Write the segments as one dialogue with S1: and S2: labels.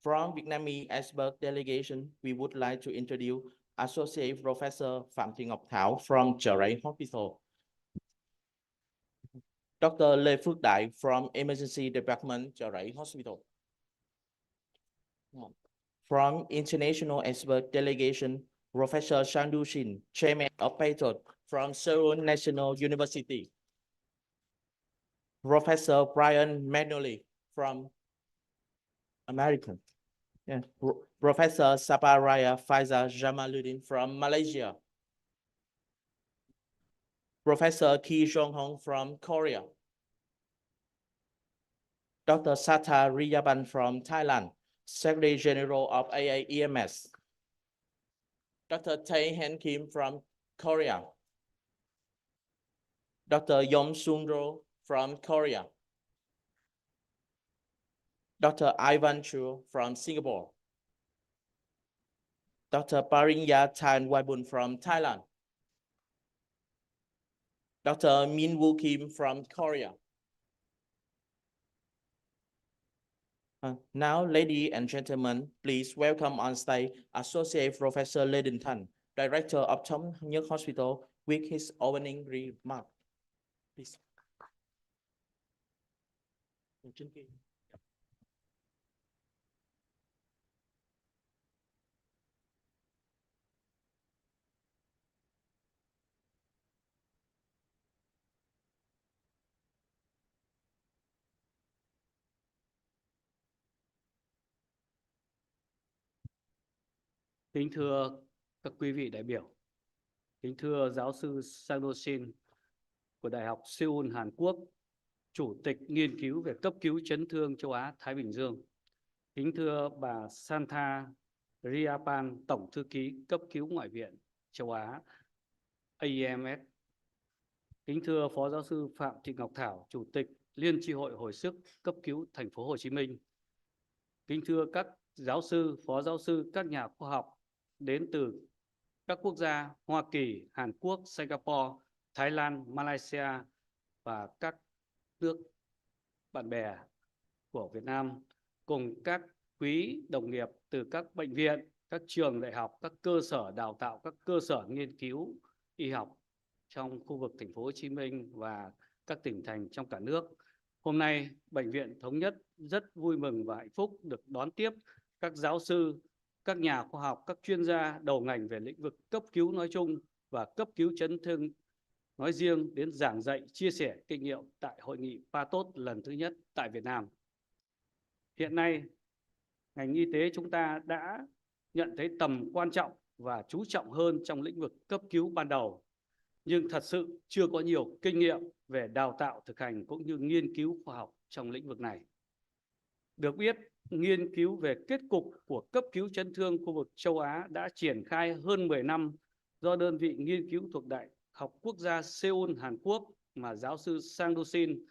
S1: From Vietnamese expert delegation, we would like to introduce Associate Professor Phạm Thị Ngọc Thảo from Chợ Hospital. Dr. Lê Phước Đại from Emergency Department, Chợ Hospital. From International Expert Delegation, Professor Sandu Shin, Chairman of Patron from Seoul National University. Professor Brian Manoli from American. Yeah. Professor Sabaraya Faisal Jamaluddin from Malaysia. Professor Ki Jong-hong from Korea. Dr. Sata Riyaban from Thailand, Secretary General of AAEMS. Dr. Tae Han Kim from Korea. Dr. Yong Sung-ro from Korea. Dr. Ivan Chu from Singapore. Dr. Parinya Tan Waibun from Thailand. Dr. Min Woo Kim from Korea. Now, ladies and gentlemen, please welcome on stage Associate Professor Lê Đình Thành, Director of Thống Nhất Hospital, with his opening remark. Please.
S2: Kính thưa các quý vị đại biểu, kính thưa giáo sư Sang Do Shin của Đại học Seoul, Hàn Quốc, Chủ tịch nghiên cứu về cấp cứu chấn thương châu Á Thái Bình Dương. Kính thưa bà Santha Riyapan, Tổng thư ký cấp cứu ngoại viện châu Á AEMS. Kính thưa Phó giáo sư Phạm Thị Ngọc Thảo, Chủ tịch Liên chi hội hồi sức cấp cứu thành phố Hồ Chí Minh. Kính thưa các giáo sư, phó giáo sư, các nhà khoa học đến từ các quốc gia Hoa Kỳ, Hàn Quốc, Singapore, Thái Lan, Malaysia và các nước bạn bè của Việt Nam, cùng các quý đồng nghiệp từ các bệnh viện, các trường đại học, các cơ sở đào tạo, các cơ sở nghiên cứu y học trong khu vực thành phố Hồ Chí Minh và các tỉnh thành trong cả nước. Hôm nay, Bệnh viện Thống Nhất rất vui mừng và hạnh phúc được đón tiếp các giáo sư, các nhà khoa học, các chuyên gia đầu ngành về lĩnh vực cấp cứu nói chung và cấp cứu chấn thương nói riêng đến giảng dạy, chia sẻ kinh nghiệm tại Hội nghị PATOT lần thứ nhất tại Việt Nam. Hiện nay, ngành y tế chúng ta đã nhận thấy tầm quan trọng và chú trọng hơn trong lĩnh vực cấp cứu ban đầu, nhưng thật sự chưa có nhiều kinh nghiệm về đào tạo thực hành cũng như nghiên cứu khoa học trong lĩnh vực này. Được biết, nghiên cứu về kết cục của cấp cứu chấn thương khu vực châu Á đã triển khai hơn 10 năm do đơn vị nghiên cứu thuộc Đại học Quốc gia Seoul, Hàn Quốc mà giáo sư Sang Do Shin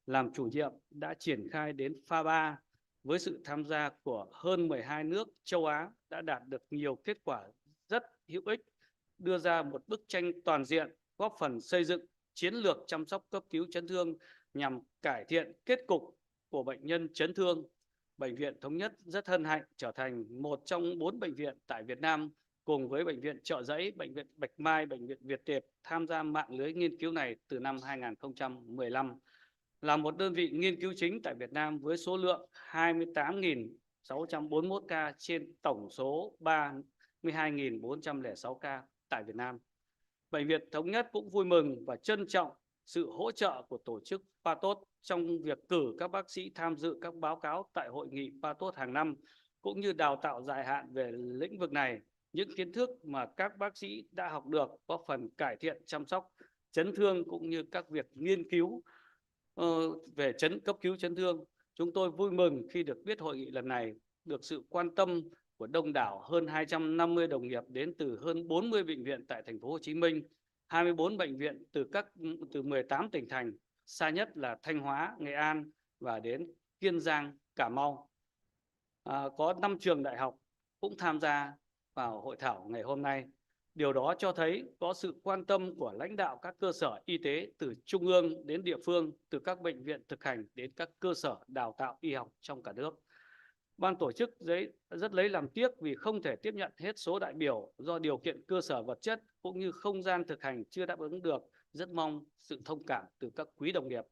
S2: làm chủ nhiệm đã triển khai đến pha 3 với sự tham gia của hơn 12 nước châu Á đã đạt được nhiều kết quả rất hữu ích, đưa ra một bức tranh toàn diện góp phần xây dựng chiến lược chăm sóc cấp cứu chấn thương nhằm cải thiện kết cục của bệnh nhân chấn thương. Bệnh viện Thống Nhất rất hân hạnh trở thành một trong 4 bệnh viện tại Việt Nam cùng với Bệnh viện Chợ Giấy, Bệnh viện Bạch Mai, Bệnh viện Việt Tiệp tham gia mạng lưới nghiên cứu này từ năm 2015. Là một đơn vị nghiên cứu chính tại Việt Nam với số lượng 28.641 ca trên tổng số 32.406 ca tại Việt Nam. Bệnh viện Thống Nhất cũng vui mừng và trân trọng sự hỗ trợ của tổ chức PATOT trong việc cử các bác sĩ tham dự các báo cáo tại hội nghị PATOT hàng năm, cũng như đào tạo dài hạn về lĩnh vực này. Những kiến thức mà các bác sĩ đã học được có phần cải thiện chăm sóc chấn thương cũng như các việc nghiên cứu về cấp cứu chấn thương. Chúng tôi vui mừng khi được biết hội nghị lần này được sự quan tâm của đông đảo hơn 250 đồng nghiệp đến từ hơn 40 bệnh viện tại thành phố Hồ Chí Minh, 24 bệnh viện từ 18 tỉnh thành, xa nhất là Thanh Hóa, Nghệ An và đến Kiên Giang, Cà Mau. Có 5 trường đại học cũng tham gia vào hội thảo ngày hôm nay. Điều đó cho thấy có sự quan tâm của lãnh đạo các cơ sở y tế từ trung ương đến địa phương, từ các bệnh viện thực hành đến các cơ sở đào tạo y học trong cả nước. Ban tổ chức rất lấy làm tiếc vì không thể tiếp nhận hết số đại biểu do điều kiện cơ sở vật chất cũng như không gian thực hành chưa đáp ứng được. Rất mong sự thông cảm từ các quý đồng nghiệp.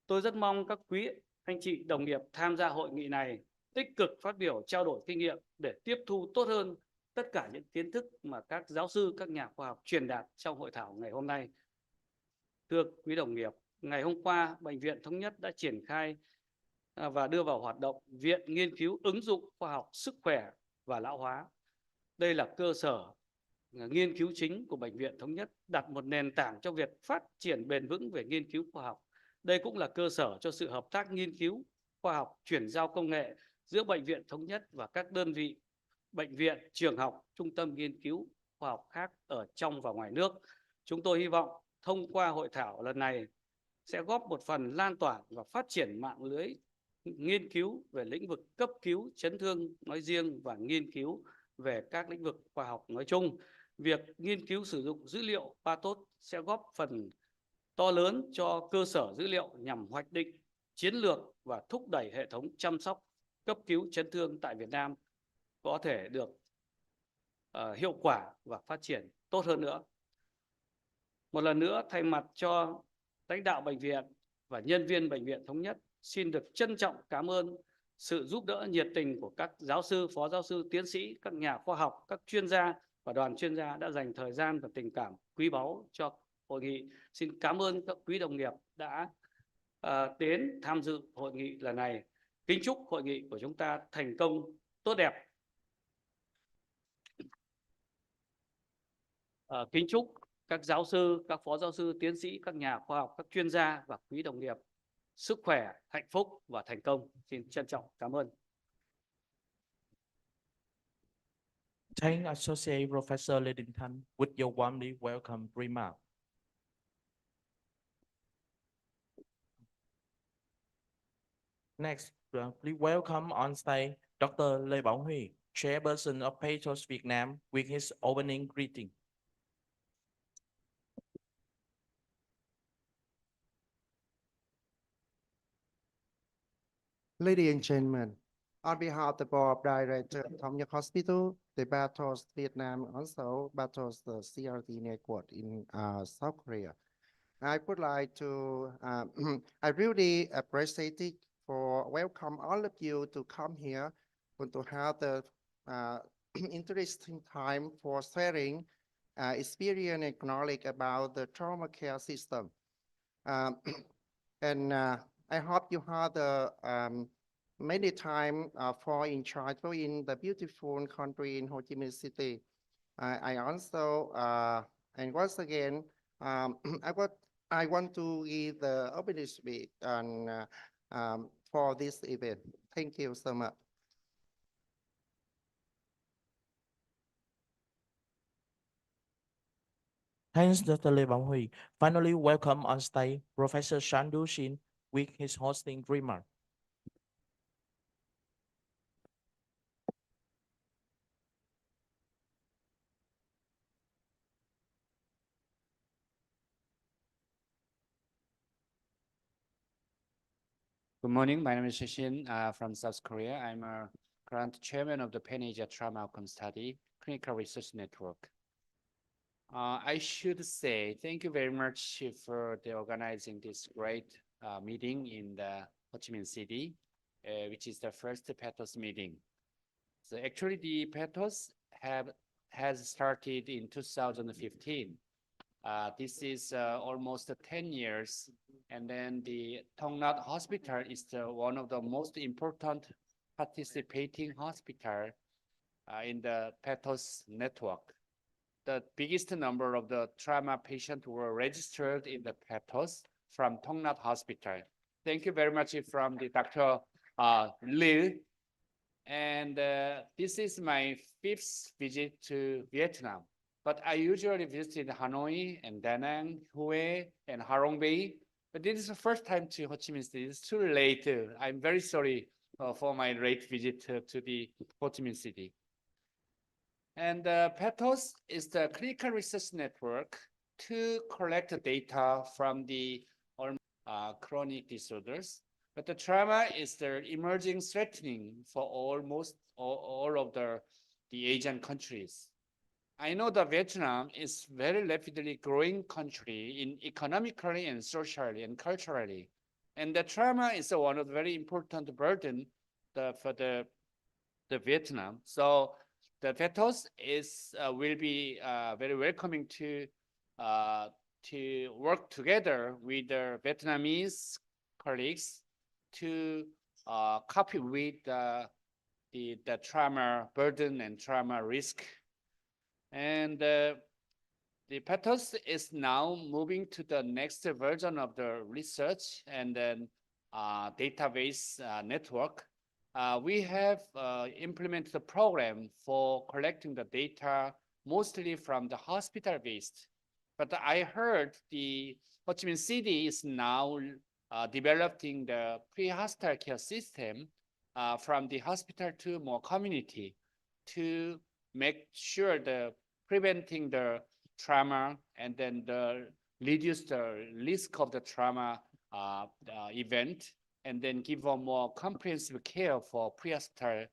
S2: Tôi rất mong các quý anh chị đồng nghiệp tham gia hội nghị này tích cực phát biểu trao đổi kinh nghiệm để tiếp thu tốt hơn tất cả những kiến thức mà các giáo sư, các nhà khoa học truyền đạt trong hội thảo ngày hôm nay. Thưa quý đồng nghiệp, ngày hôm qua, Bệnh viện Thống nhất đã triển khai và đưa vào hoạt động Viện Nghiên cứu ứng dụng khoa học sức khỏe và lão hóa. Đây là cơ sở nghiên cứu chính của Bệnh viện Thống nhất, đặt một nền tảng cho việc phát triển bền vững về nghiên cứu khoa học. Đây cũng là cơ sở cho sự hợp tác nghiên cứu khoa học, chuyển giao công nghệ giữa Bệnh viện Thống nhất và các đơn vị, bệnh viện, trường học, trung tâm nghiên cứu khoa học khác ở trong và ngoài nước. Chúng tôi hy vọng thông qua hội thảo lần này sẽ góp một phần lan tỏa và phát triển mạng lưới nghiên cứu về lĩnh vực cấp cứu chấn thương nói riêng và nghiên cứu về các lĩnh vực khoa học nói chung. Việc nghiên cứu sử dụng dữ liệu PATOS sẽ góp phần to lớn cho cơ sở dữ liệu nhằm hoạch định chiến lược và thúc đẩy hệ thống chăm sóc cấp cứu chấn thương tại Việt Nam có thể được hiệu quả và phát triển tốt hơn nữa. Một lần nữa, thay mặt cho lãnh đạo bệnh viện và nhân viên Bệnh viện Thống nhất, xin được trân trọng cảm ơn sự giúp đỡ nhiệt tình của các giáo sư, phó giáo sư, tiến sĩ, các nhà khoa học, các chuyên gia và đoàn chuyên gia đã dành thời gian và tình cảm quý báu cho hội nghị. Xin cảm ơn các quý đồng nghiệp đã đến tham dự hội nghị lần này. Kính chúc hội nghị của chúng ta thành công tốt đẹp. Kính chúc các giáo sư, các phó giáo sư, tiến sĩ, các nhà khoa học, các chuyên gia và quý đồng nghiệp sức khỏe, hạnh phúc và thành công. Xin trân trọng cảm ơn.
S1: Thank Associate Professor Ledington with your warmly welcome remark. Next, please welcome on stage Dr. Lê Bảo Huy, Chairperson of PATOS Việt Nam, with his opening greeting.
S3: Ladies and gentlemen, on behalf of the Board of Directors of Thông Nhất Hospital, the PATOS Vietnam, also PATOS the CRT network in South Korea, I would like to, I really appreciate it for welcome all of you to come here and to have the interesting time for sharing experience and knowledge about the trauma care system. And I hope you had many time for in travel in the beautiful country in Ho Chi Minh City. I also, and once again, I want to give the opening speech for this event. Thank you so much.
S1: Thanks, Dr. Lê Bảo Huy. Finally, welcome on stage Professor Shandu Shin with his hosting remark.
S4: Good morning. My name is Shin from South Korea. I'm a current chairman of the Pan-Asia Trauma Outcome Study Clinical Research Network. I should say thank you very much for the organizing this great meeting in the Ho Chi Minh City, which is the first PATOS meeting. So actually the PATOS has started in 2015. This is almost 10 years. And then the Thong Nhat Hospital is one of the most important participating hospital in the PATOS network. The biggest number of the trauma patients were registered in the PATOS from Thong Nhat Hospital. Thank you very much from the Dr. Liu. And this is my 5th visit to Vietnam. But I usually visit Hanoi and Da Nang, Hue, and Ha Long Bay. But this is the first time to Ho Chi Minh City. It's too late. I'm very sorry for my late visit to the Ho Chi Minh City. And PATOS is the clinical research network to collect data from the chronic disorders. But the trauma is the emerging threatening for almost all of the Asian countries. I know that Vietnam is very rapidly growing country in economically and socially and culturally. And the trauma is one of the very important burden for the Vietnam. So the VETOS will be very welcoming to work together with the Vietnamese colleagues to copy with the trauma burden and trauma risk. And the PETOS is now moving to the next version of the research and then database network. We have implemented a program for collecting the data mostly from the hospital-based. But I heard the Ho Chi Minh City is now developing the pre-hospital care system from the hospital to more community to make sure the preventing the trauma and then reduce the risk of the trauma event and then give a more comprehensive care for pre-hospital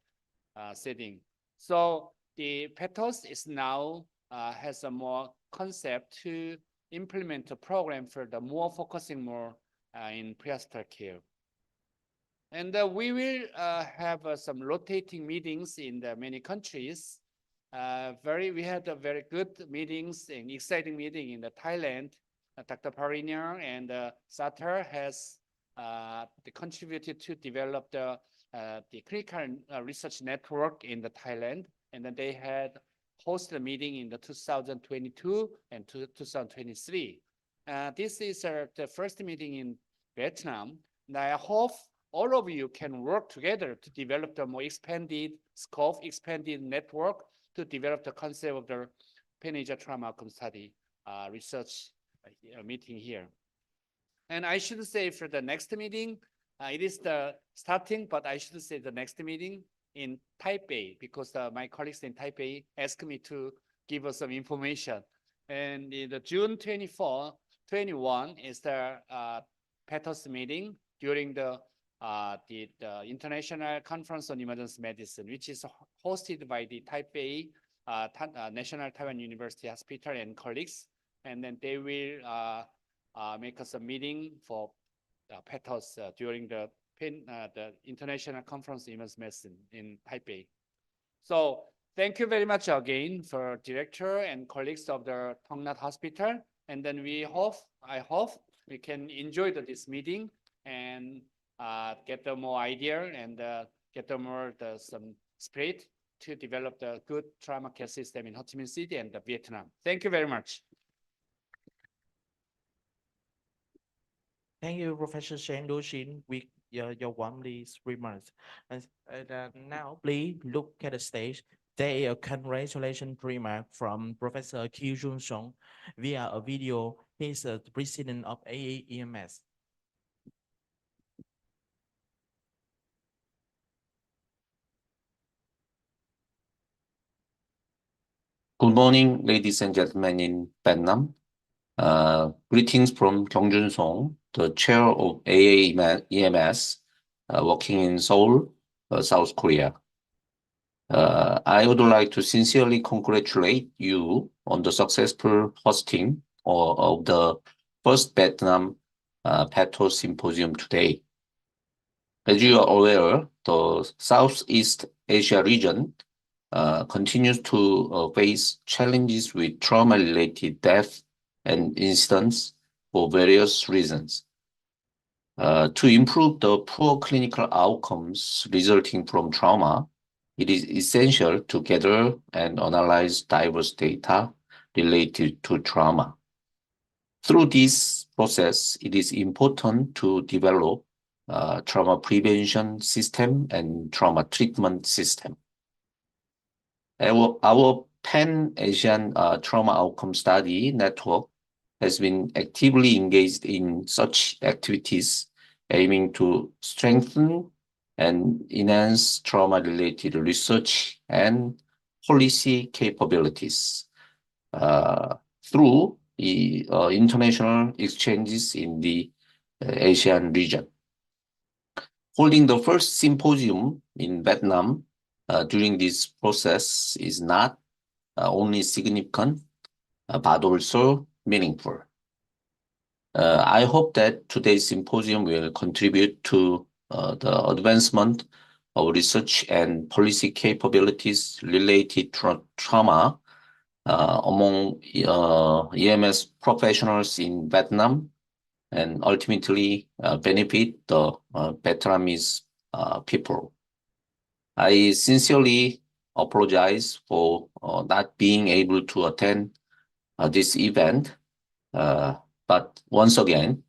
S4: setting. So the PETOS is now has a more concept to implement a program for the more focusing more in pre-hospital care. And we will have some rotating meetings in the many countries. We had a very good meetings and exciting meeting in the Thailand. Dr. Parinya and Satar has contributed to develop the clinical research network in the Thailand, and then they had hosted a meeting in the 2022 and 2023. This is the first meeting in Vietnam, and I hope all of you can work together to develop the more expanded scope, expanded network to develop the concept of the Pan-Asia trauma outcome study research meeting here. And I should say for the next meeting, it is the starting, but I should say the next meeting in Taipei, because my colleagues in Taipei asked me to give us some information. And in the June 24, 21 is the PETOS meeting during the International Conference on Emergency Medicine, which is hosted by the Taipei National Taiwan University Hospital and colleagues. And then they will make us a meeting for PETOS during the International Conference on Emergency Medicine in Taipei. So thank you very much again for director and colleagues of the Thong Nhat Hospital. And then I hope we can enjoy this meeting and get the more idea and get the more some spirit to develop the good trauma care system in Ho Chi Minh City and Vietnam. Thank you very much.
S1: Thank you, Professor Chen Do-shin, with your warmly remarks. And now, please look at the stage. There is a congratulation remark from Professor Kyu Jun Song via a video. He is the president of AAEMS.
S5: Good morning, ladies and gentlemen in Vietnam. Greetings from Kyung-jun Song, the chair of AAEMS, working in Seoul, South Korea. I would like to sincerely congratulate you on the successful hosting of the first Vietnam PETOS Symposium today. As you are aware, the Southeast Asia region continues to face challenges with trauma-related death and incidents for various reasons. To improve the poor clinical outcomes resulting from trauma, it is essential to gather and analyze diverse data related to trauma. Through this process, it is important to develop a trauma prevention system and trauma treatment system. Our Pan-Asian Trauma Outcome Study Network has been actively engaged in such activities, aiming to strengthen and enhance trauma-related research and policy capabilities through the international exchanges in the Asian region. Holding the first symposium in Vietnam during this process is not only significant, but also meaningful. I hope that today's symposium will contribute to the advancement of research and policy capabilities related to trauma among EMS professionals in Vietnam, and ultimately benefit the Vietnamese people. I sincerely apologize for not being able to attend this event, but once again,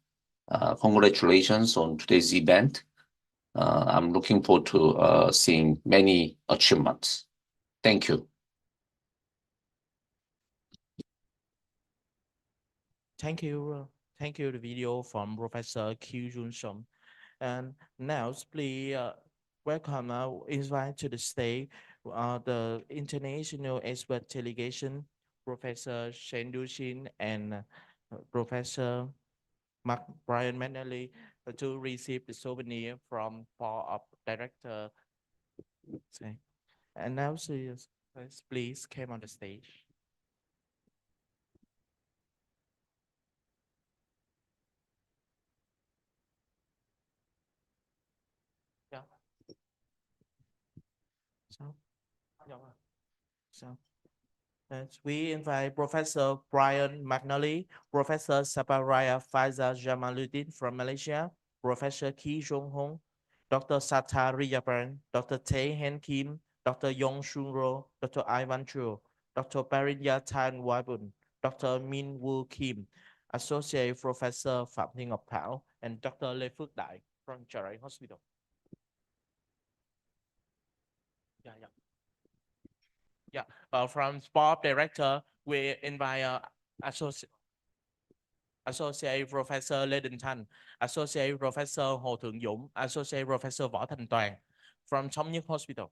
S5: congratulations on today's event. I'm looking forward to seeing many achievements. Thank you.
S1: Thank you. Thank you. The video from Professor Q Jun Song. And now, please welcome. Invite to the stage the international expert delegation, Professor Shen Dushin and Professor Brian Manley, to receive the souvenir from Board of Director. And now, please come on the stage. Yeah. So, we invite Professor Brian McNally, Professor Sabaraya Faiza Jamaluddin from Malaysia, Professor Ki Jong Hong, Dr. Sata Riyapan, Dr. Tae Hen Kim, Dr. Yong Shun Ro, Dr. Ivan Chu, Dr. Parinya Tan Wabun, Dr. Min Woo Kim, Associate Professor Phạm Thị Ngọc Thảo, and Dr. Lê Phước Đại from Charai Hospital. From Board Director, we invite Associate Professor Lê Đình Thanh, Associate Professor Hồ Thượng Dũng, Associate Professor Võ Thành Toàn from Thống Nhất Hospital.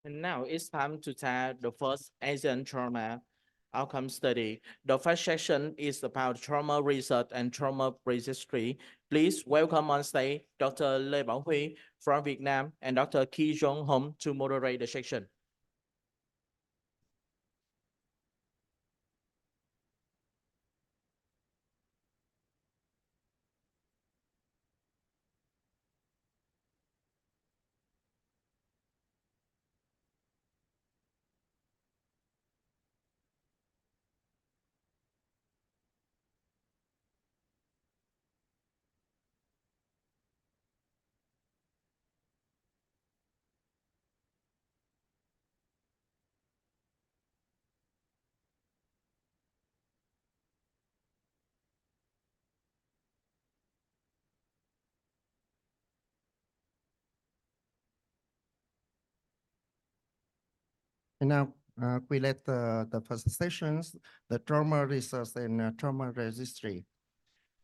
S1: And now it's time to start the first Asian trauma outcome study. The first section is about trauma research and trauma registry. Please welcome on stage Dr. Lê Bảo Huy from Vietnam and Dr. Ki Jong Hong to moderate the section.
S3: And now we let the first sessions, the trauma research and trauma registry.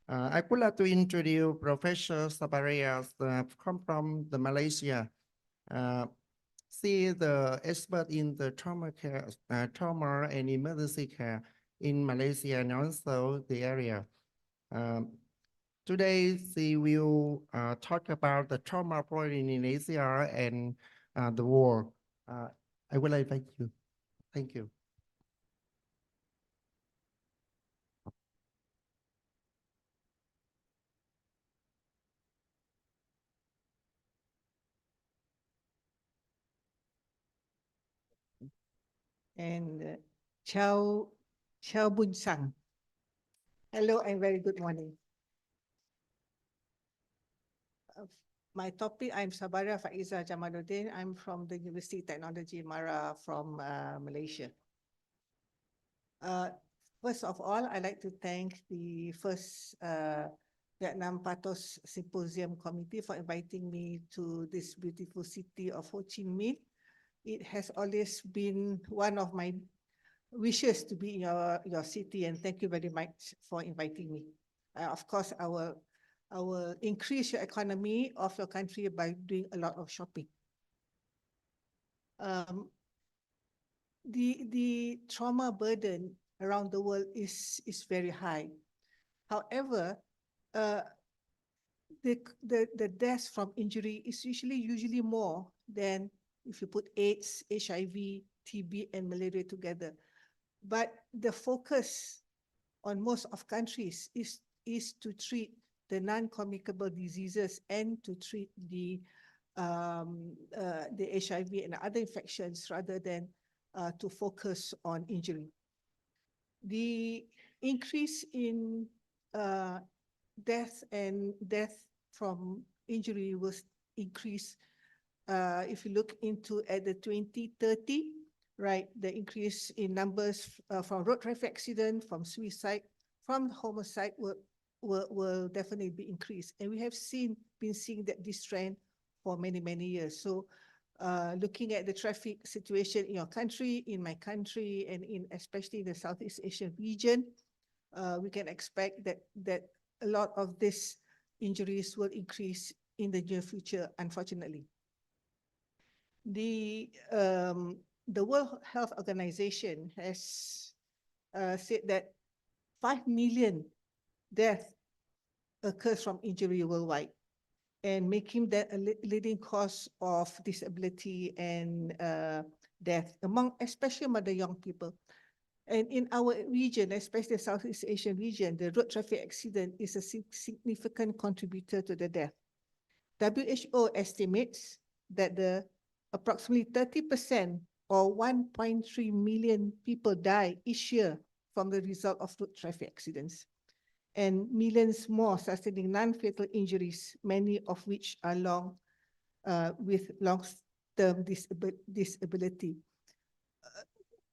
S3: I would like to introduce Professor Sabaria, come from the Malaysia. She is the expert in the trauma care, trauma and emergency care in Malaysia and also the area. Today, she will talk about the trauma point in Asia and the war. I will invite you. Thank you.
S6: And Chao Bun Sang. Hello and very good morning. My topic, I'm Sabaria Faiza Jamaluddin. I'm from the University of Technology Mara from Malaysia. First of all, I'd like to thank the first Vietnam Pathos Symposium Committee for inviting me to this beautiful city of Ho Chi Minh. It has always been one of my wishes to be in your city, and thank you very much for inviting me. Of course, I will increase your economy of your country by doing a lot of shopping. The trauma burden around the world is very high. However, the deaths from injury is usually more than if you put AIDS, HIV, TB, and malaria together. But the focus on most of countries is to treat the non-communicable diseases and to treat the HIV and other infections rather than to focus on injury. The increase in death from injury was increased. If you look into at the 2030, right, the increase in numbers from road traffic accident, from suicide, from homicide will definitely be increased. And we have been seeing that this trend for many years. So looking at the traffic situation in your country, in my country, and especially in the Southeast Asian region, we can expect that a lot of these injuries will increase in the near future, unfortunately. The World Health Organization has said that 5 million deaths occurs from injury worldwide, and making that a leading cause of disability and death especially among the young people. And in our region, especially the Southeast Asian region, the road traffic accident is a significant contributor to the death. WHO estimates that approximately 30% or 1.3 million people die each year from the result of road traffic accidents, and millions more sustaining non-fatal injuries, many of which are with long-term disability.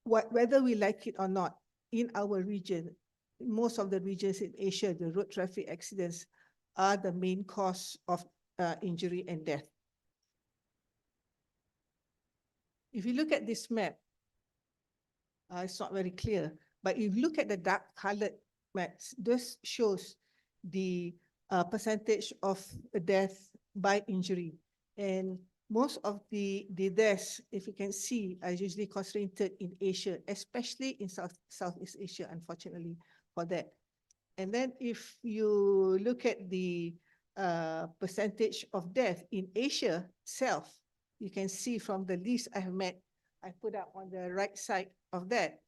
S6: Whether we like it or not, in our region, most of the regions in Asia, the road traffic accidents are the main cause of injury and death. If you look at this map, it's not very clear, but if you look at the dark colored maps, this shows the percentage of death by injury. And most of the deaths, if you can see, are usually concentrated in Asia, especially in Southeast Asia, unfortunately, for that. And then if you look at the percentage of death in Asia itself, you can see from the list I have made, I put up on the right side of that,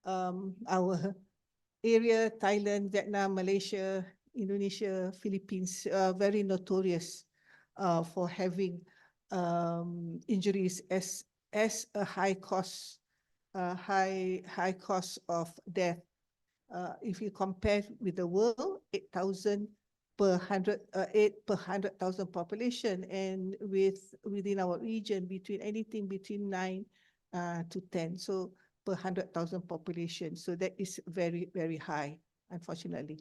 S6: our area, Thailand, Vietnam, Malaysia, Indonesia, Philippines, very notorious for having injuries as a high cost of death. If you compare with the world, 8,000 per 100,000 population, and within our region, anything between 9 to 10, so per 100,000 population. So that is very high, unfortunately.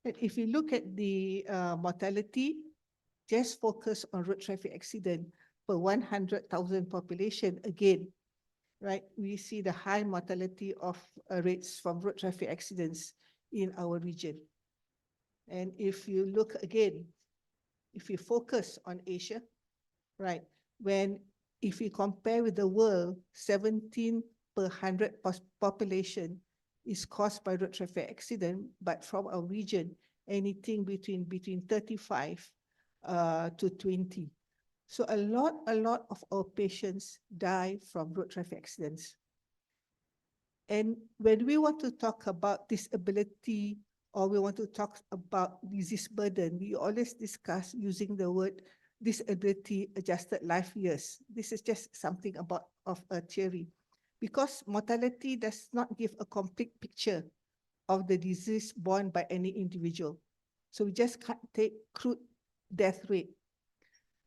S6: And if you look at the mortality, just focus on road traffic accident per 100,000 population, again, right, we see the high mortality of rates from road traffic accidents in our region. And if you look again, if you focus on Asia, right, if we compare with the world, 17 per 100 population is caused by road traffic accident, but from our region, anything between 35 to 20. So a lot of our patients die from road traffic accidents. And when we want to talk about disability or we want to talk about disease burden, we always discuss using the word disability adjusted life years. This is just something of a theory, because mortality does not give a complete picture of the disease borne by any individual. So we just can't take crude death rate.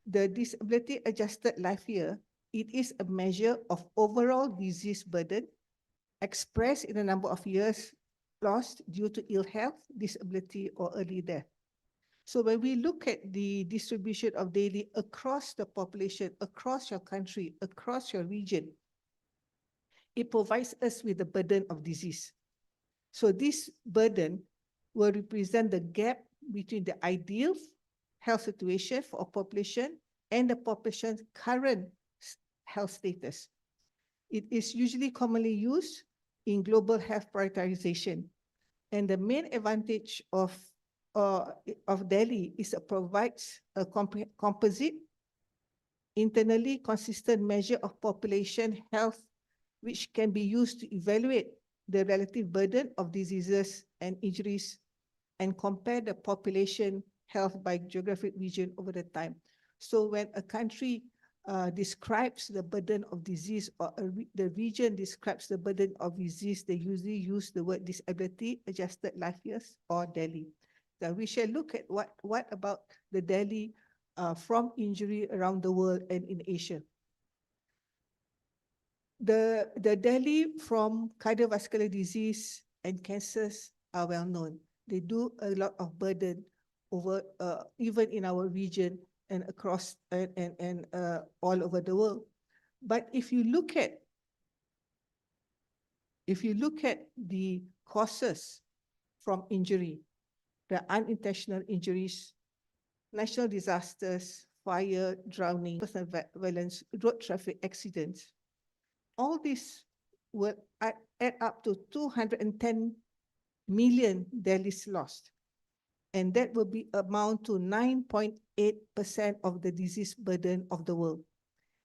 S6: The disability adjusted life year, it is a measure of overall disease burden expressed in the number of years lost due to ill health, disability, or early death. So when we look at the distribution of daily across the population, across your country, across your region, it provides us with the burden of disease. So this burden will represent the gap between the ideal health situation for a population and the population's current health status. It is usually commonly used in global health prioritization. And the main advantage of Delhi is it provides a composite, internally consistent measure of population health, which can be used to evaluate the relative burden of diseases and injuries and compare the population health by geographic region over the time. So when a country describes the burden of disease, or the region describes the burden of disease, they usually use the word disability adjusted life years or Delhi. So we shall look at what about the Delhi from injury around the world and in Asia. The Delhi from cardiovascular disease and cancers are well known. They do a lot of burden over even in our region and across and all over the world. But if you look at the causes from injury, the unintentional injuries, natural disasters, fire, drowning, personal violence, road traffic accidents, all this will add up to 210 million Delhis lost. And that will be amount to 9.8% of the disease burden of the world.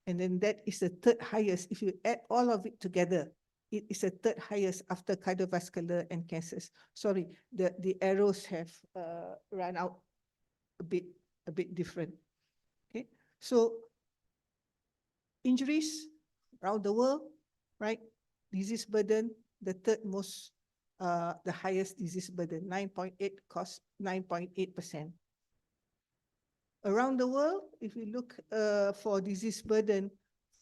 S6: And then that is the third highest. If you add all of it together, it is the third highest after cardiovascular and cancers. Sorry, the arrows have run out a bit different. Okay, so injuries around the world, right? Disease burden, the third most, the highest disease burden, 9.8 cost 9.8%. Around the world, if you look for disease burden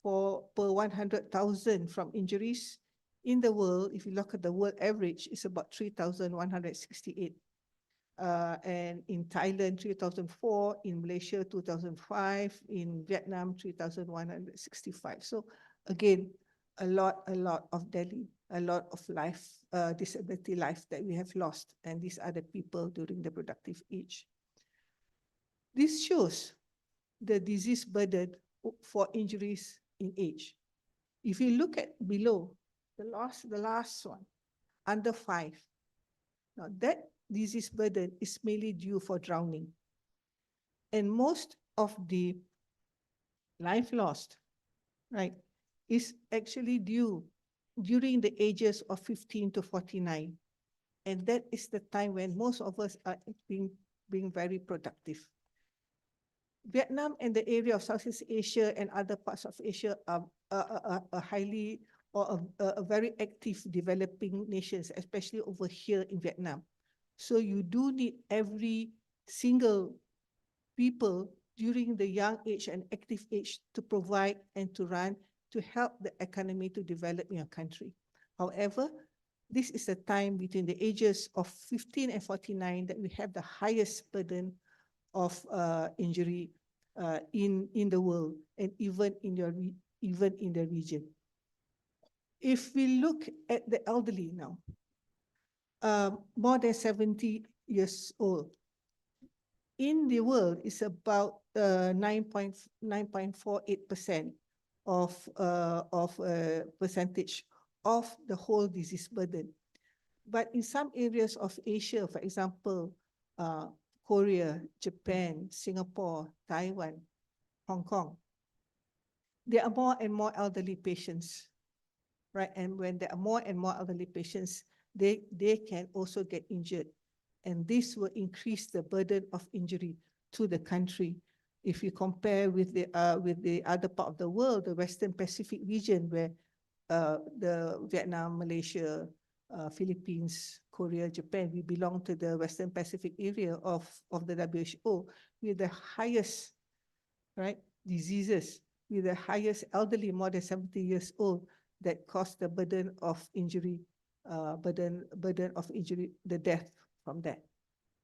S6: per 100,000 from injuries in the world, if you look at the world average, it's about 3,168. And in Thailand, 3,004, in Malaysia, 2,005, in Vietnam, 3,165. So again, a lot of Delhi, a lot of life, disability life that we have lost. And these are the people during the productive age. This shows the disease burden for injuries in age. If you look at below, the last one, under 5, now that disease burden is mainly due for drowning. And most of the life lost, right, is actually due during the ages of 15 to 49. And that is the time when most of us are being very productive. Vietnam and the area of Southeast Asia and other parts of Asia are highly or a very active developing nations, especially over here in Vietnam. So you do need every single people during the young age and active age to provide and to run to help the economy to develop in your country. However, this is the time between the ages of 15 and 49 that we have the highest burden of injury in the world and even in the region. If we look at the elderly now, more than 70 years old, in the world is about 9.48% of percentage of the whole disease burden. But in some areas of Asia, for example, Korea, Japan, Singapore, Taiwan, Hong Kong, there are more and more elderly patients, right? And when there are more and more elderly patients, they can also get injured. And this will increase the burden of injury to the country. If you compare with the other part of the world, the Western Pacific region, where the Vietnam, Malaysia, Philippines, Korea, Japan, we belong to the Western Pacific area of the WHO with the highest, right, diseases, with the highest elderly, more than 70 years old, that cause the burden of injury, burden of injury, the death from that.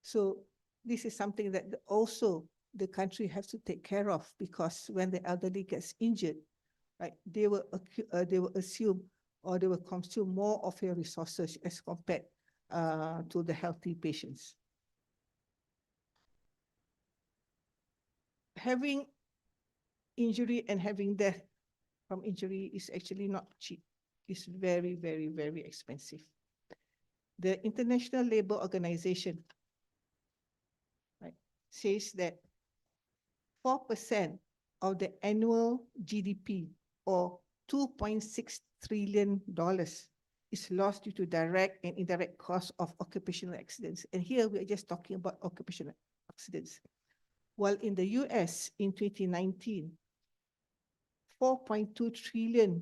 S6: So this is something that also the country has to take care of, because when the elderly gets injured, right, they will assume, or they will consume more of your resources as compared to the healthy patients. Having injury and having death from injury is actually not cheap. It's very, very, very expensive. The International Labour Organization, right, says that 4% of the annual GDP, or $2.6 trillion, is lost due to direct and indirect costs of occupational accidents. And here we are just talking about occupational accidents. While in the US in 2019, $4.2 trillion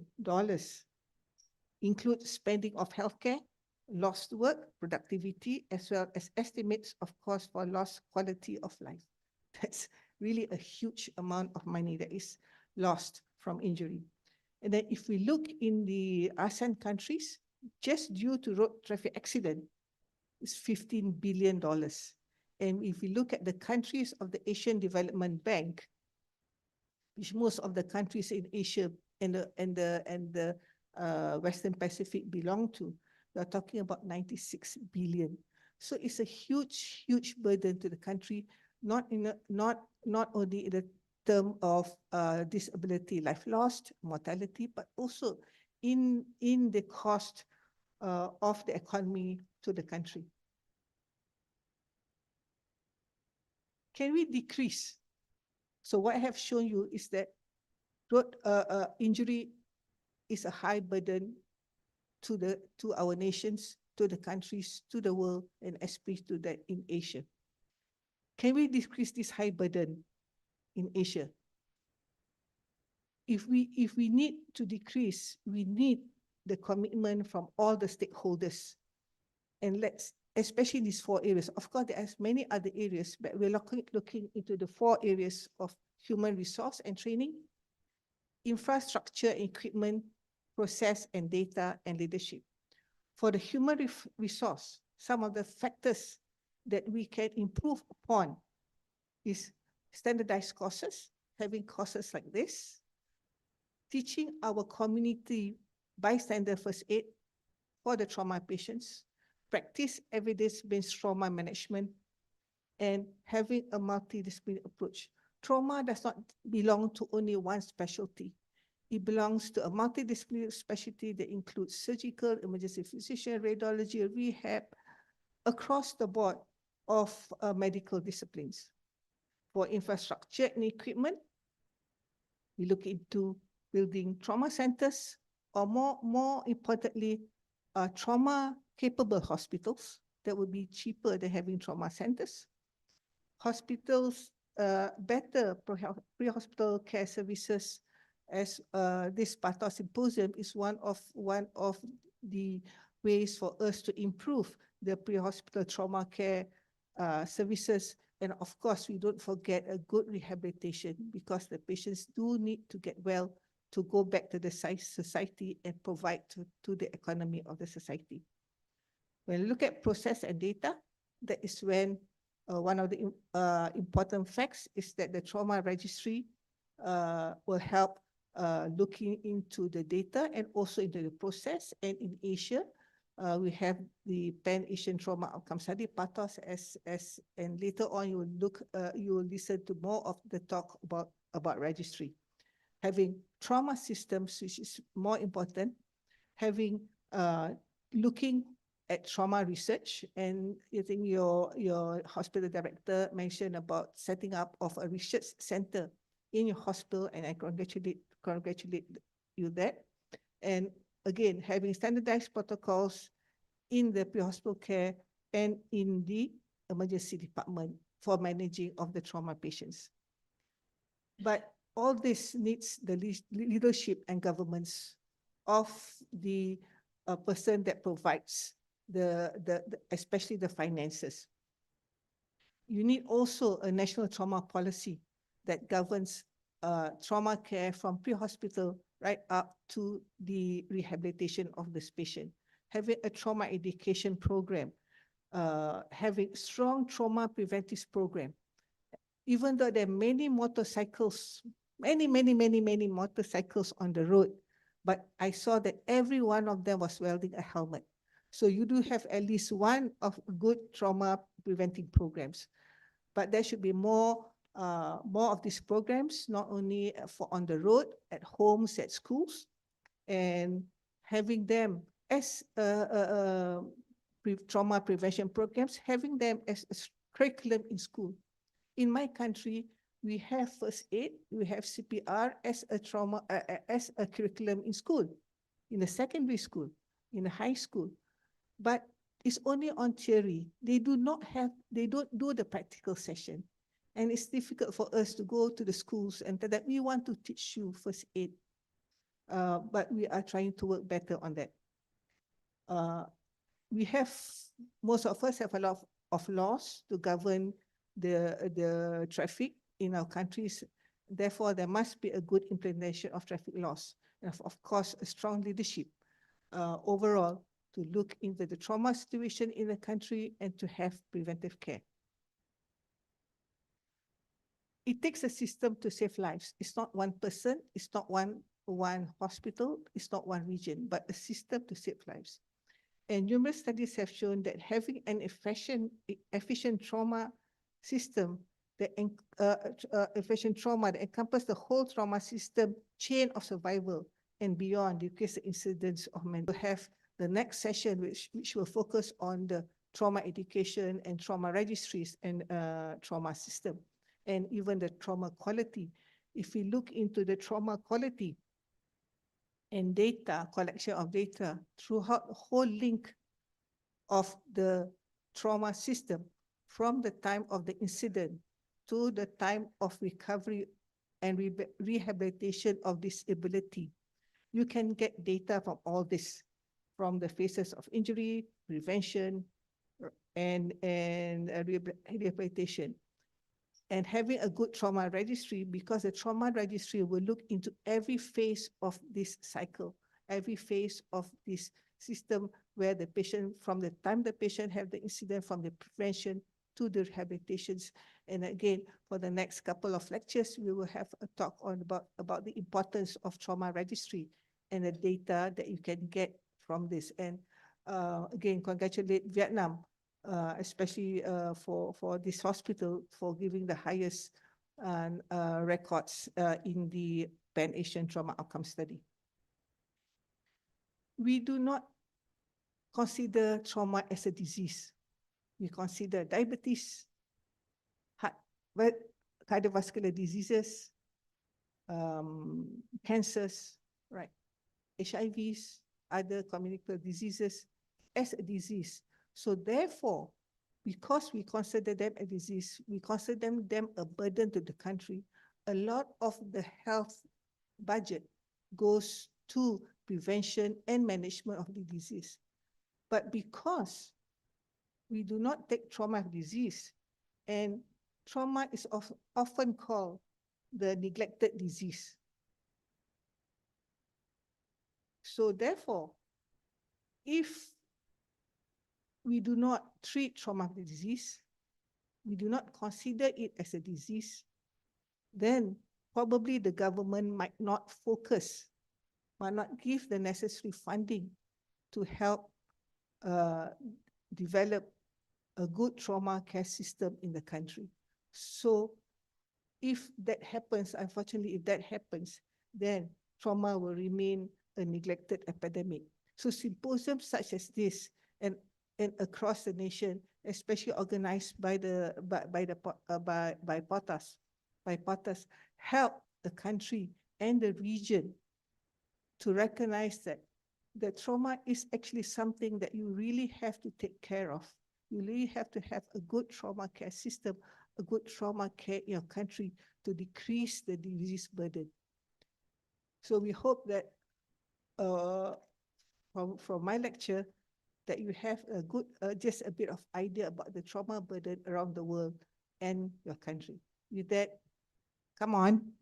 S6: include spending of healthcare, lost work, productivity, as well as estimates of cost for lost quality of life. That's really a huge amount of money that is lost from injury. And then if we look in the ASEAN countries, just due to road traffic accident, it's $15 billion. And if we look at the countries of the Asian Development Bank, which most of the countries in Asia and the Western Pacific belong to, we are talking about 96 billion. So it's a huge, huge burden to the country, not only in the term of disability, life lost, mortality, but also in the cost of the economy to the country. Can we decrease? So what I have shown you is that road injury is a high burden to our nations, to the countries, to the world, and especially to that in Asia. Can we decrease this high burden in Asia? If we need to decrease, we need the commitment from all the stakeholders. And let's, especially in these 4 areas. Of course, there are many other areas, but we're looking into the 4 areas of human resource and training, infrastructure, equipment, process and data, and leadership. For the human resource, some of the factors that we can improve upon is standardized courses, having courses like this, teaching our community bystander first aid for the trauma patients, practice evidence-based trauma management, and having a multidisciplinary approach. Trauma does not belong to only one specialty. It belongs to a multidisciplinary specialty that includes surgical, emergency physician, radiology, rehab, across the board of medical disciplines. For infrastructure and equipment, we look into building trauma centers, or more importantly, trauma-capable hospitals that would be cheaper than having trauma centers. Hospitals, better pre-hospital care services, as this PATHO symposium is one of the ways for us to improve the pre-hospital trauma care services. And of course, we don't forget a good rehabilitation, because the patients do need to get well to go back to the society and provide to the economy of the society. When we look at process and data, that is when one of the important facts is that the trauma registry will help looking into the data and also into the process. And in Asia, we have the Pan-Asian Trauma Outcome Study, PATOS, and later on you will listen to more of the talk about registry. Having trauma systems, which is more important, having looking at trauma research, and I think your hospital director mentioned about setting up of a research center in your hospital, and I congratulate you that. And again, having standardized protocols in the pre-hospital care and in the emergency department for managing of the trauma patients. But all this needs the leadership and governance of the person that provides especially the finances. You need also a national trauma policy that governs trauma care from pre-hospital right up to the rehabilitation of this patient. Having a trauma education program, having strong trauma preventive program. Even though there are many motorcycles, many motorcycles on the road, but I saw that every one of them was wearing a helmet. So you do have at least one of good trauma preventing programs, but there should be more of these programs, not only for on the road, at homes, at schools, and having them as trauma prevention programs, having them as a curriculum in school. In my country, we have first aid, we have CPR as a trauma, as a curriculum in school, in the secondary school, in the high school, but it's only on theory. They don't do the practical session. And it's difficult for us to go to the schools and tell that we want to teach you first aid. But we are trying to work better on that. Most of us have a lot of laws to govern the traffic in our countries. Therefore, there must be a good implementation of traffic laws. And of course, a strong leadership overall to look into the trauma situation in the country and to have preventive care. It takes a system to save lives. It's not one person, it's not one hospital, it's not one region, but a system to save lives. And numerous studies have shown that having an efficient trauma system, efficient trauma that encompasses the whole trauma system chain of survival and beyond, decrease the incidence of mental health. The next session, which will focus on the trauma education and trauma registries and trauma system, and even the trauma quality. If we look into the trauma quality and data, collection of data throughout the whole link of the trauma system, from the time of the incident to the time of recovery and rehabilitation of disability, you can get data from all this, from the phases of injury, prevention, and rehabilitation. And having a good trauma registry, because the trauma registry will look into every phase of this cycle, every phase of this system where the patient, from the time the patient have the incident, from the prevention to the rehabilitations. And again, for the next couple of lectures, we will have a talk on about the importance of trauma registry and the data that you can get from this. And again, congratulate Vietnam, especially for this hospital for giving the highest records in the Pan-Asian Trauma Outcome Study. We do not consider trauma as a disease. We consider diabetes, cardiovascular diseases, cancers, right? HIVs, other communicable diseases as a disease. So therefore, because we consider them a disease, we consider them a burden to the country, a lot of the health budget goes to prevention and management of the disease. But because we do not take trauma as disease, and trauma is often called the neglected disease. So therefore, if we do not treat trauma as a disease, we do not consider it as a disease, then probably the government might not focus, might not give the necessary funding to help develop a good trauma care system in the country. So if that happens, unfortunately, if that happens, then trauma will remain a neglected epidemic. So symposiums such as this and across the nation, especially organized by POTAS, help the country and the region to recognize that the trauma is actually something that you really have to take care of. You really have to have a good trauma care system, a good trauma care in your country to decrease the disease burden. So we hope that from my lecture, that you have a good, just a bit of idea about the trauma burden around the world and your country. With that, come on.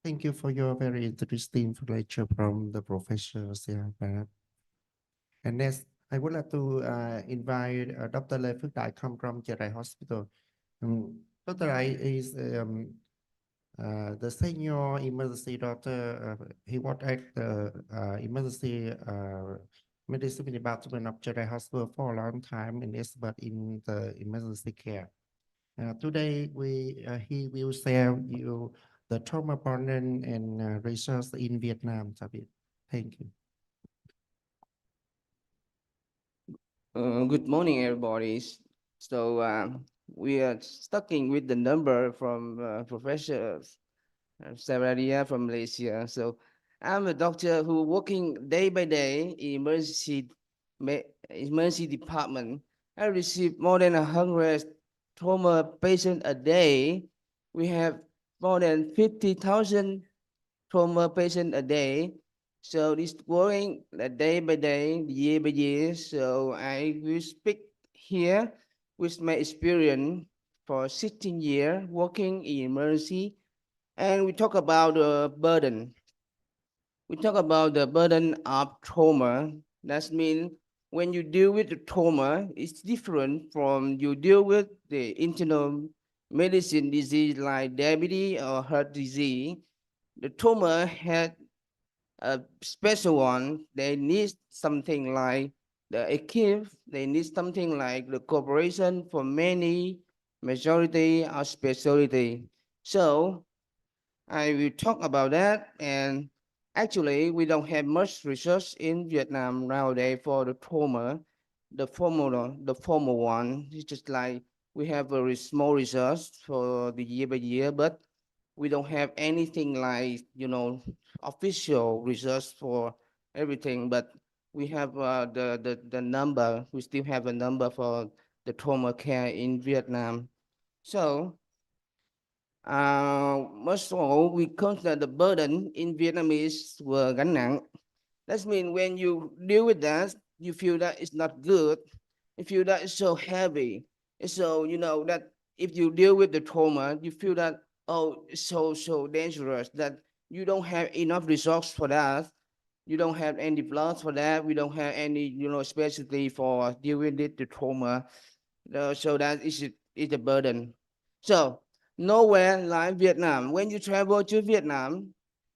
S3: Thank you for your very interesting lecture from the professors here. And next, I would like to invite Dr. Lê Phước Đại come from Chia Hospital. Dr. Đại is the senior emergency doctor. He worked at the emergency medicine department of Chia Hospital for a long time and expert in the emergency care. Today, he will share you the trauma burden and research in Vietnam. Thank you.
S7: Good morning, everybody. So we are starting with the number from Professor Savaria from Malaysia. So I'm a doctor who working day by day in emergency department. I receive more than 100 trauma patients a day. We have more than 50,000 trauma patients a day. So this growing day by day, year by year. So I will speak here with my experience for 16 years working in emergency. And we talk about the burden. We talk about the burden of trauma. That means when you deal with the trauma, it's different from you deal with the internal medicine disease like diabetes or heart disease. The trauma had a special one. They need something like the equip. They need something like the cooperation for many majority or specialty. So I will talk about that. And actually, we don't have much research in Vietnam nowadays for the trauma. The formal one. It's just like we have very small research for the year by year, but we don't have anything like, official research for everything, but we have the number. We still have a number for the trauma care in Vietnam. So most of all, we consider the burden in Vietnamese were gánh nặng. That means when you deal with that, you feel that it's not good. You feel that it's so heavy. So that if you deal with the trauma, you feel that, oh, it's so dangerous, that you don't have enough resources for that. You don't have any blood for that. We don't have any, specialty for dealing with the trauma. So that is a burden. So nowhere like Vietnam. When you travel to Vietnam,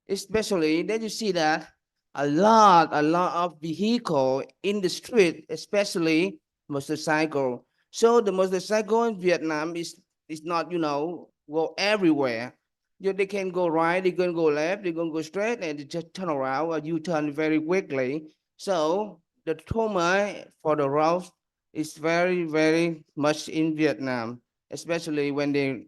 S7: especially, then you see that a lot of vehicle in the street, especially motorcycle. So the motorcycle in Vietnam is not, go everywhere. They can go right, they can go left, they can go straight, and they just turn around or U-turn very quickly. So the trauma for the road is very, very much in Vietnam, especially when they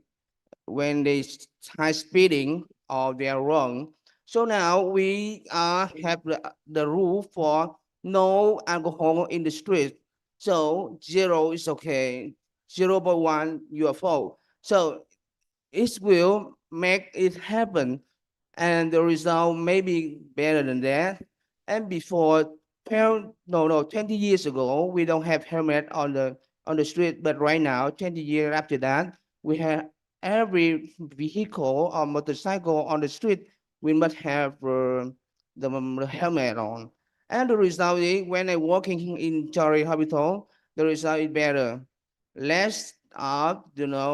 S7: high speeding or they are wrong. So now we have the rule for no alcohol in the street. So 0 is okay, 0.1 you are fault. So it will make it happen, and the result may be better than that. And before 20 years ago, we don't have helmet on the street, but right now, 20 years after that, we have every vehicle or motorcycle on the street, we must have the helmet on. And the result is, when I working in Chari Hospital, the result is better. Less of,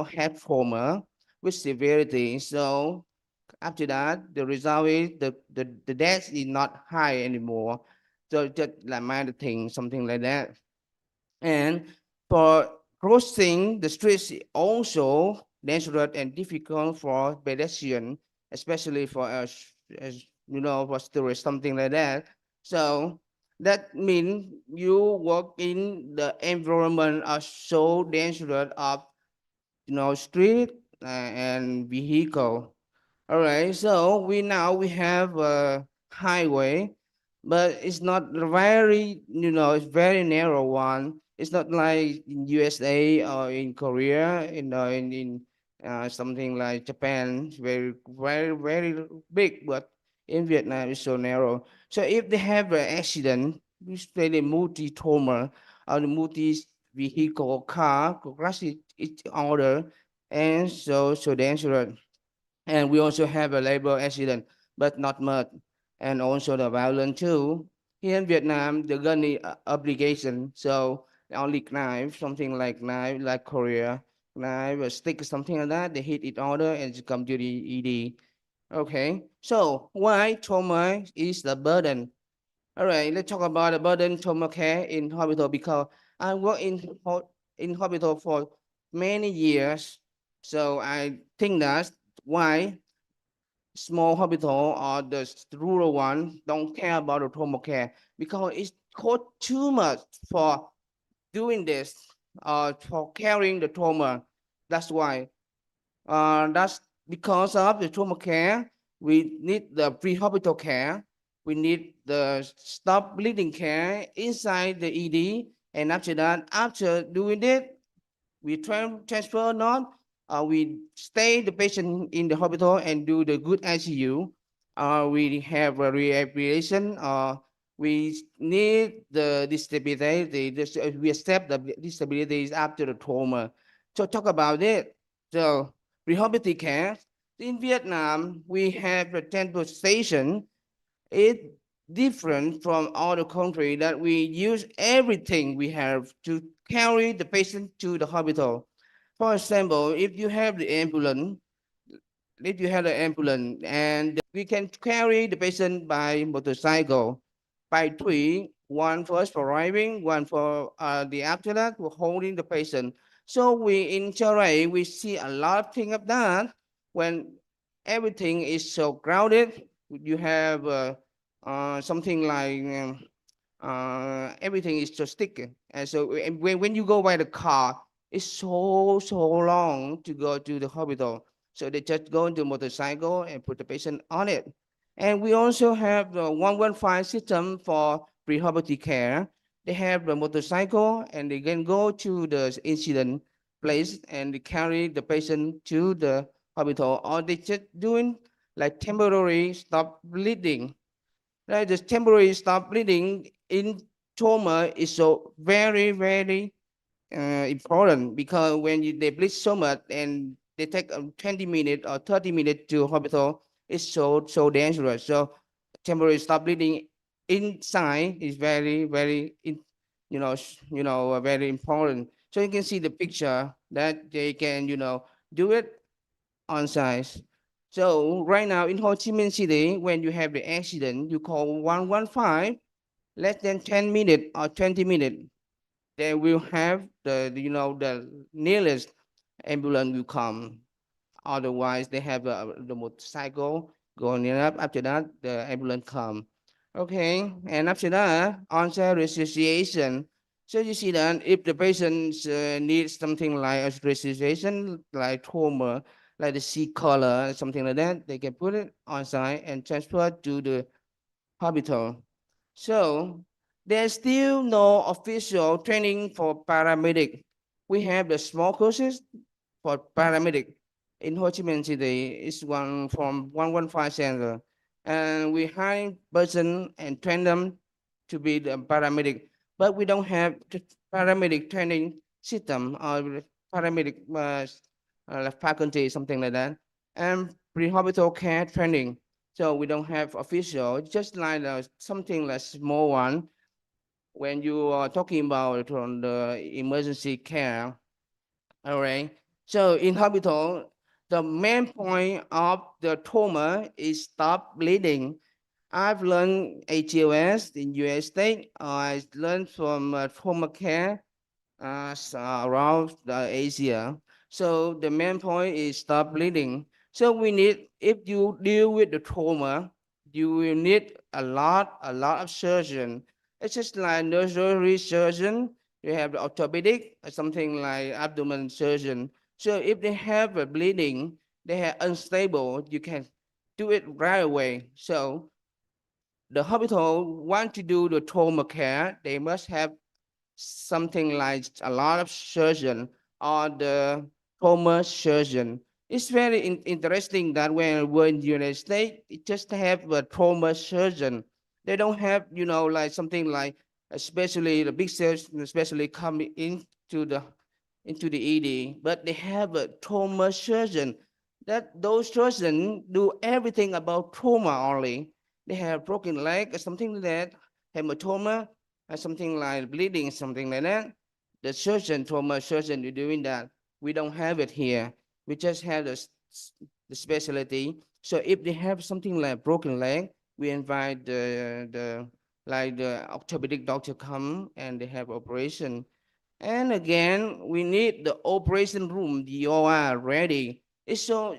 S7: head trauma with severity. So after that, the result is the death is not high anymore. So just like minor thing, something like that. And for crossing the streets is also dangerous and difficult for pedestrian, especially for us, as for tourists, something like that. So that means you work in the environment are so dangerous of street and vehicle. All right, so we have a highway, but it's not very, it's very narrow one. It's not like in USA or in Korea, in something like Japan. It's very, very, very big, but in Vietnam it's so narrow. So if they have an accident, we say the multi-trauma or the multi-vehicle car, crash each other, and so dangerous. And we also have a labor accident, but not much. And also the violent too. Here in Vietnam, the gun is obligation. So only knife, something like knife, like Korea, knife, a stick, something like that. They hit each other and it come to the ED. Okay. So why trauma is the burden? All right. Let's talk about the burden trauma care in hospital, because I work in hospital for many years. So I think that's why small hospital or the rural one don't care about the trauma care, because it cost too much for doing this, for carrying the trauma. That's why. That's because of the trauma care. We need the pre-hospital care. We need the stop bleeding care inside the ED. And after that, after doing it, we transfer not, we stay the patient in the hospital and do the good ICU. We have a rehabilitation. We need the disability. We accept the disabilities after the trauma. So talk about it. So rehabilitation care in Vietnam, we have the transportation. It's different from other country that we use everything we have to carry the patient to the hospital. For example, if you have the ambulance, and we can carry the patient by motorcycle, by three, one first for driving, one for the after that for holding the patient. So we in Chile, we see a lot of things of that. When everything is so crowded, you have something like everything is just sticky. And so when you go by the car, it's so long to go to the hospital. So they just go into motorcycle and put the patient on it. And we also have the 115 system for pre-hospital care. They have the motorcycle and they can go to the incident place and they carry the patient to the hospital, or they just doing like temporary stop bleeding. Right, the temporary stop bleeding in trauma is so very important, because when they bleed so much and they take 20 minutes or 30 minutes to hospital, it's so dangerous. So temporary stop bleeding inside is very very important. So you can see the picture that they can do it on site. So right now in Ho Chi Minh City, when you have the accident, you call 115, less than 10 minutes or 20 minutes, they will have the nearest ambulance will come. Otherwise, they have the motorcycle going up. After that, the ambulance come. Okay, and after that, on-site resuscitation. So you see that if the patient needs something like a resuscitation, like trauma, like the C color, something like that, they can put it on site and transfer to the hospital. So there's still no official training for paramedic. We have the small courses for paramedic in Ho Chi Minh City. It's one from 115 center, and we hire person and train them to be the paramedic, but we don't have the paramedic training system or paramedic faculty, something like that, and pre-hospital care training. So we don't have official, just like something like small one. When you are talking about on the emergency care, all right. So in hospital, the main point of the trauma is stop bleeding. I've learned ATOS in US state. I learned from trauma care around Asia. So the main point is stop bleeding. So we need, if you deal with the trauma, you will need a lot of surgeon. It's just like nursery surgeon. You have the orthopedic, something like abdomen surgeon. So if they have a bleeding, they are unstable, you can do it right away. So the hospital want to do the trauma care, they must have something like a lot of surgeon or the trauma surgeon. It's very interesting that when we're in the United States, it just have a trauma surgeon. They don't have, like something like, especially the big surgeon, especially coming into the ED, but they have a trauma surgeon. That those surgeons do everything about trauma only. They have broken leg or something like that, hematoma, something like bleeding, something like that. The surgeon, trauma surgeon, is doing that. We don't have it here. We just have the specialty. So if they have something like broken leg, we invite the orthopedic doctor come and they have operation. And again, we need the operation room, the OR ready. It's so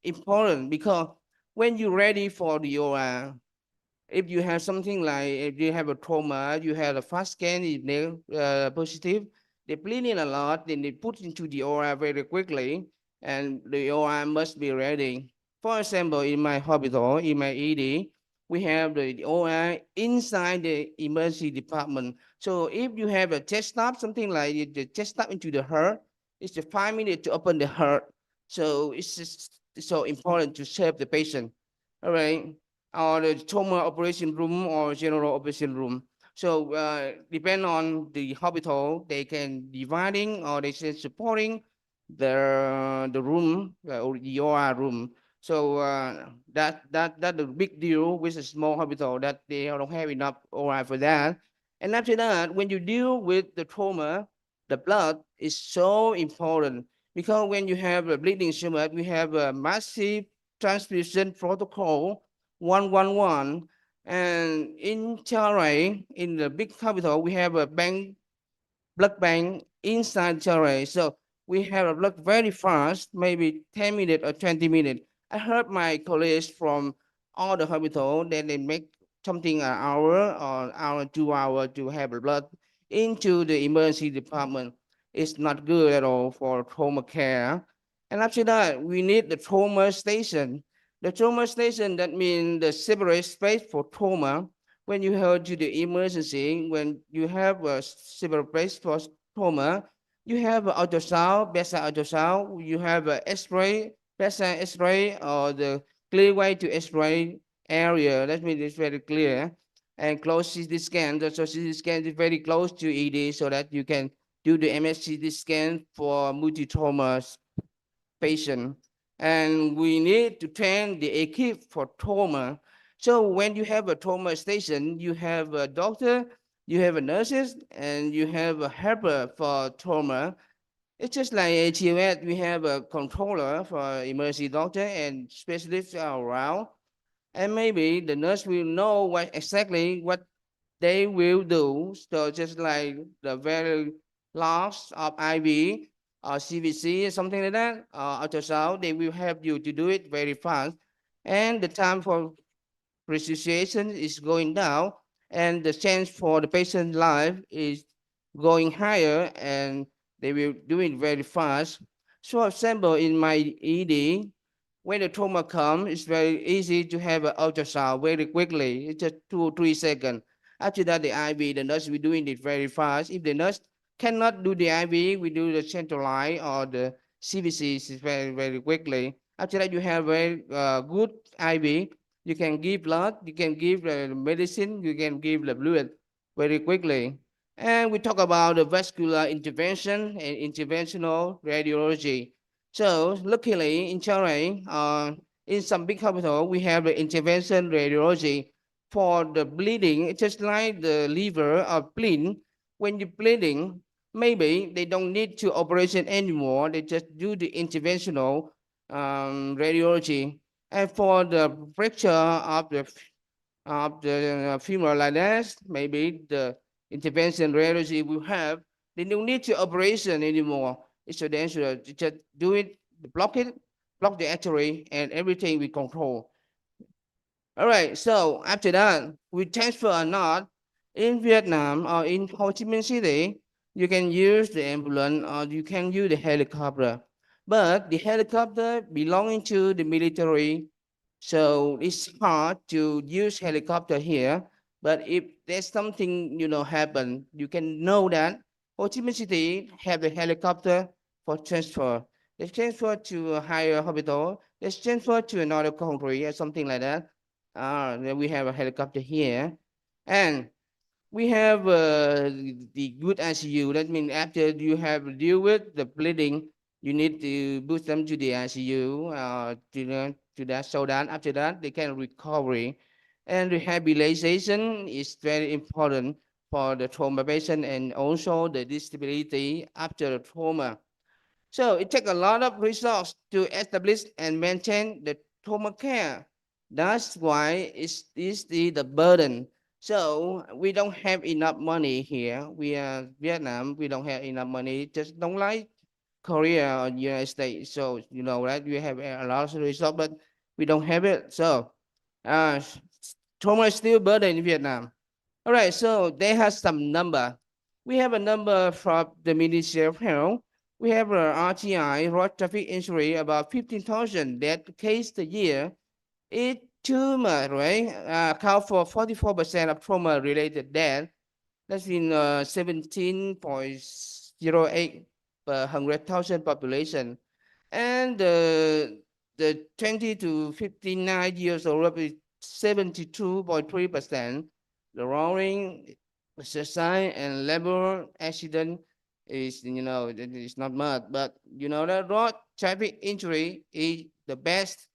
S7: important because when you're ready for the OR, if you have something like, if you have a trauma, you have a fast scan, if they're positive, they bleeding a lot, then they put into the OR very quickly, and the OR must be ready. For example, in my hospital, in my ED, we have the OR inside the emergency department. So if you have a chest stop, something like the chest stop into the heart, it's a 5 minutes to open the heart. So it's just so important to save the patient. All right, or the trauma operation room or general operation room. So depend on the hospital, they can dividing or they can supporting the room or the OR room. So that's the big deal with a small hospital that they don't have enough OR for that. And after that, when you deal with the trauma, the blood is so important because when you have a bleeding so much, we have a massive transfusion protocol 111. And in TRA, in the big hospital, we have a blood bank inside TRA. So we have a blood very fast, maybe 10 minutes or 20 minutes. I heard my colleagues from all the hospital that they make something an hour or hour, 2 hours to have a blood into the emergency department. It's not good at all for trauma care. And after that, we need the trauma station. The trauma station, that means the separate space for trauma. When you head to the emergency, when you have a separate place for trauma, you have an ultrasound, bedside ultrasound, you have an X-ray, bedside X-ray, or the clear way to X-ray area. That means it's very clear. And close CT scan, so CT scan is very close to ED so that you can do the MSCT scan for multi-trauma patient. And we need to train the equip for trauma. So when you have a trauma station, you have a doctor, you have a nurses, and you have a helper for trauma. It's just like ATOS, we have a controller for emergency doctor and specialists around. And maybe the nurse will know exactly what they will do. So just like the very loss of IV or CVC or something like that, ultrasound, they will help you to do it very fast. And the time for resuscitation is going down, and the chance for the patient's life is going higher, and they will do it very fast. So, for example, in my ED, when the trauma comes, it's very easy to have an ultrasound very quickly. It's just 2 or 3 seconds. After that, the IV, the nurse will doing it very fast. If the nurse cannot do the IV, we do the central line or the CVC very, very quickly. After that, you have very good IV. You can give blood, you can give medicine, you can give the fluid very quickly. And we talk about the vascular intervention and interventional radiology. So luckily in Chile, in some big hospital, we have the intervention radiology for the bleeding, just like the liver or spleen. When you're bleeding, maybe they don't need to operation anymore. They just do the interventional radiology. And for the fracture of the femur like that, maybe the intervention radiology will have. They don't need to operation anymore. So then should just do it, block it, block the artery, and everything we control. All right, so after that, we transfer or not, in Vietnam or in Ho Chi Minh City, you can use the ambulance or you can use the helicopter. But the helicopter belonging to the military, so it's hard to use helicopter here. But if there's something, happen, you can know that Ho Chi Minh City have the helicopter for transfer. They transfer to a higher hospital, they transfer to another country or something like that. Then we have a helicopter here. And we have the good ICU. That means after you have deal with the bleeding, you need to put them to the ICU, to that, so that after that they can recovery. And rehabilitation is very important for the trauma patient and also the disability after the trauma. So it takes a lot of resources to establish and maintain the trauma care. That's why it's the burden. So we don't have enough money here. We are Vietnam. We don't have enough money. Just don't like Korea or United States. So right, we have a lot of resources, but we don't have it. So trauma is still burden in Vietnam. All right. So they have some number. We have a number from the Ministry of Health. We have a RTI, road traffic injury, about 15,000 death case a year. It's too much, right? Account for 44% of trauma-related death. That's in 17.08 per 100,000 population. And the 20 to 59 years old is 72.3%. The rolling exercise and labor accident is, it's not much, but the road traffic injury is the best,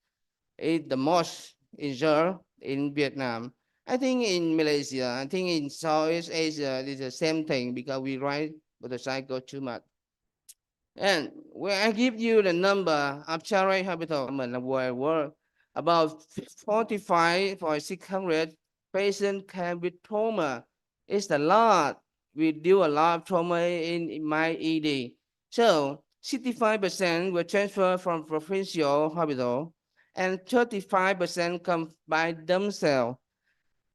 S7: is the most injured in Vietnam. I think in Malaysia, I think in Southeast Asia, it's the same thing because we ride motorcycle too much. And when I give you the number of Charai Hospital where I work, about 45,600 patients can with trauma. It's a lot. We do a lot of trauma in my ED. So 65% were transferred from provincial hospital and 35% come by themselves.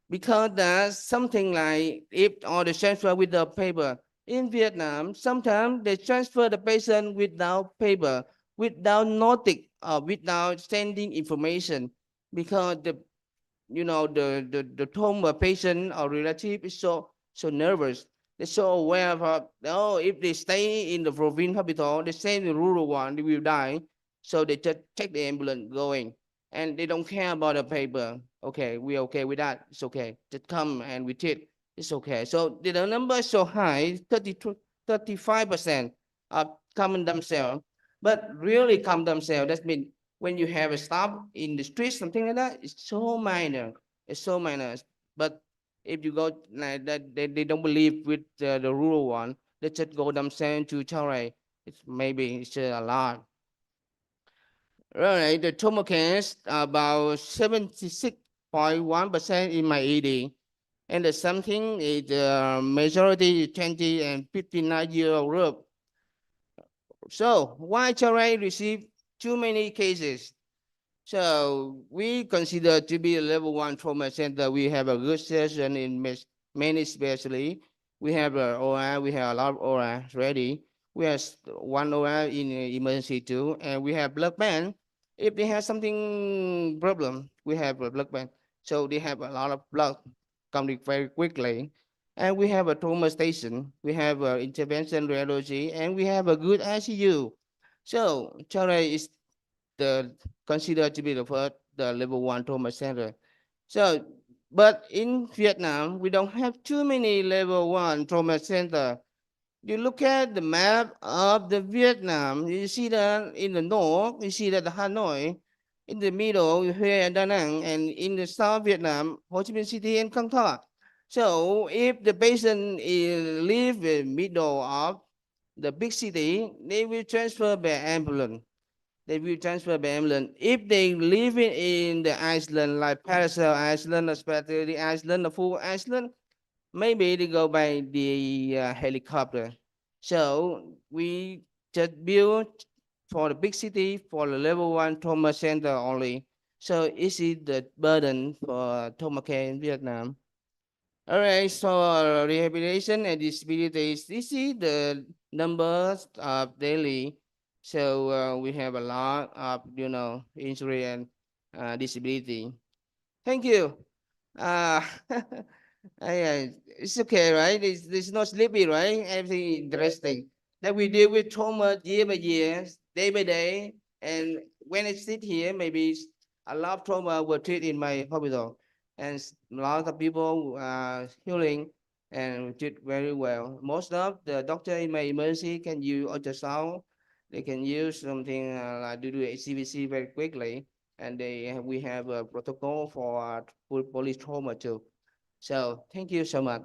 S7: Because that's something like if all the transfer with the paper. In Vietnam, sometimes they transfer the patient without paper, without notice, or without sending information, because the trauma patient or relative is so nervous. They're so aware of if they stay in the province hospital, they stay in the rural one, they will die. So they just take the ambulance going, and they don't care about the paper. Okay, we're okay with that. It's okay. Just come and we treat. It's okay. So the number is so high, 35% of common themselves. But really calm themselves, that means when you have a stop in the street, something like that, it's so minor. It's so minor. But if you go like that, they don't believe with the rural one. They just go themselves to Chile. It's a lot. Right, the trauma case about 76.1% in my ED. And the something is the majority 20 and 59-year-old group. So why Chile receive too many cases? So we consider to be a level 1 trauma center. We have a good session in many specialty. We have a OR, we have a lot of OR ready. We have one OR in emergency too, and we have blood bank. If they have something problem, we have a blood bank. So they have a lot of blood coming very quickly. And we have a trauma station. We have intervention radiology, and we have a good ICU. So Chile is considered to be the first, the level 1 trauma center. So, but in Vietnam, we don't have too many level 1 trauma center. You look at the map of the Vietnam, you see that in the north, you see that the Hanoi, in the middle, you hear Da Nang, and in the south Vietnam, Ho Chi Minh City and Cang Tho. So if the patient is live in middle of the big city, they will transfer by ambulance. They will transfer by ambulance. If they live in the island, like Paracel Island, or Spratly Island, or Full Island, maybe they go by the helicopter. So we just build for the big city for the level 1 trauma center only. So is it the burden for trauma care in Vietnam? All right, so rehabilitation and disabilities, this is the numbers of daily. So we have a lot of, injury and disability. Thank you. Uh, it's okay, right? It's not sleepy, right? Everything interesting. That we deal with trauma year by year, day by day. And when I sit here, maybe a lot of trauma were treated in my hospital. And a lot of people healing and treat very well. Most of the doctor in my emergency can use ultrasound. They can use something like to do a CVC very quickly. And we have a protocol for police trauma too. So thank you so much.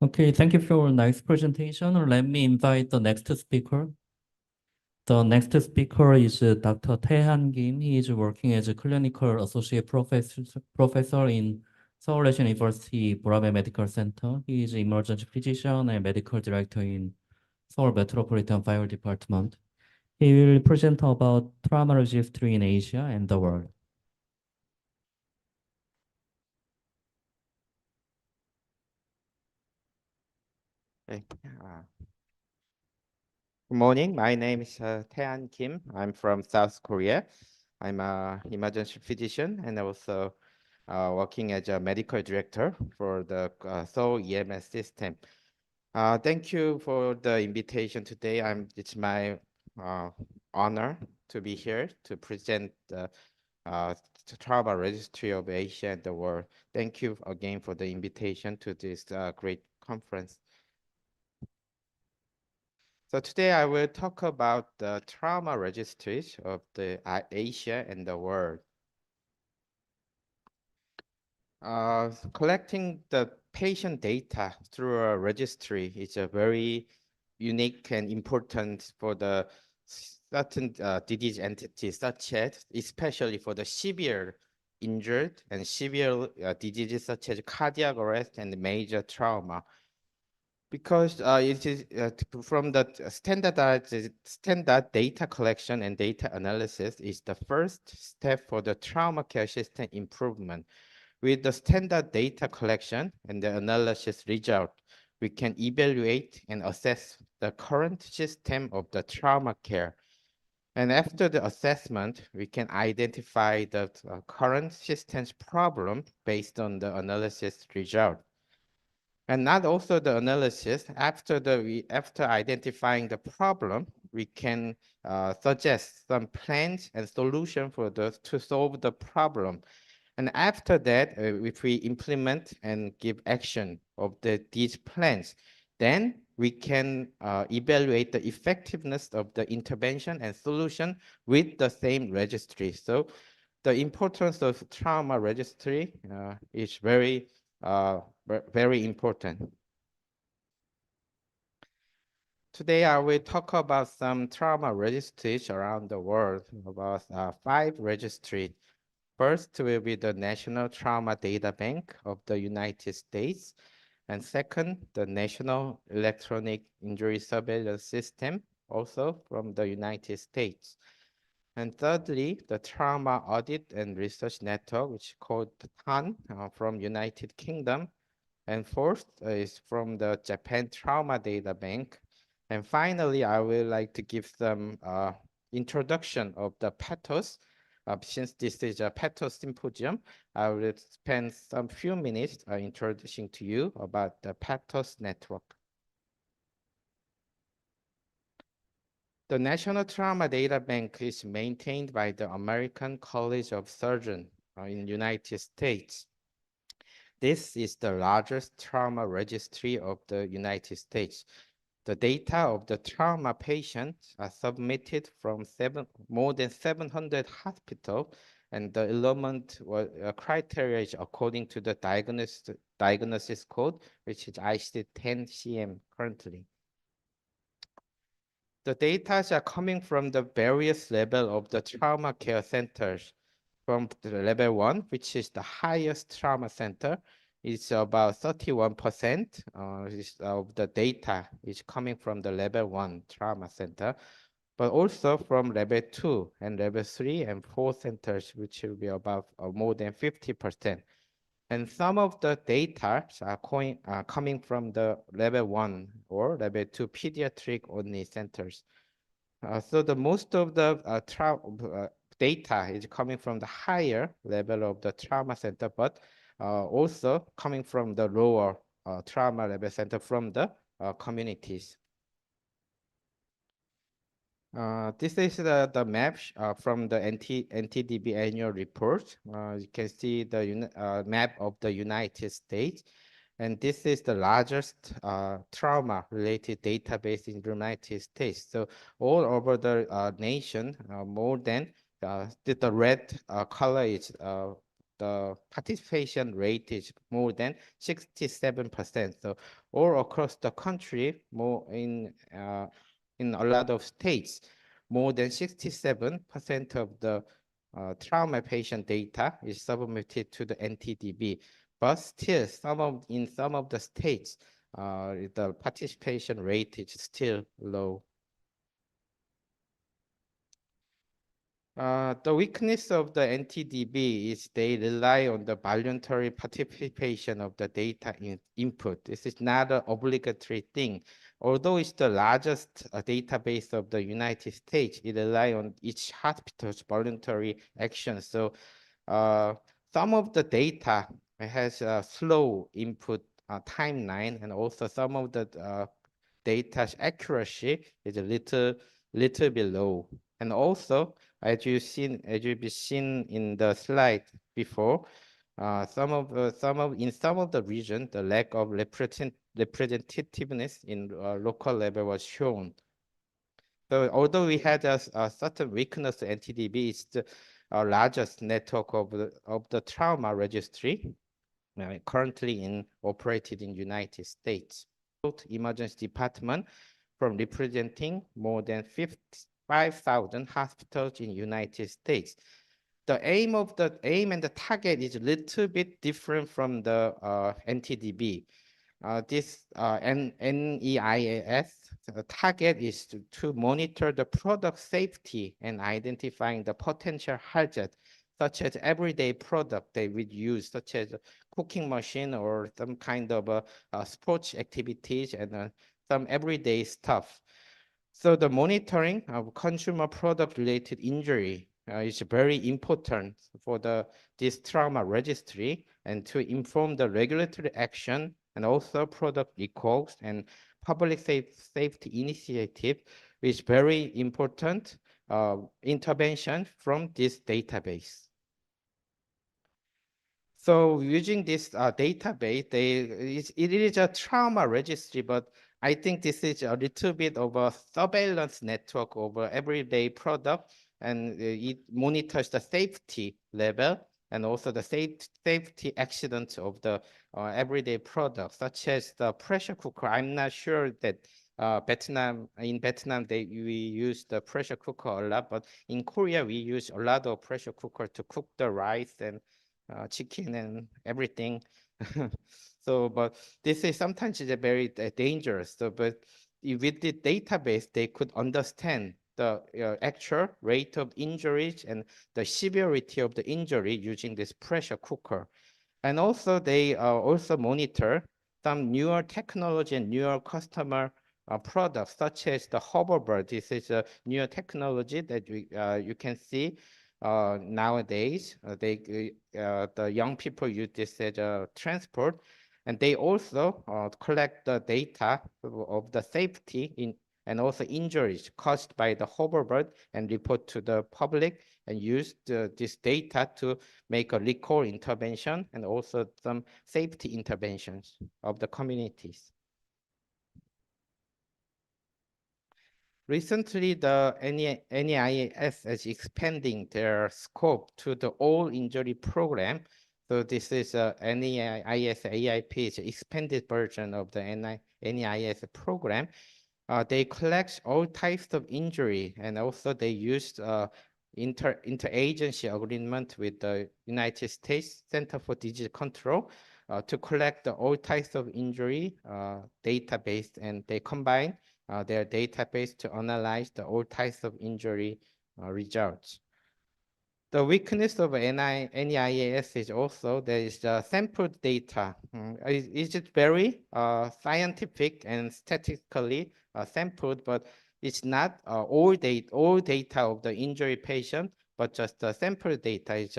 S8: Okay, thank you for a nice presentation. Let me invite the next speaker. The next speaker is Dr. Taehan Kim. He is working as a clinical associate professor in Seoul National University Borame Medical Center. He is emergency physician and medical director in Seoul Metropolitan Fire Department. He will present about trauma registry in Asia and the world.
S9: Okay. Good morning. My name is Taehan Kim. I'm from South Korea. I'm an emergency physician and also working as a medical director for the Seoul EMS system. Thank you for the invitation today. It's my honor to be here to present the trauma registry of Asia and the world. Thank you again for the invitation to this great conference. So today I will talk about the trauma registries of the Asia and the world. Collecting the patient data through a registry is a very unique and important for the certain disease entities, such as especially for the severe injured and severe diseases such as cardiac arrest and major trauma. Because it is from the standard data collection and data analysis is the first step for the trauma care system improvement. With the standard data collection and the analysis result, we can evaluate and assess the current system of the trauma care. And after the assessment, we can identify the current system's problem based on the analysis result. And not also the analysis, after identifying the problem, we can suggest some plans and solution for those to solve the problem. And after that, if we implement and give action of these plans, then we can evaluate the effectiveness of the intervention and solution with the same registry. So the importance of trauma registry is very important. Today, I will talk about some trauma registries around the world, about 5 registries. First will be the National Trauma Data Bank of the United States. And second, the National Electronic Injury Surveillance System, also from the United States. And thirdly, the Trauma Audit and Research Network, which is called TAN from United Kingdom. And fourth is from the Japan Trauma Data Bank. And finally, I would like to give some introduction of the PATHOS. Since this is a PATHOS symposium, I will spend some few minutes introducing to you about the PATHOS network. The National Trauma Data Bank is maintained by the American College of Surgeons in United States. This is the largest trauma registry of the United States. The data of the trauma patients are submitted from more than 700 hospitals, and the enrollment criteria is according to the diagnosis code, which is ICD-10-CM currently. The data are coming from the various levels of the trauma care centers. From the level 1, which is the highest trauma center, it's about 31% of the data is coming from the level 1 trauma center, but also from level 2 and level 3 and 4 centers, which will be about more than 50%. And some of the data are coming from the level 1 or level 2 pediatric only centers. So the most of the data is coming from the higher level of the trauma center, but also coming from the lower trauma level center from the communities. This is the map from the NTDB annual report. You can see the map of the United States. And this is the largest trauma-related database in the United States. So all over the nation, more than the red color is the participation rate is more than 67%. So all across the country, more in a lot of states, more than 67% of the trauma patient data is submitted to the NTDB. But still, in some of the states, the participation rate is still low. The weakness of the NTDB is they rely on the voluntary participation of the data input. This is not an obligatory thing. Although it's the largest database of the United States, it relies on each hospital's voluntary action. So some of the data has a slow input timeline, and also some of the data's accuracy is a little bit low. And also, as you've seen in the slide before, in some of the region, the lack of representativeness in local level was shown. So although we had a certain weakness, NTDB is the largest network of the trauma registry currently operated in United States. Emergency department from representing more than 5,000 hospitals in United States. The aim and the target is a little bit different from the NTDB. This NEIAS target is to monitor the product safety and identifying the potential hazard, such as everyday product they would use, such as a cooking machine or some kind of sports activities and some everyday stuff. So the monitoring of consumer product related injury is very important for this trauma registry, and to inform the regulatory action and also product recalls and public safety initiative is very important intervention from this database. So using this database, it is a trauma registry, but I think this is a little bit of a surveillance network over everyday product, and it monitors the safety level and also the safety accidents of the everyday products, such as the pressure cooker. I'm not sure that in Vietnam, we use the pressure cooker a lot, but in Korea, we use a lot of pressure cooker to cook the rice and chicken and everything. So, but this is sometimes very dangerous. So, but with the database, they could understand the actual rate of injuries and the severity of the injury using this pressure cooker. And also, they also monitor some newer technology and newer customer products, such as the hoverboard. This is a newer technology that you can see nowadays. The young people use this as a transport, and they also collect the data of the safety and also injuries caused by the hoverboard and report to the public and use this data to make a recall intervention and also some safety interventions of the communities. Recently, the NEIS is expanding their scope to the all injury program. So this is a NEIS AIP, is expanded version of the NEIS program. They collect all types of injury, and also they used interagency agreement with the United States Center for Disease Control to collect all types of injury database, and they combine their database to analyze the all types of injury results. The weakness of NEIS is also there is the sampled data. It's very scientific and statistically sampled, but it's not all data of the injury patient, but just the sample data is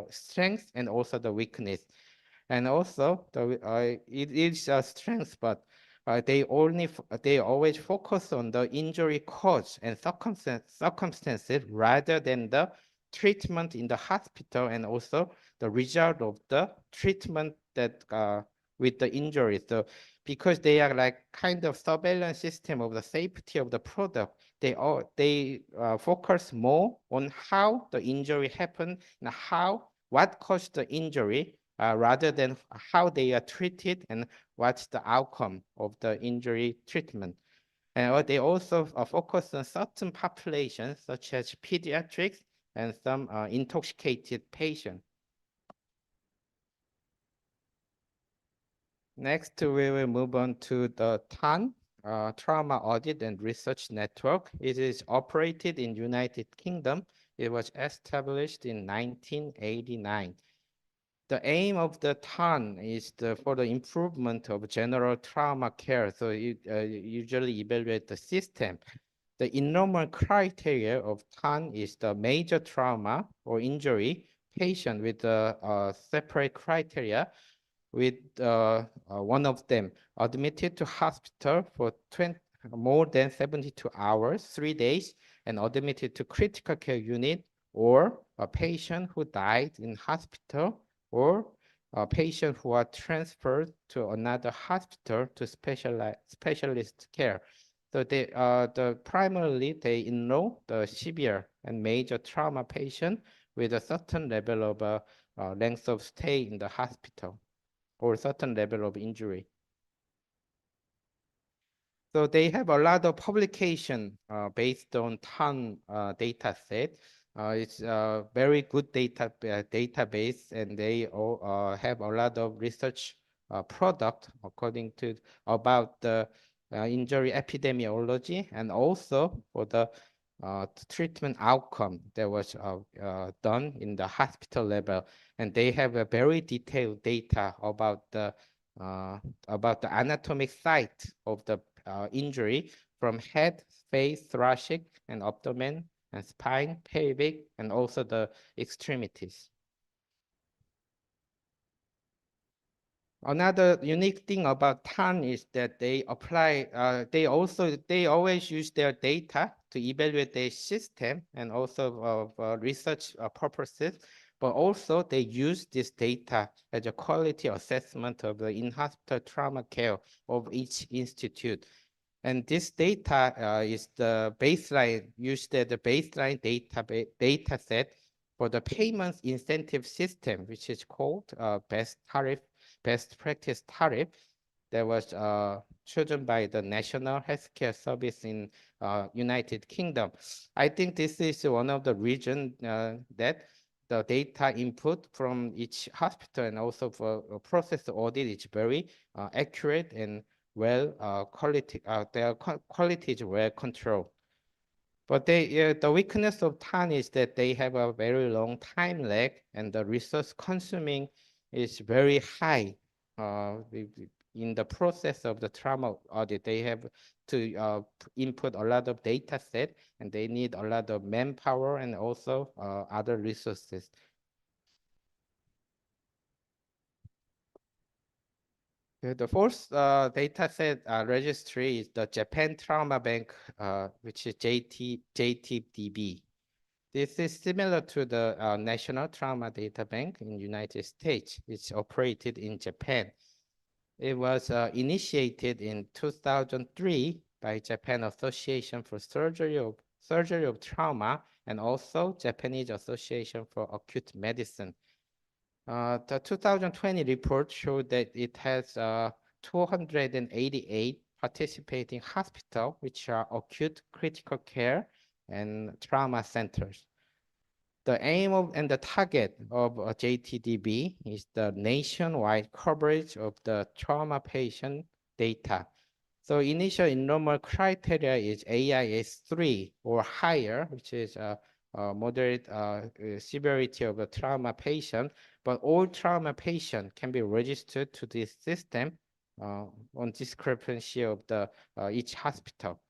S9: strength and also the weakness. And also it is a strength, but they always focus on the injury cause and circumstances rather than the treatment in the hospital and also the result of the treatment that with the injury. So because they are like kind of surveillance system of the safety of the product, they focus more on how the injury happened and what caused the injury rather than how they are treated and what's the outcome of the injury treatment. And they also focus on certain populations such as pediatrics and some intoxicated patients. Next, we will move on to the TAN, Trauma Audit and Research Network. It is operated in United Kingdom. It was established in 1989. The aim of the TAN is for the improvement of general trauma care. So it usually evaluate the system. The enrollment criteria of TAN is the major trauma or injury patient with a separate criteria, with one of them admitted to hospital for more than 72 hours, 3 days, and admitted to critical care unit, or a patient who died in hospital, or a patient who are transferred to another hospital to specialist care. So they primarily they enroll the severe and major trauma patient with a certain level of length of stay in the hospital or certain level of injury. So they have a lot of publication based on TAN data set. It's a very good database, and they all have a lot of research product according to about the injury epidemiology, and also for the treatment outcome that was done in the hospital level. And they have a very detailed data about the anatomic site of the injury from head, face, thoracic, and abdomen, and spine, pelvic, and also the extremities. Another unique thing about TAN is that they apply, they always use their data to evaluate their system and also research purposes, but also they use this data as a quality assessment of the in-hospital trauma care of each institute. And this data is the baseline, used as the baseline data set for the payments incentive system, which is called best practice tariff, that was chosen by the National Healthcare Service in United Kingdom. I think this is one of the regions that the data input from each hospital and also for process audit is very accurate and well quality. Their quality is well controlled. But the weakness of TAN is that they have a very long time lag, and the resource consuming is very high. In the process of the trauma audit, they have to input a lot of data set, and they need a lot of manpower and also other resources. The fourth data set registry is the Japan Trauma Bank, which is JTDB. This is similar to the National Trauma Data Bank in United States. It's operated in Japan. It was initiated in 2003 by Japan Association for Surgery of Trauma and also Japanese Association for Acute Medicine. The 2020 report showed that it has 288 participating hospitals, which are acute critical care and trauma centers. The aim of and the target of JTDB is the nationwide coverage of the trauma patient data. So initial enrollment criteria is AIS-3 or higher, which is moderate severity of a trauma patient, but all trauma patients can be registered to this system on discrepancy of the each hospital.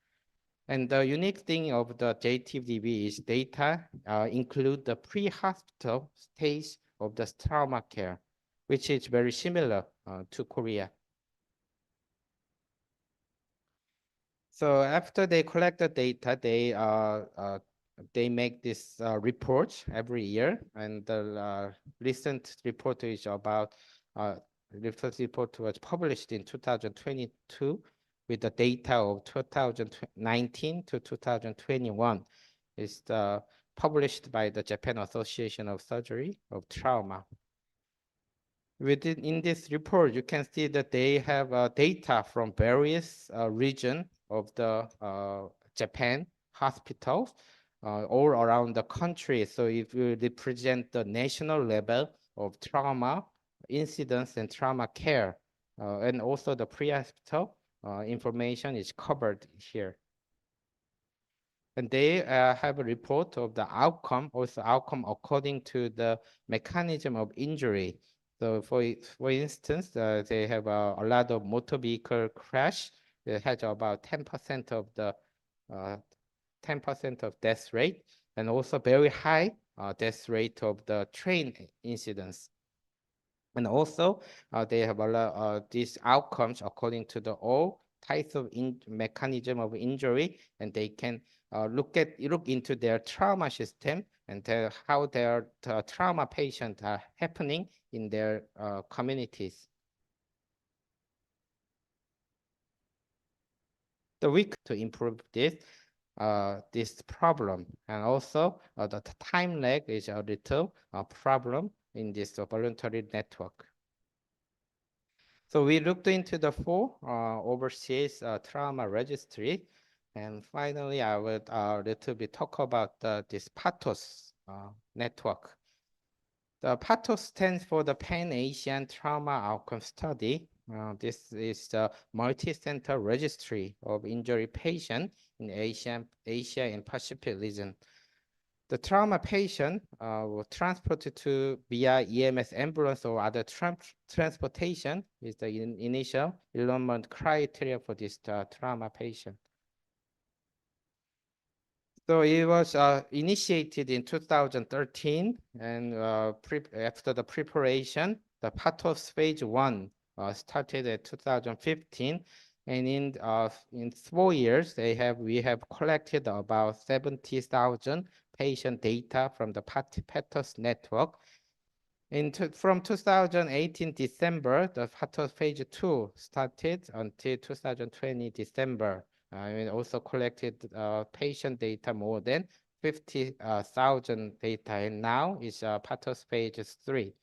S9: And the unique thing of the JTDB is data include the pre-hospital stage of the trauma care, which is very similar to Korea. So after they collect the data, they make this report every year, and the recent report is about the first report was published in 2022 with the data of 2019 to 2021. It's published by the Japan Association of Surgery of Trauma. In this report, you can see that they have data from various regions of the Japan hospitals all around the country. So it will represent the national level of trauma incidence and trauma care, and also the pre-hospital information is covered here. And they have a report of the outcome, also outcome according to the mechanism of injury. So for instance, they have a lot of motor vehicle crash. It has about 10% of the 10% of death rate, and also very high death rate of the train incidents. And also, they have a lot these outcomes according to the all types of mechanism of injury, and they can look into their trauma system and how their trauma patients are happening in their communities. So we to improve this problem, and also the time lag is a little problem in this voluntary network. So we looked into the 4 overseas trauma registry, and finally I would little bit talk about this PATOS network. The PATOS stands for the Pan-Asian Trauma Outcome Study. This is the multi-center registry of injury patients in Asia and Pacific region. The trauma patient were transported to via EMS ambulance or other transportation is the initial enrollment criteria for this trauma patient. So it was initiated in 2013, and after the preparation, the PATOS phase 1 started at 2015, and in 4 years we have collected about 70,000 patient data from the PATOS network. From 2018 December, the PATOS phase 2 started until 2020 December. We also collected patient data more than 50,000 data, and now is PATOS phase 3.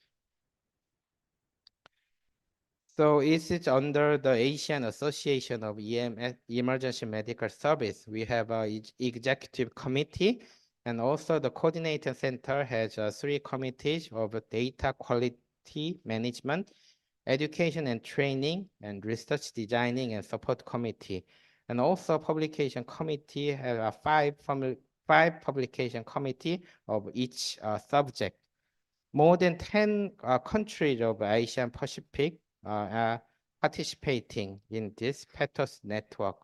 S9: So it is under the Asian Association of EMS, Emergency Medical Service. We have an executive committee, and also the coordinator center has 3 committees of data quality management, education and training, and research designing and support committee. And also publication committee has a 5 publication committee of each subject. More than 10 countries of Asian Pacific are participating in this PATOS network.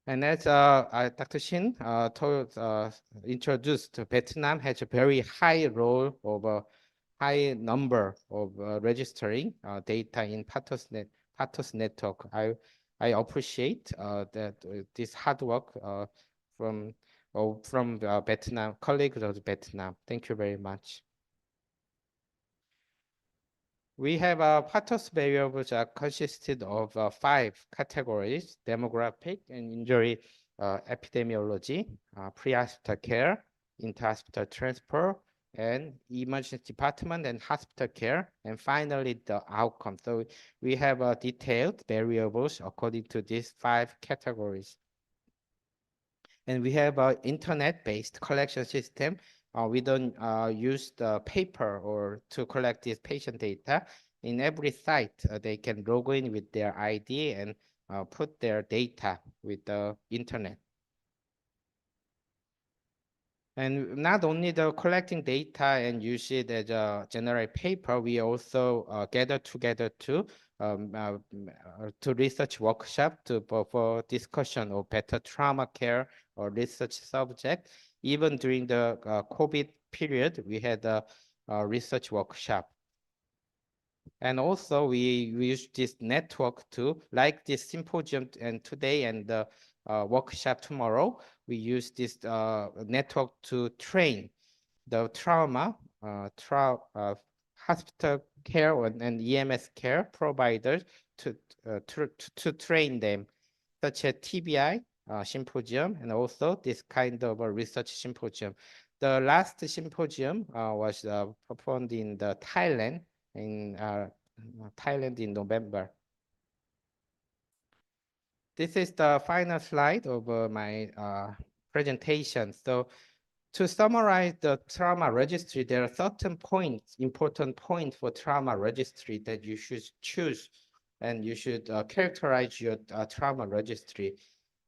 S9: And as Dr. Shin introduced, Vietnam has a very high role of high number of registering data in PATOS network. I appreciate that this hard work from Vietnam, colleagues of Vietnam. Thank you very much. We have PATOS variables are consisted of 5 categories: demographic and injury epidemiology, pre-hospital care, inter-hospital transfer, and emergency department and hospital care, and finally the outcome. So we have detailed variables according to these 5 categories. And we have an internet-based collection system. We don't use the paper or to collect this patient data. In every site, they can log in with their ID and put their data with the internet. And not only the collecting data and use it as a generate paper, we also gather together to research workshop for discussion of better trauma care or research subject. Even during the COVID period, we had a research workshop. And also we use this network to, like this symposium and today and the workshop tomorrow, we use this network to train the hospital care and EMS care providers to train them, such as TBI symposium and also this kind of a research symposium. The last symposium was performed in the Thailand in November. This is the final slide of my presentation. So to summarize the trauma registry, there are certain points, important points for trauma registry that you should choose, and you should characterize your trauma registry.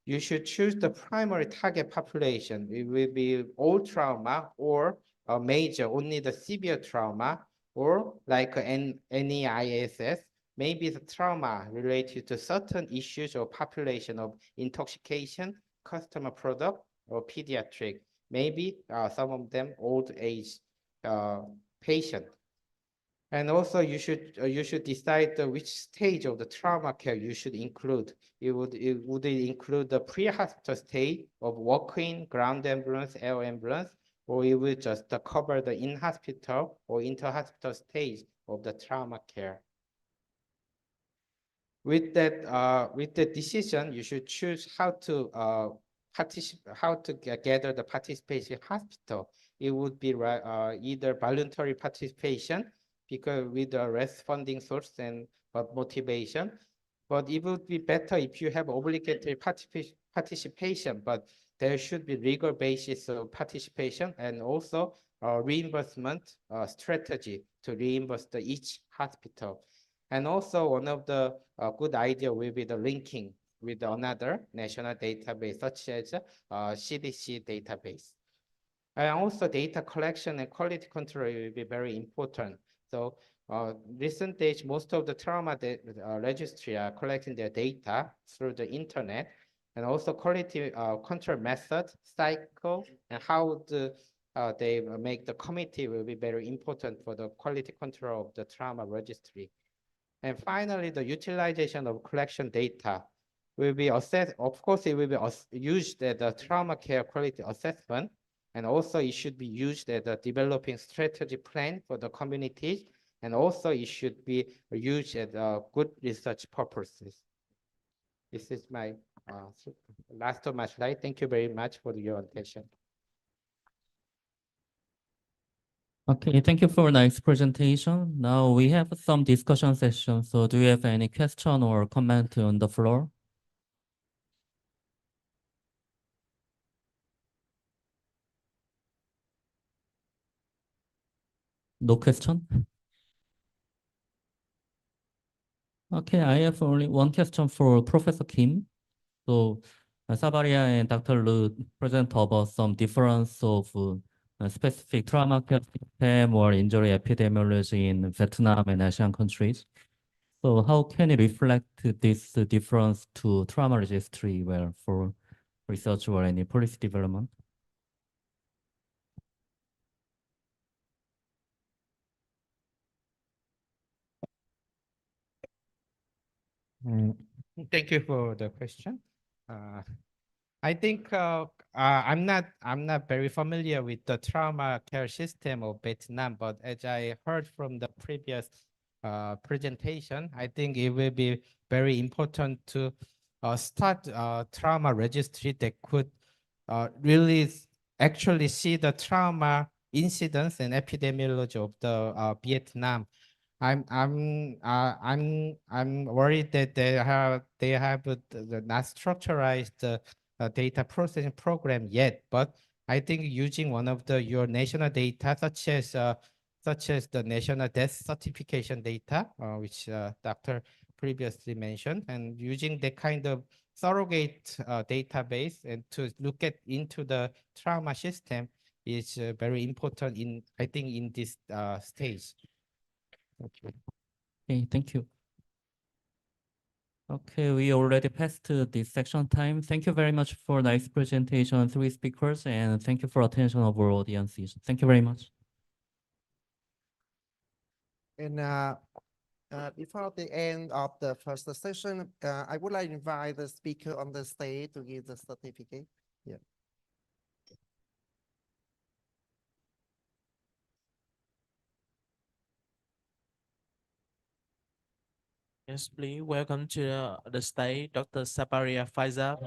S9: You should choose the primary target population. It will be all trauma or major, only the severe trauma, or like NEISS, maybe the trauma related to certain issues or population of intoxication, customer product, or pediatric. Maybe some of them old age patient. And also you should decide which stage of the trauma care you should include. Would it include the pre-hospital stage of walk-in, ground ambulance, air ambulance, or it will just cover the in-hospital or inter-hospital stage of the trauma care? With that decision, you should choose how to gather the participation hospital. It would be either voluntary participation, because with the less funding source and motivation, but it would be better if you have obligatory participation, but there should be legal basis of participation and also reimbursement strategy to reimburse each hospital. And also one of the good idea will be the linking with another national database, such as CDC database. And also data collection and quality control will be very important. So recent days, most of the trauma registry are collecting their data through the internet, and also quality control method, cycle, and how they make the committee will be very important for the quality control of the trauma registry. And finally, the utilization of collection data will be assessed. Of course, it will be used as the trauma care quality assessment, and also it should be used as a developing strategy plan for the communities, and also it should be used as good research purposes. This is my last of my slide. Thank you very much for your attention.
S8: Okay, thank you for a nice presentation. Now we have some discussion session. So do you have any question or comment on the floor? No question? Okay, I have only one question for Professor Kim. So Sabaria and Dr. Lu present about some difference of specific trauma care system or injury epidemiology in Vietnam and Asian countries. So how can it reflect this difference to trauma registry where for research or any policy development?
S9: Thank you for the question. I think I'm not very familiar with the trauma care system of Vietnam, but as I heard from the previous presentation, I think it will be very important to start a trauma registry that could really actually see the trauma incidence and epidemiology of the Vietnam. I'm worried that they have not structured the data processing program yet, but I think using one of your national data such as the national death certification data, which Dr. previously mentioned, and using that kind of surrogate database and to look into the trauma system is very important I think in this stage. Okay.
S8: Okay, thank you. Okay, we already passed this section time. Thank you very much for nice presentation, three speakers, and thank you for attention of our audiences. Thank you very much.
S3: And before the end of the first session, I would like to invite the speaker on the stage to give the certificate. Yeah.
S1: Yes, please welcome to the stage, Dr. Sabaria Faisal.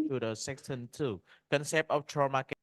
S1: To the section 2, concept of trauma care.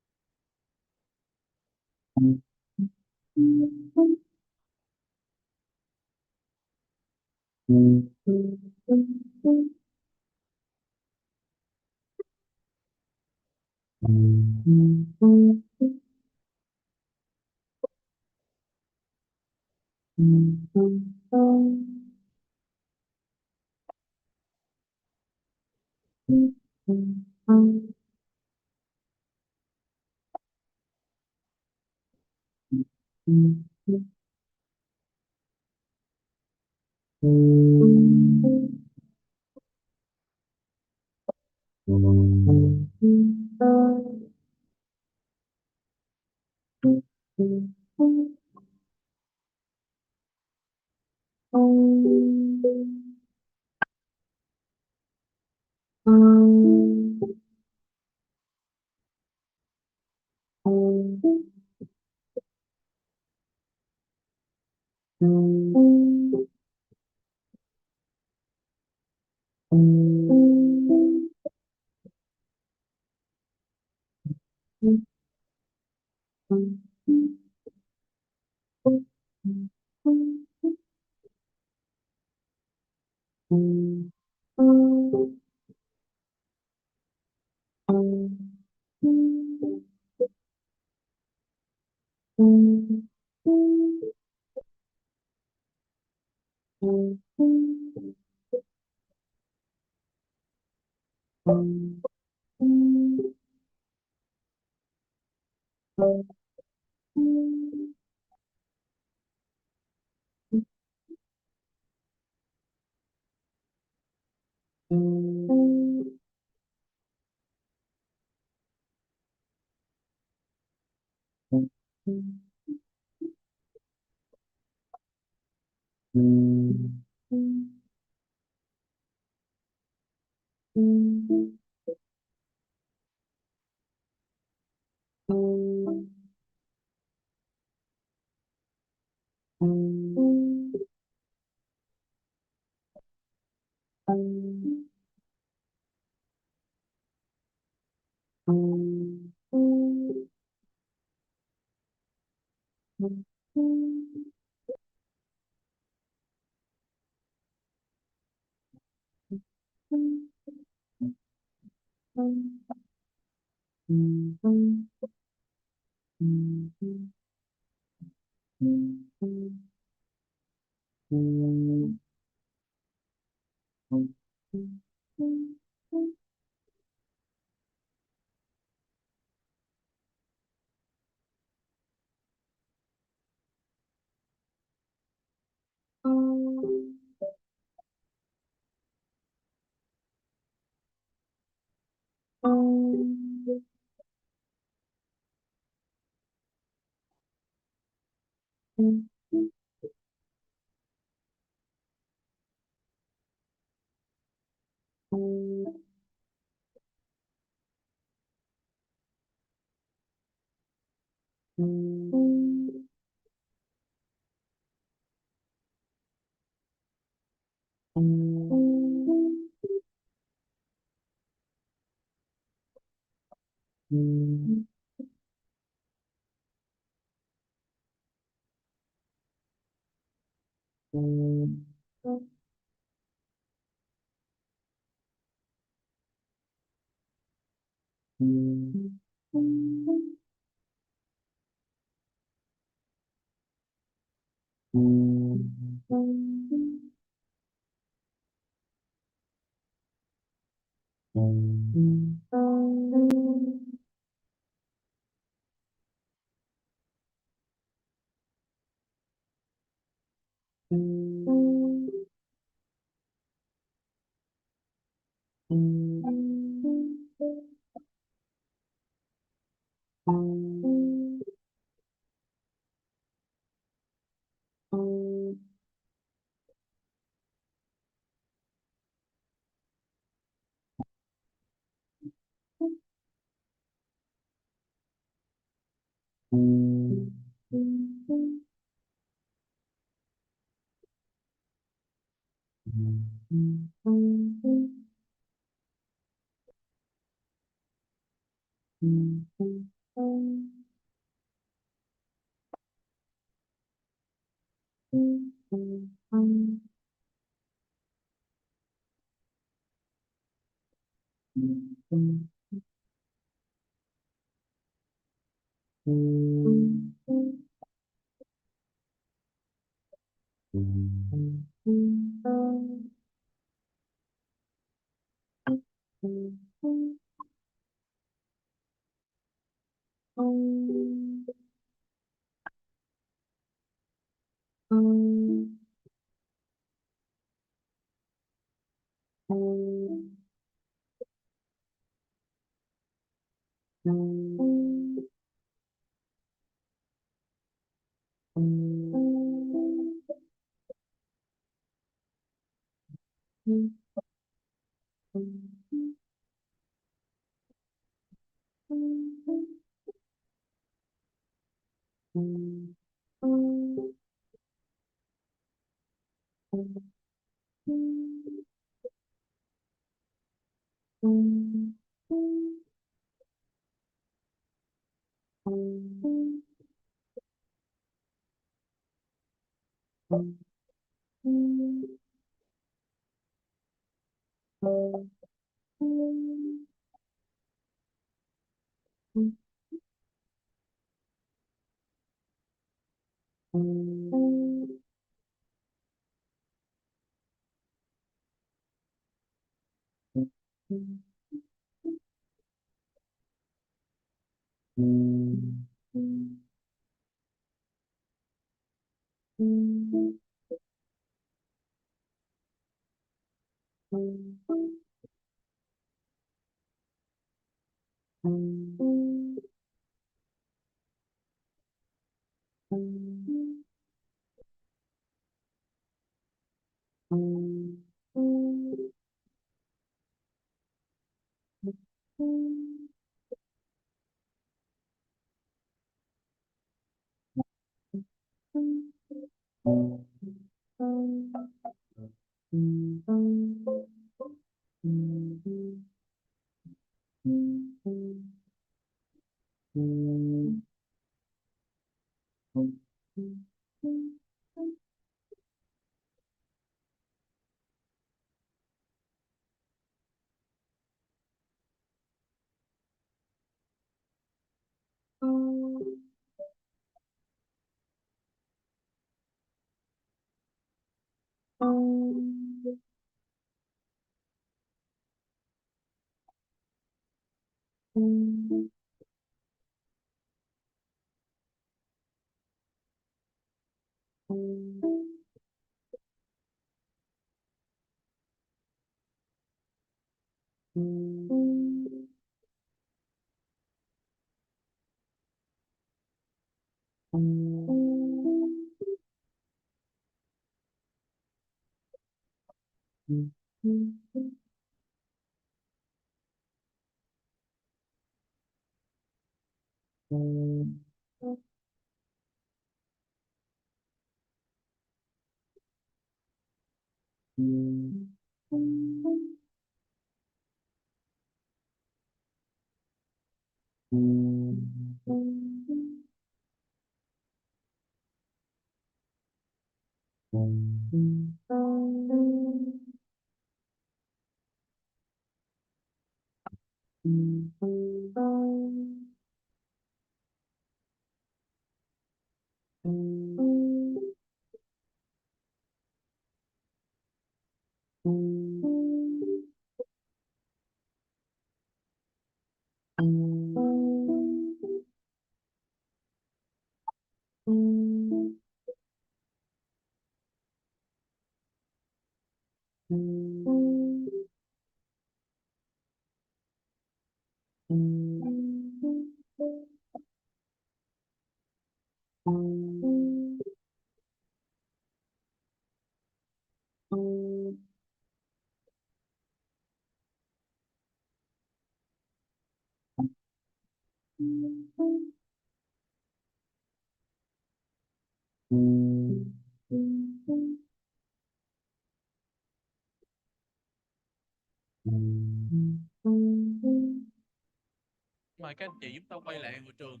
S1: Mời các anh chị chúng ta quay lại hội trường.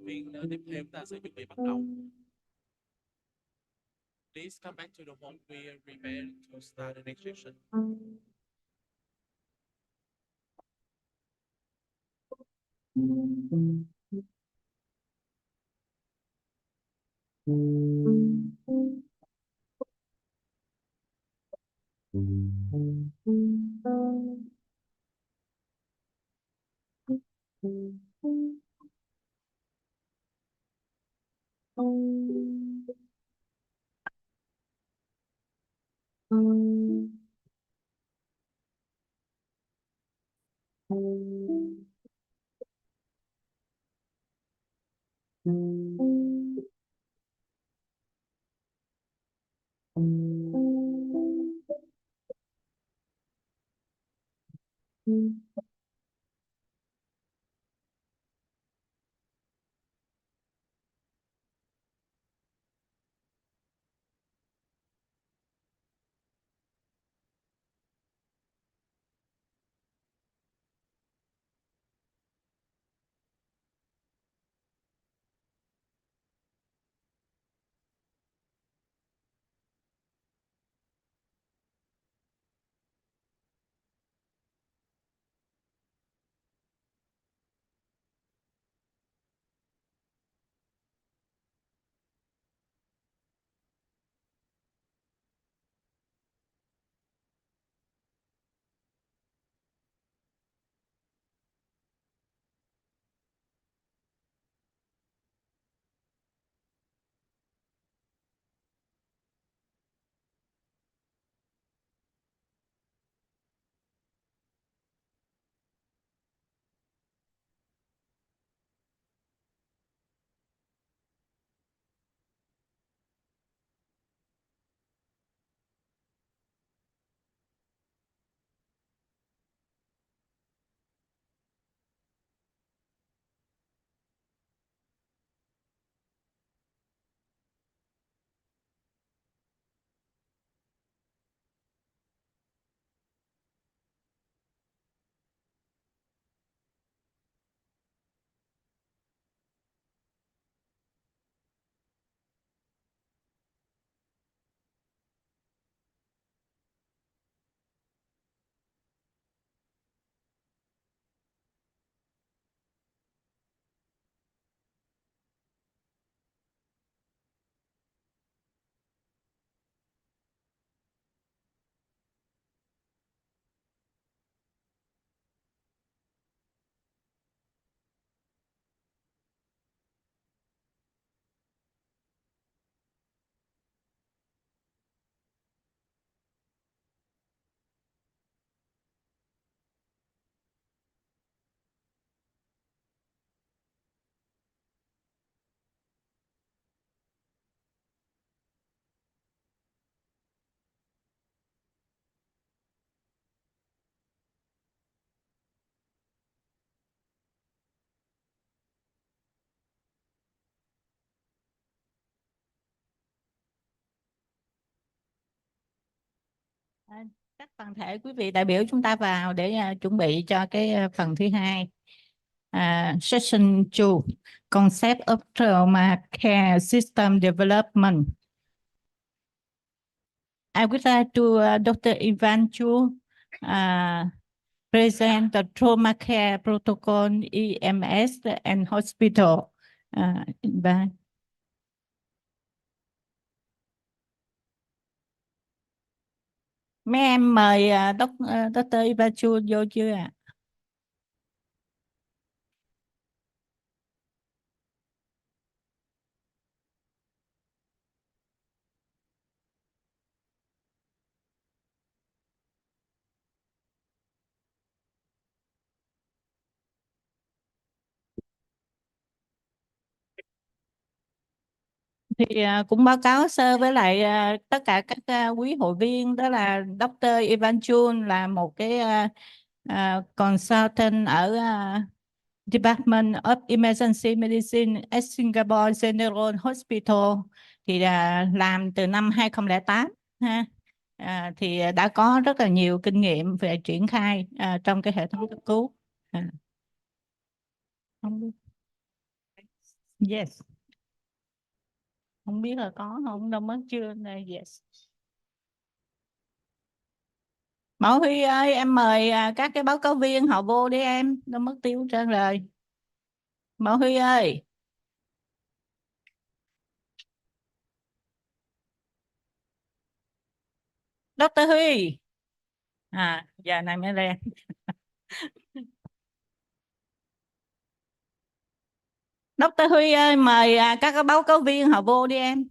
S1: Phiên tiếp theo chúng ta sẽ chuẩn bị bắt đầu. Please come back to the hall. We are prepared to start the next session.
S10: Các toàn thể quý vị đại biểu chúng ta vào để chuẩn bị cho cái phần thứ hai. Session 2, Concept of Trauma Care System Development. I would like to Dr. Ivan Chu present the trauma care protocol EMS and hospital. Ivan. Mấy em mời Dr. Ivan Chu vô chưa ạ? Thì cũng báo cáo sơ với lại tất cả các quý hội viên, đó là Dr. Ivan Chun là một cái consultant ở Department of Emergency Medicine at Singapore General Hospital, thì làm từ năm 2008 ha. Thì đã có rất là nhiều kinh nghiệm về triển khai trong cái hệ thống cấp cứu. Yes. Không biết là có không, đâu mất chưa? Yes. Mẫu Huy ơi, em mời các cái báo cáo viên họ vô đi em, đâu mất tiêu trơn rồi. Mẫu Huy ơi. Dr. Huy. Giờ này mới lên. Dr. Huy ơi, mời các cái báo cáo viên họ vô đi em.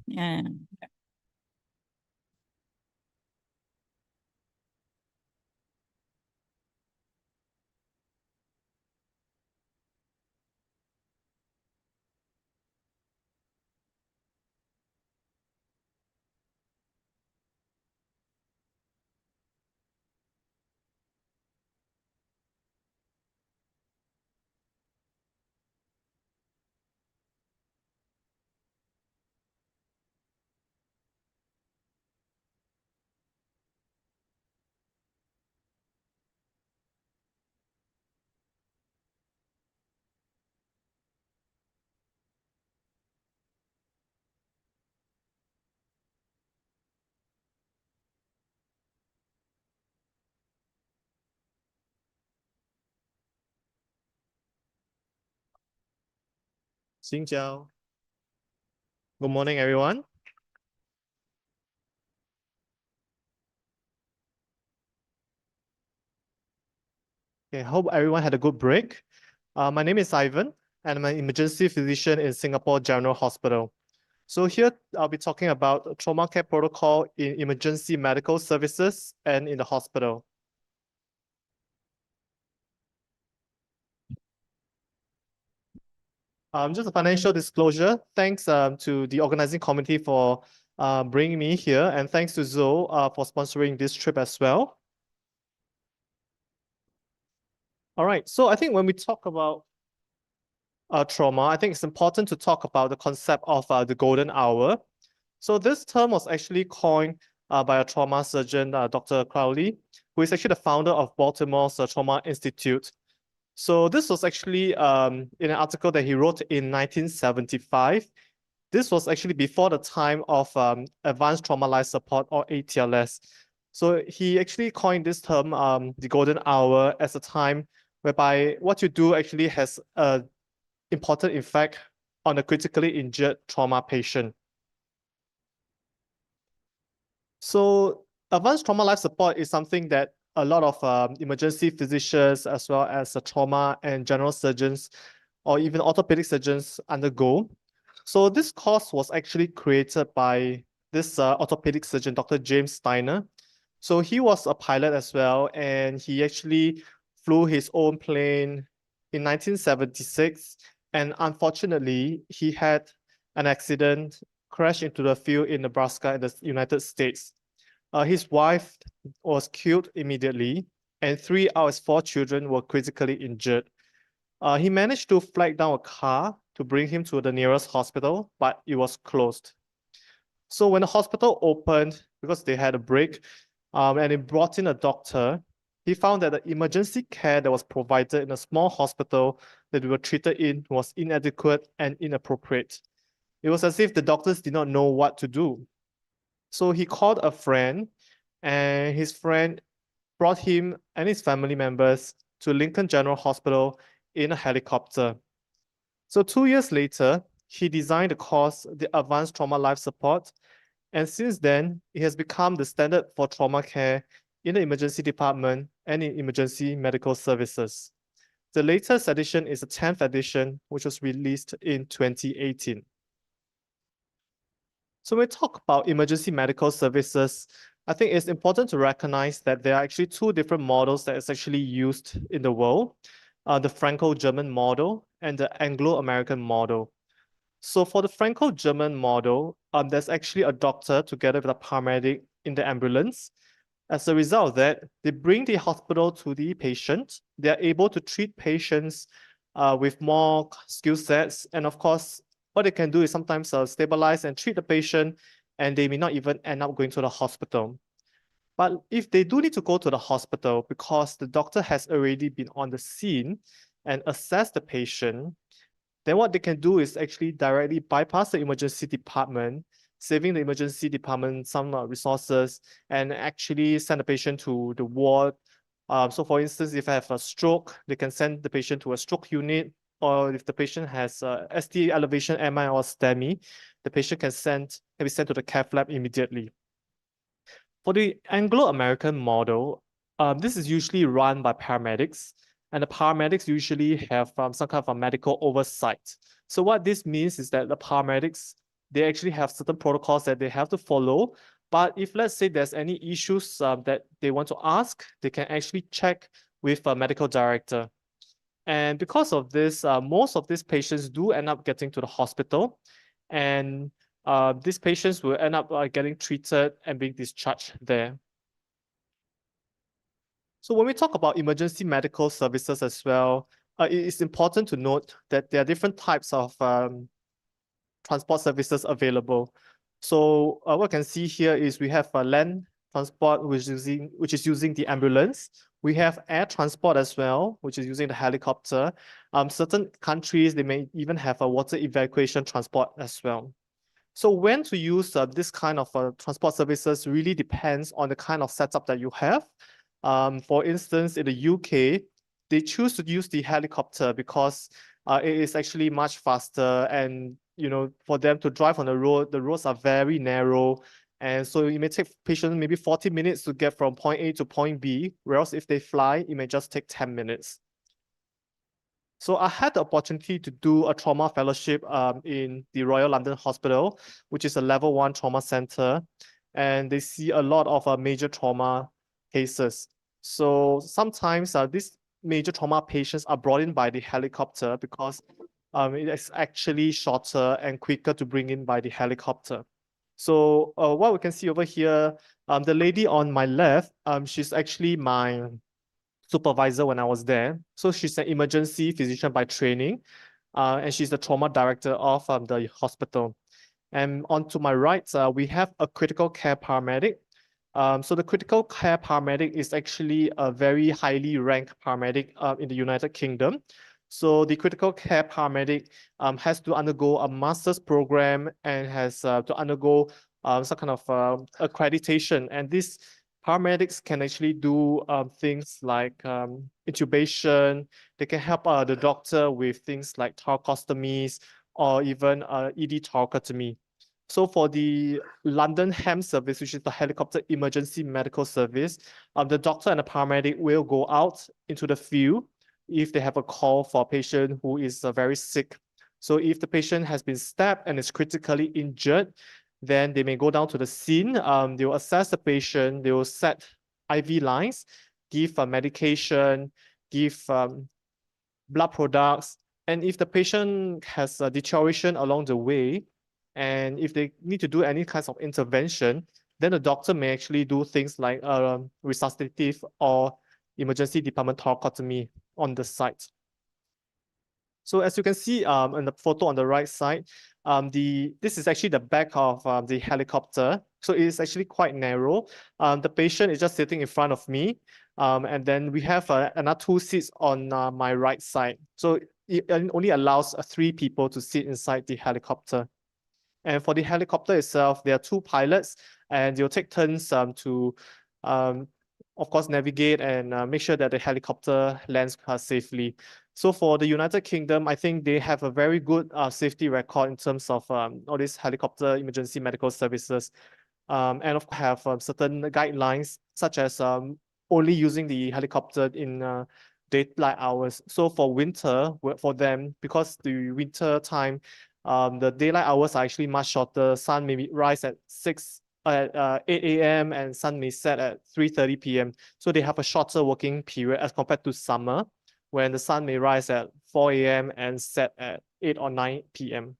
S11: Xin chào. Good morning, everyone. Okay, hope everyone had a good break. My name is Ivan, and I'm an emergency physician in Singapore General Hospital. So here I'll be talking about trauma care protocol in emergency medical services and in the hospital. Just a financial disclosure. Thanks to the organizing committee for bringing me here, and thanks to Zoe for sponsoring this trip as well. All right, so I think when we talk about trauma, I think it's important to talk about the concept of the golden hour. So this term was actually coined by a trauma surgeon, Dr. Crowley, who is actually the founder of Baltimore's Trauma Institute. So this was actually in an article that he wrote in 1975. This was actually before the time of Advanced Trauma Life Support, or ATLS. So he actually coined this term, the golden hour, as a time whereby what you do actually has an important effect on a critically injured trauma patient. So advanced trauma life support is something that a lot of emergency physicians, as well as trauma and general surgeons, or even orthopedic surgeons undergo. So this course was actually created by this orthopedic surgeon, Dr. James Steiner. So he was a pilot as well, and he actually flew his own plane in 1976. And unfortunately, he had an accident, crashed into the field in Nebraska in the United States. His wife was killed immediately, and 3 out of his 4 children were critically injured. He managed to flag down a car to bring him to the nearest hospital, but it was closed. So when the hospital opened, because they had a break, and he brought in a doctor. He found that the emergency care that was provided in a small hospital that we were treated in was inadequate and inappropriate. It was as if the doctors did not know what to do. So he called a friend, and his friend brought him and his family members to Lincoln General Hospital in a helicopter. So 2 years later, he designed the course, the Advanced Trauma Life Support, and since then, it has become the standard for trauma care in the emergency department and in emergency medical services. The latest edition is the 10th edition, which was released in 2018. So when we talk about emergency medical services, I think it's important to recognize that there are actually two different models that is actually used in the world, the Franco-German model and the Anglo-American model. So for the Franco-German model, there's actually a doctor together with a paramedic in the ambulance. As a result of that, they bring the hospital to the patient. They're able to treat patients with more skill sets. And of course, what they can do is sometimes stabilize and treat the patient, and they may not even end up going to the hospital. But if they do need to go to the hospital because the doctor has already been on the scene and assessed the patient, then what they can do is actually directly bypass the emergency department, saving the emergency department some resources, and actually send the patient to the ward. So for instance, if I have a stroke, they can send the patient to a stroke unit, or if the patient has ST elevation MI or STEMI, the patient can be sent to the cath lab immediately. For the Anglo-American model, this is usually run by paramedics, and the paramedics usually have some kind of a medical oversight. So what this means is that the paramedics, they actually have certain protocols that they have to follow. But if let's say there's any issues that they want to ask, they can actually check with a medical director. And because of this, most of these patients do end up getting to the hospital, and these patients will end up getting treated and being discharged there. So when we talk about emergency medical services as well, it is important to note that there are different types of transport services available. So what we can see here is we have land transport, which is using the ambulance. We have air transport as well, which is using the helicopter. Certain countries, they may even have a water evacuation transport as well. So when to use this kind of transport services really depends on the kind of setup that you have. For instance, in the UK, they choose to use the helicopter because it is actually much faster, and for them to drive on the roads are very narrow, and so it may take patients maybe 40 minutes to get from point A to point B, whereas if they fly, it may just take 10 minutes. So I had the opportunity to do a trauma fellowship in the Royal London Hospital, which is a level 1 trauma center, and they see a lot of major trauma cases. So sometimes these major trauma patients are brought in by the helicopter because it is actually shorter and quicker to bring in by the helicopter. So what we can see over here, the lady on my left, she's actually my supervisor when I was there. So she's an emergency physician by training, and she's the trauma director of the hospital. And on to my right, we have a critical care paramedic. So the critical care paramedic is actually a very highly ranked paramedic in the United Kingdom. So the critical care paramedic has to undergo a master's program and has to undergo some kind of accreditation. And these paramedics can actually do things like intubation. They can help the doctor with things like thoracostomies or even ED thoracotomy. So for the London HEM service, which is the helicopter emergency medical service, the doctor and the paramedic will go out into the field if they have a call for a patient who is very sick. So if the patient has been stabbed and is critically injured, then they may go down to the scene. They will assess the patient, they will set IV lines, give medication, give blood products. And if the patient has a deterioration along the way, and if they need to do any kinds of intervention, then the doctor may actually do things like resuscitative or emergency department thoracotomy on the site. So as you can see in the photo on the right side, this is actually the back of the helicopter. So it is actually quite narrow. The patient is just sitting in front of me. And then we have another 2 seats on my right side. So it only allows 3 people to sit inside the helicopter. And for the helicopter itself, there are 2 pilots, and they'll take turns to, of course, navigate and make sure that the helicopter lands safely. So for the United Kingdom, I think they have a very good safety record in terms of all these helicopter emergency medical services, and of course have certain guidelines, such as only using the helicopter in daylight hours. So for winter, for them, because the winter time, the daylight hours are actually much shorter. Sun may rise at 8 a.m. and sun may set at 3:30 p.m. So they have a shorter working period as compared to summer, when the sun may rise at 4 a.m. and set at 8 or 9 p.m.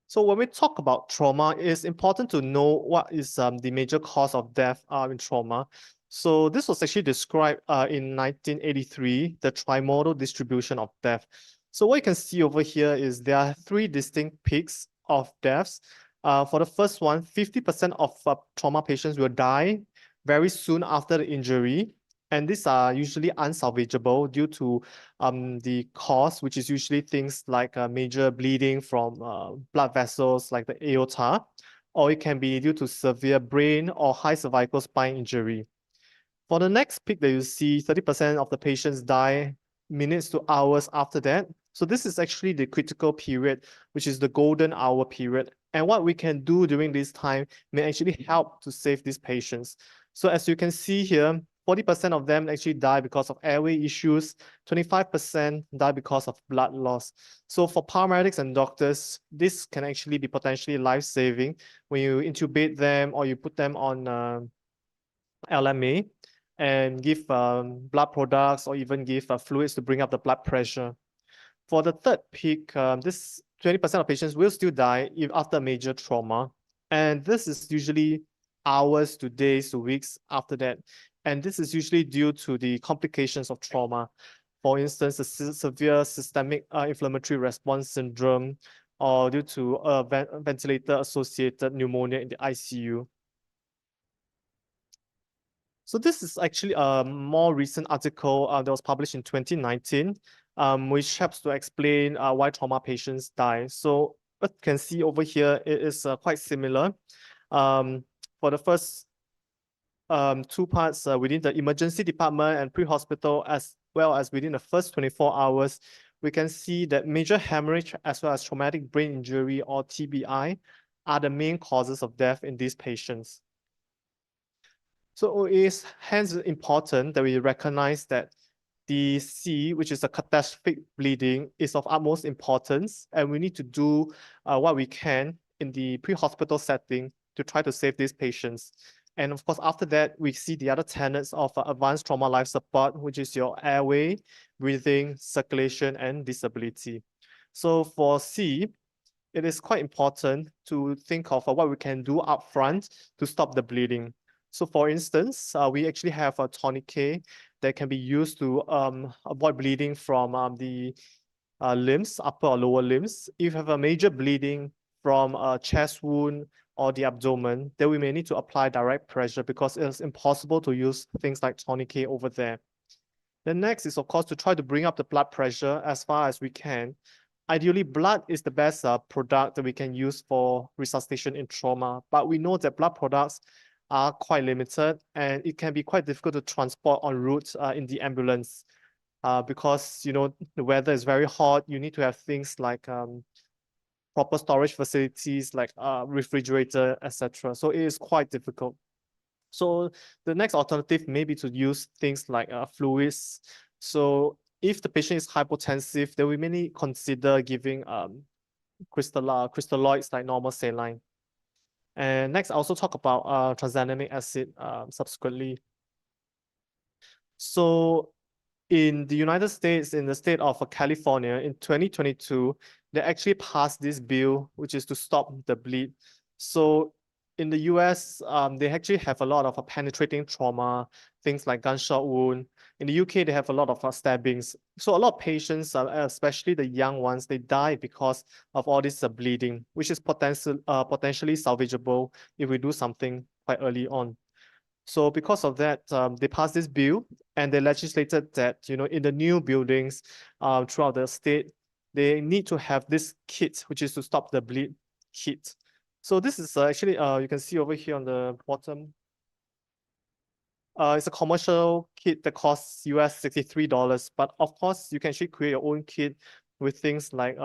S11: So when we talk about trauma, it's important to know what is the major cause of death in trauma. So this was actually described in 1983, the trimodal distribution of death. So what you can see over here is there are 3 distinct peaks of deaths. For the first one, 50% of trauma patients will die very soon after the injury. And these are usually unsalvageable due to the cause, which is usually things like major bleeding from blood vessels like the aorta, or it can be due to severe brain or high cervical spine injury. For the next peak that you see, 30% of the patients die minutes to hours after that. So this is actually the critical period, which is the golden hour period. And what we can do during this time may actually help to save these patients. So as you can see here, 40% of them actually die because of airway issues, 25% die because of blood loss. So for paramedics and doctors, this can actually be potentially life-saving when you intubate them or you put them on LMA and give blood products or even give fluids to bring up the blood pressure. For the third peak, this 20% of patients will still die after major trauma. And this is usually hours to days to weeks after that. And this is usually due to the complications of trauma. For instance, the severe systemic inflammatory response syndrome, or due to ventilator-associated pneumonia in the ICU. So this is actually a more recent article that was published in 2019, which helps to explain why trauma patients die. So what you can see over here, it is quite similar. For the first 2 parts within the emergency department and pre-hospital, as well as within the first 24 hours, we can see that major hemorrhage as well as traumatic brain injury or TBI are the main causes of death in these patients. So it is hence important that we recognize that the C, which is a catastrophic bleeding, is of utmost importance, and we need to do what we can in the pre-hospital setting to try to save these patients. And of course, after that, we see the other tenets of advanced trauma life support, which is your airway, breathing, circulation, and disability. So for C, it is quite important to think of what we can do upfront to stop the bleeding. So for instance, we actually have a tourniquet that can be used to avoid bleeding from the limbs, upper or lower limbs. If you have a major bleeding from a chest wound or the abdomen, then we may need to apply direct pressure because it's impossible to use things like tourniquet over there. The next is, of course, to try to bring up the blood pressure as far as we can. Ideally, blood is the best product that we can use for resuscitation in trauma, but we know that blood products are quite limited and it can be quite difficult to transport en route in the ambulance because, you know, the weather is very hot. You need to have things like proper storage facilities like refrigerator, etc. So it is quite difficult. So the next alternative may be to use things like fluids. So if the patient is hypotensive, then we may consider giving crystalloids like normal saline. And next, I also talk about tranexamic acid subsequently. So in the United States, in the state of California, in 2022, they actually passed this bill, which is to stop the bleed. So in the US, they actually have a lot of penetrating trauma, things like gunshot wound. In the UK, they have a lot of stabbings. So a lot of patients, especially the young ones, they die because of all this bleeding, which is potentially salvageable if we do something quite early on. So because of that, they passed this bill and they legislated that, in the new buildings throughout the state, they need to have this kit, which is to stop the bleed kit. So this is actually, you can see over here on the bottom. It's a commercial kit that costs US $63, but of course you can actually create your own kit with things like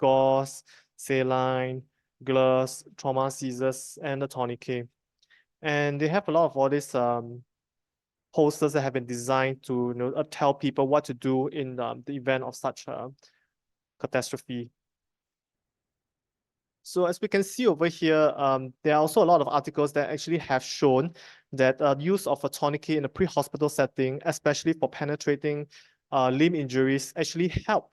S11: gauze, saline, gloves, trauma scissors, and the tourniquet. And they have a lot of all these posters that have been designed to tell people what to do in the event of such a catastrophe. So as we can see over here, there are also a lot of articles that actually have shown that use of a tourniquet in a pre-hospital setting, especially for penetrating limb injuries, actually help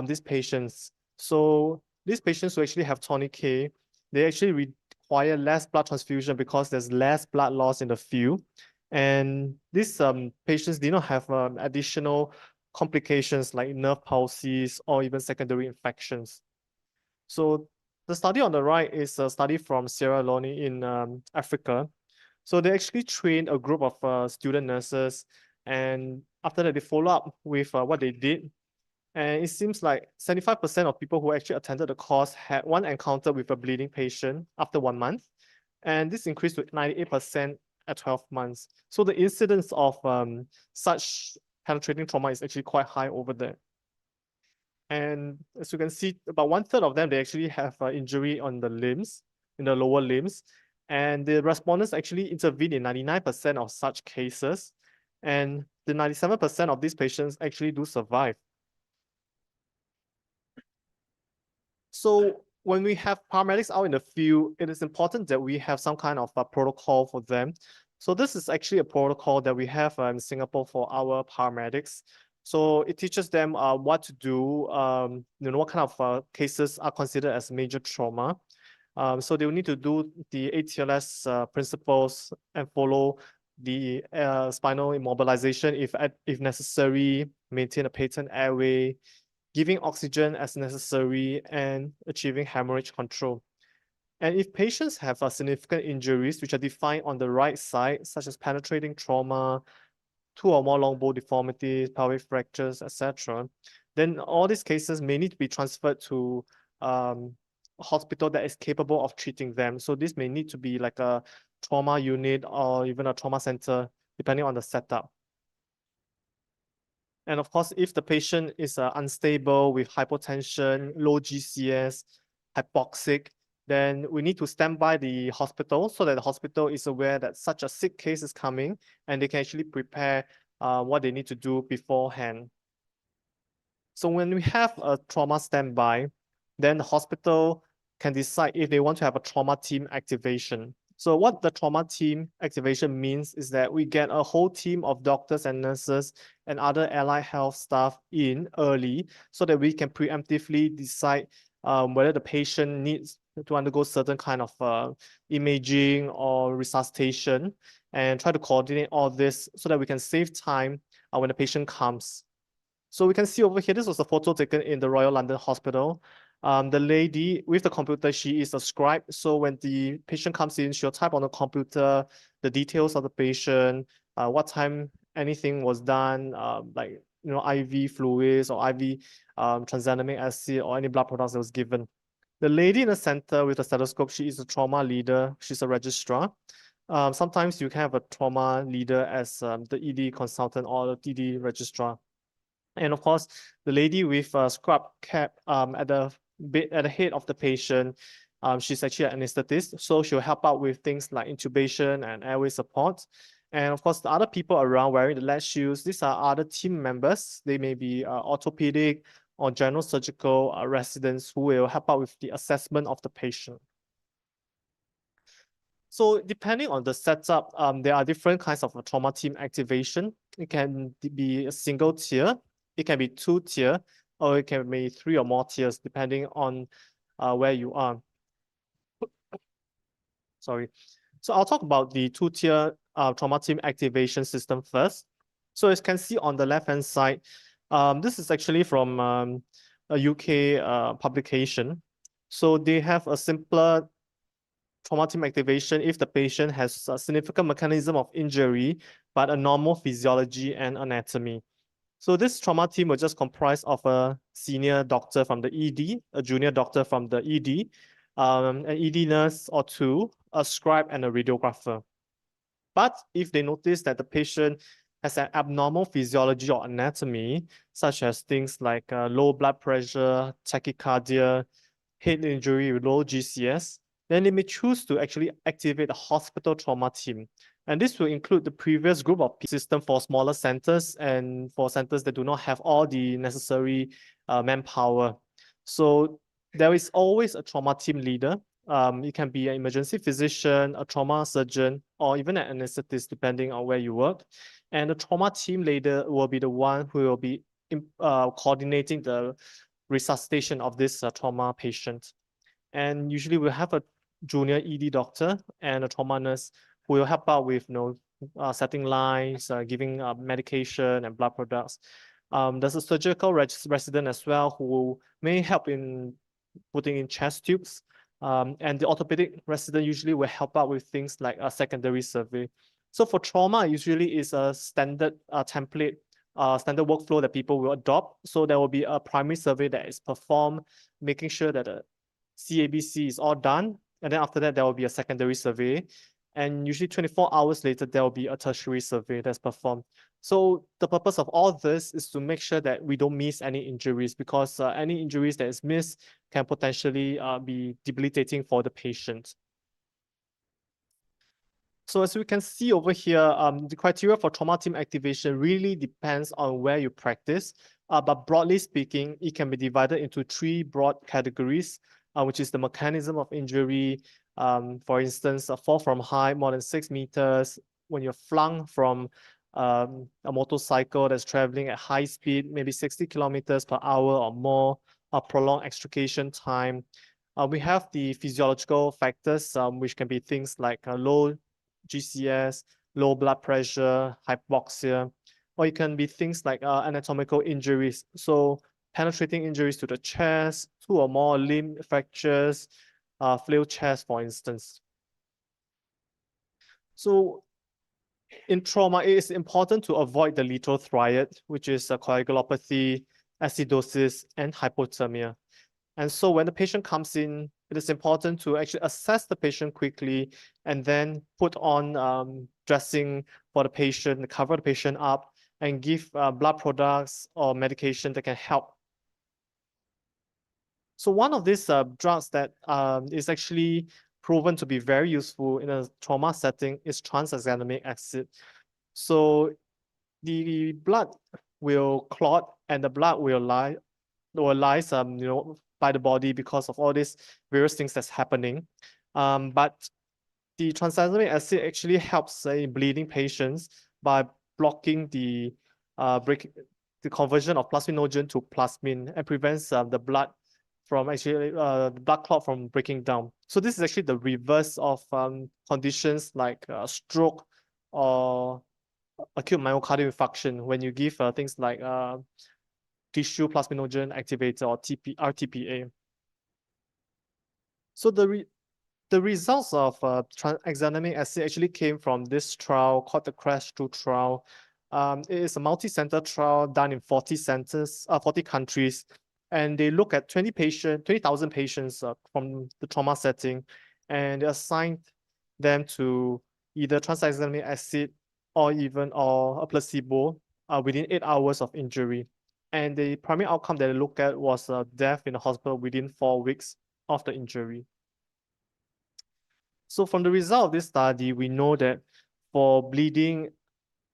S11: these patients. So these patients who actually have tourniquet, they actually require less blood transfusion because there's less blood loss in the field. And these patients did not have additional complications like nerve palsies or even secondary infections. So the study on the right is a study from Sierra Leone in Africa. So they actually trained a group of student nurses, and after that they follow up with what they did. And it seems like 75% of people who actually attended the course had one encounter with a bleeding patient after 1 month. And this increased to 98% at 12 months. So the incidence of such penetrating trauma is actually quite high over there. And as you can see, about 1/3 of them, they actually have injury on the limbs, in the lower limbs. And the respondents actually intervene in 99% of such cases. And the 97% of these patients actually do survive. So when we have paramedics out in the field, it is important that we have some kind of a protocol for them. So this is actually a protocol that we have in Singapore for our paramedics. So it teaches them what to do, what kind of cases are considered as major trauma. So they will need to do the ATLS principles and follow the spinal immobilization if necessary, maintain a patent airway, giving oxygen as necessary, and achieving hemorrhage control. And if patients have significant injuries, which are defined on the right side, such as penetrating trauma, 2 or more long bone deformities, pelvic fractures, etc., then all these cases may need to be transferred to a hospital that is capable of treating them. So this may need to be like a trauma unit or even a trauma center, depending on the setup. And of course, if the patient is unstable with hypotension, low GCS, hypoxic, then we need to stand by the hospital so that the hospital is aware that such a sick case is coming and they can actually prepare what they need to do beforehand. So when we have a trauma standby, then the hospital can decide if they want to have a trauma team activation. So what the trauma team activation means is that we get a whole team of doctors and nurses and other allied health staff in early so that we can preemptively decide whether the patient needs to undergo certain kind of imaging or resuscitation, and try to coordinate all this so that we can save time when the patient comes. So we can see over here, this was a photo taken in the Royal London Hospital. The lady with the computer, she is a scribe. So when the patient comes in, she'll type on the computer the details of the patient, what time anything was done, like IV fluids or IV tranexamic acid or any blood products that was given. The lady in the center with the stethoscope, she is a trauma leader. She's a registrar. Sometimes you can have a trauma leader as the ED consultant or the ED registrar. And of course, the lady with a scrub cap at the head of the patient, she's actually an anesthetist. So she'll help out with things like intubation and airway support. And of course, the other people around wearing the lead shoes, these are other team members. They may be orthopedic or general surgical residents who will help out with the assessment of the patient. So depending on the setup, there are different kinds of trauma team activation. It can be a single tier, it can be 2 tier, or it can be 3 or more tiers, depending on where you are. sorry. So I'll talk about the two-tier trauma team activation system first. So as you can see on the left-hand side, this is actually from a UK publication. So they have a simpler trauma team activation if the patient has a significant mechanism of injury, but a normal physiology and anatomy. So this trauma team will just comprise of a senior doctor from the ED, a junior doctor from the ED, an ED nurse or two, a scribe, and a radiographer. But if they notice that the patient has an abnormal physiology or anatomy, such as things like low blood pressure, tachycardia, head injury with low GCS, then they may choose to actually activate a hospital trauma team. And this will include the previous group of system for smaller centers and for centers that do not have all the necessary manpower. So there is always a trauma team leader. It can be an emergency physician, a trauma surgeon, or even an anesthetist, depending on where you work. And the trauma team leader will be the one who will be coordinating the resuscitation of this trauma patient. And usually we'll have a junior ED doctor and a trauma nurse who will help out with setting lines, giving medication and blood products. There's a surgical resident as well who may help in putting in chest tubes. And the orthopedic resident usually will help out with things like a secondary survey. So for trauma, usually is a standard template, standard workflow that people will adopt. So there will be a primary survey that is performed, making sure that the CABC is all done. And then after that, there will be a secondary survey. And usually 24 hours later, there will be a tertiary survey that's performed. So the purpose of all this is to make sure that we don't miss any injuries, because any injuries that is missed can potentially be debilitating for the patient. So as we can see over here, the criteria for trauma team activation really depends on where you practice. But broadly speaking, it can be divided into three broad categories, which is the mechanism of injury. For instance, a fall from height more than 6 meters, when you're flung from a motorcycle that's traveling at high speed, maybe 60 kilometers per hour or more, a prolonged extrication time. We have the physiological factors, which can be things like low GCS, low blood pressure, hypoxia, or it can be things like anatomical injuries. So penetrating injuries to the chest, 2 or more limb fractures, flail chest, for instance. So in trauma, it is important to avoid the lethal triad, which is coagulopathy, acidosis, and hypothermia. And so when the patient comes in, it is important to actually assess the patient quickly and then put on dressing for the patient, cover the patient up, and give blood products or medication that can help. So one of these drugs that is actually proven to be very useful in a trauma setting is tranexamic acid. So the blood will clot and the blood will lie by the body because of all these various things that's happening. But the tranexamic acid actually helps in bleeding patients by blocking the conversion of plasminogen to plasmin and prevents the blood from actually the blood clot from breaking down. So this is actually the reverse of conditions like stroke or acute myocardial infarction when you give things like tissue plasminogen activator or RTPA. So the results of tranexamic acid actually came from this trial called the CRASH-2 trial. It is a multi-center trial done in 40 centers, 40 countries, and they look at 20,000 patients from the trauma setting, and they assigned them to either tranexamic acid or even a placebo within 8 hours of injury. And the primary outcome that they looked at was death in the hospital within 4 weeks of the injury. So from the result of this study, we know that for bleeding,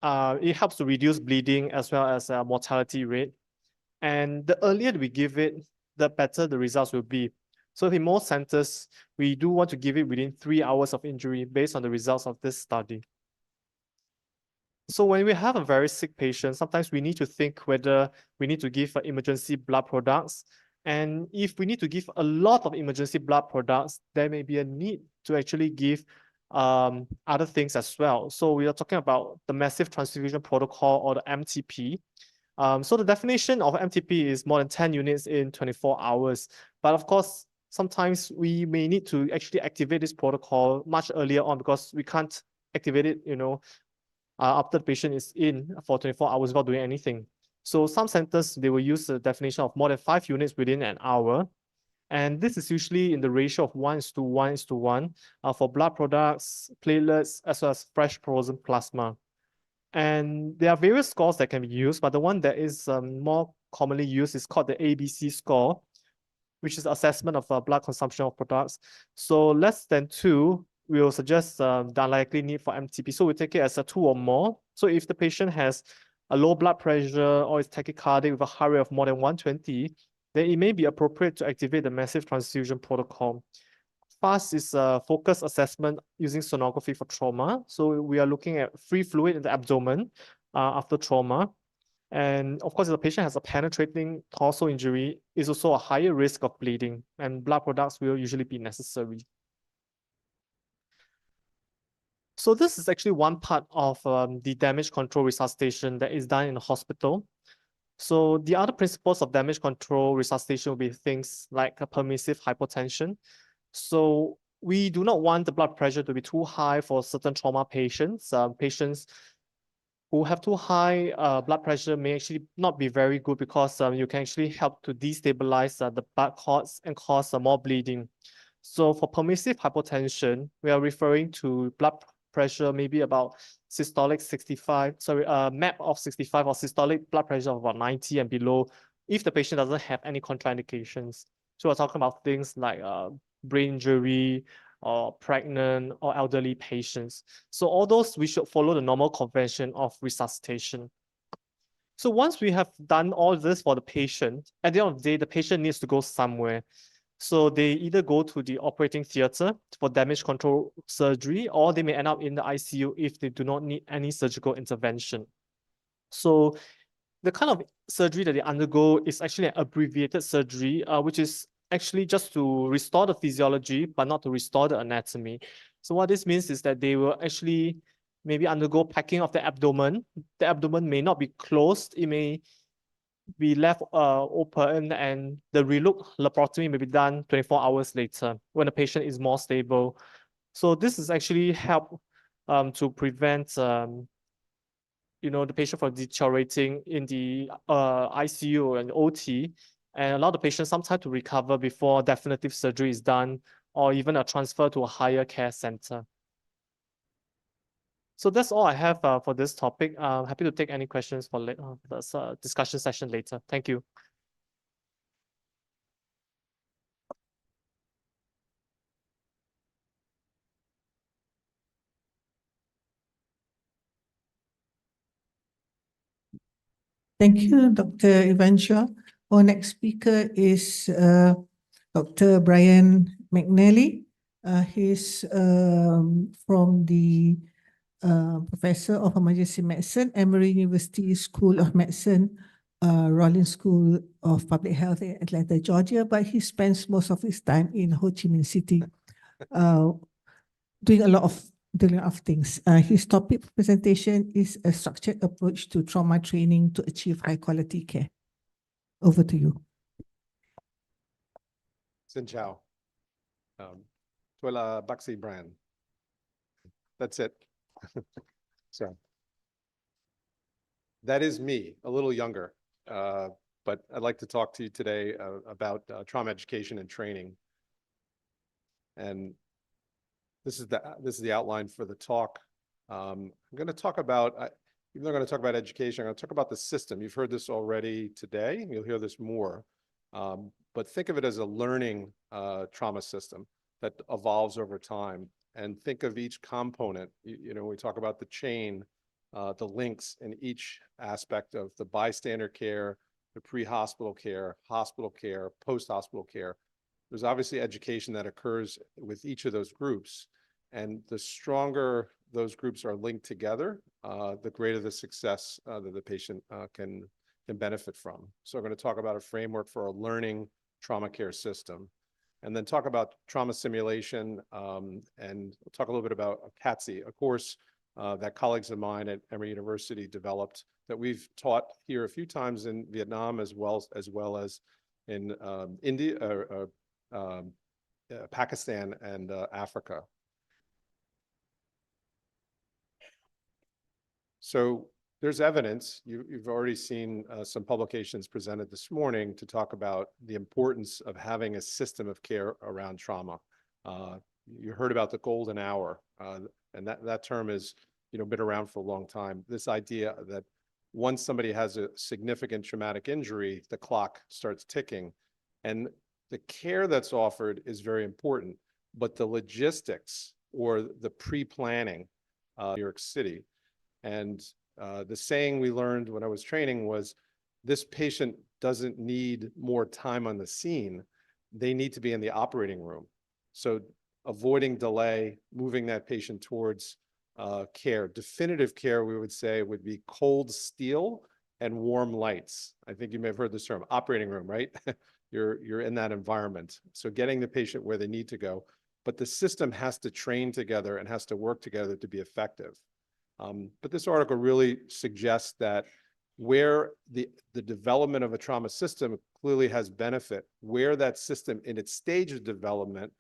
S11: it helps to reduce bleeding as well as mortality rate. And the earlier we give it, the better the results will be. So in most centers, we do want to give it within 3 hours of injury based on the results of this study. So when we have a very sick patient, sometimes we need to think whether we need to give emergency blood products. And if we need to give a lot of emergency blood products, there may be a need to actually give other things as well. So we are talking about the massive transfusion protocol, or the MTP. So the definition of MTP is more than 10 units in 24 hours. But of course, sometimes we may need to actually activate this protocol much earlier on, because we can't activate it, after the patient is in for 24 hours without doing anything. So some centers, they will use the definition of more than 5 units within an hour. And this is usually in the ratio of 1:1:1 for blood products, platelets, as well as fresh frozen plasma. And there are various scores that can be used, but the one that is more commonly used is called the ABC score, which is assessment of blood consumption of products. So less than 2, we will suggest the unlikely need for MTP. So we take it as a 2 or more. So if the patient has a low blood pressure or is tachycardic with a heart rate of more than 120, then it may be appropriate to activate the massive transfusion protocol. FAST is a focused assessment using sonography for trauma. So we are looking at free fluid in the abdomen after trauma. And of course, if the patient has a penetrating torso injury, is also a higher risk of bleeding, and blood products will usually be necessary. So this is actually one part of the damage control resuscitation that is done in the hospital. So the other principles of damage control resuscitation will be things like a permissive hypotension. So we do not want the blood pressure to be too high for certain trauma patients. Patients who have too high blood pressure may actually not be very good, because you can actually help to destabilize the blood clots and cause more bleeding. So for permissive hypotension, we are referring to blood pressure maybe about systolic 65, MAP of 65, or systolic blood pressure of about 90 and below, if the patient doesn't have any contraindications. So we're talking about things like brain injury, or pregnant or elderly patients. So all those, we should follow the normal convention of resuscitation. So once we have done all this for the patient, at the end of the day, the patient needs to go somewhere. So they either go to the operating theater for damage control surgery, or they may end up in the ICU if they do not need any surgical intervention. So the kind of surgery that they undergo is actually an abbreviated surgery, which is actually just to restore the physiology, but not to restore the anatomy. So what this means is that they will actually maybe undergo packing of the abdomen. The abdomen may not be closed. It may be left open, and the relook laparotomy may be done 24 hours later when the patient is more stable. So this is actually help to prevent the patient from deteriorating in the ICU and OT, and allow the patient some time to recover before definitive surgery is done, or even a transfer to a higher care center. So that's all I have for this topic. Happy to take any questions for this discussion session later. Thank you.
S6: Thank you, Dr. Evanshaw. Our next speaker is Dr. Brian McNally. He's from the Professor of Emergency Medicine, Emory University School of Medicine, Rollins School of Public Health in Atlanta, Georgia, but he spends most of his time in Ho Chi Minh City doing a lot of things. His topic presentation is a structured approach to trauma training to achieve high quality care. Over to you.
S12: Xin chào. Tôi là bác sĩ Brian. That's it. So that is me, a little younger. But I'd like to talk to you today about trauma education and training. And this is the outline for the talk. I'm going to talk about, even though I'm going to talk about education, I'm going to talk about the system. You've heard this already today. You'll hear this more. But think of it as a learning trauma system that evolves over time. And think of each component. We talk about the chain, the links in each aspect of the bystander care, the pre-hospital care, hospital care, post-hospital care. There's obviously education that occurs with each of those groups. And the stronger those groups are linked together, the greater the success that the patient can benefit from. So I'm going to talk about a framework for a learning trauma care system. and then talk about trauma simulation, and talk a little bit about CATSI, a course that colleagues of mine at Emory University developed that we've taught here a few times in Vietnam as well as in India, Pakistan, and Africa. So there's evidence. You've already seen some publications presented this morning to talk about the importance of having a system of care around trauma. You heard about the golden hour, and that term is, been around for a long time. This idea that once somebody has a significant traumatic injury, the clock starts ticking, and the care that's offered is very important, but the logistics or the pre-planning, New York City. And the saying we learned when I was training was, this patient doesn't need more time on the scene. They need to be in the operating room. So avoiding delay, moving that patient towards care. Definitive care, we would say, would be cold steel and warm lights. I think you may have heard this term, operating room, right? You're in that environment. So getting the patient where they need to go, but the system has to train together and has to work together to be effective. But this article really suggests that where the development of a trauma system clearly has benefit, where that system in its stage of development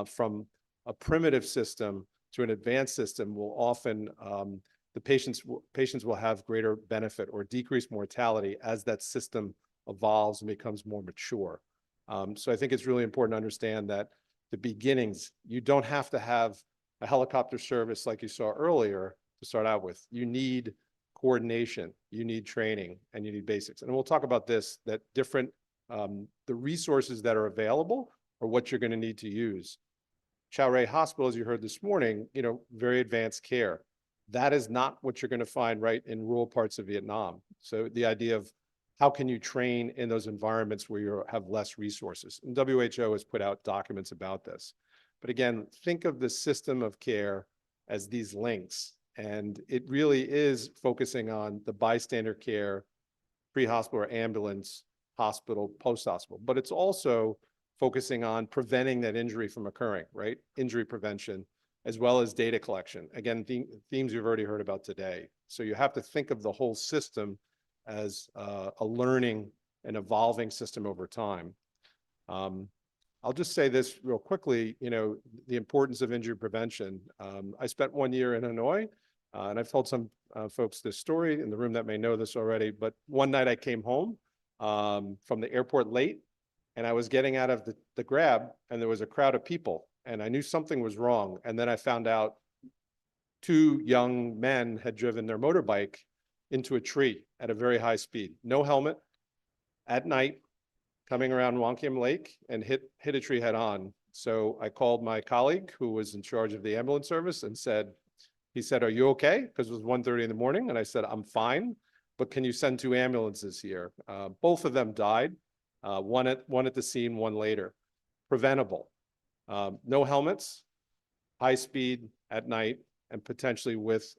S12: from a primitive system to an advanced system will often, the patients will have greater benefit or decreased mortality as that system evolves and becomes more mature. So I think it's really important to understand that the beginnings, you don't have to have a helicopter service like you saw earlier to start out with. You need coordination, you need training, and you need basics. And we'll talk about this, that different, the resources that are available are what you're going to need to use. Chow Ray Hospital, as you heard this morning, very advanced care. That is not what you're going to find right in rural parts of Vietnam. So the idea of how can you train in those environments where you have less resources? And WHO has put out documents about this. But again, think of the system of care as these links. And it really is focusing on the bystander care, pre-hospital or ambulance, hospital, post-hospital. But it's also focusing on preventing that injury from occurring, right? Injury prevention, as well as data collection. Again, themes you've already heard about today. So you have to think of the whole system as a learning and evolving system over time. I'll just say this real quickly, the importance of injury prevention. I spent 1 year in Hanoi, and I've told some folks this story in the room that may know this already, but one night I came home from the airport late, and I was getting out of the Grab, and there was a crowd of people, and I knew something was wrong. And then I found out 2 young men had driven their motorbike into a tree at a very high speed, no helmet, at night, coming around Wonkiem Lake, and hit a tree head on. So I called my colleague who was in charge of the ambulance service and he said, "Are you okay?" Because it was 1:30 in the morning. And I said, "I'm fine, but can you send 2 ambulances here?" Both of them died, one at the scene, one later. Preventable. No helmets, high speed at night, and potentially with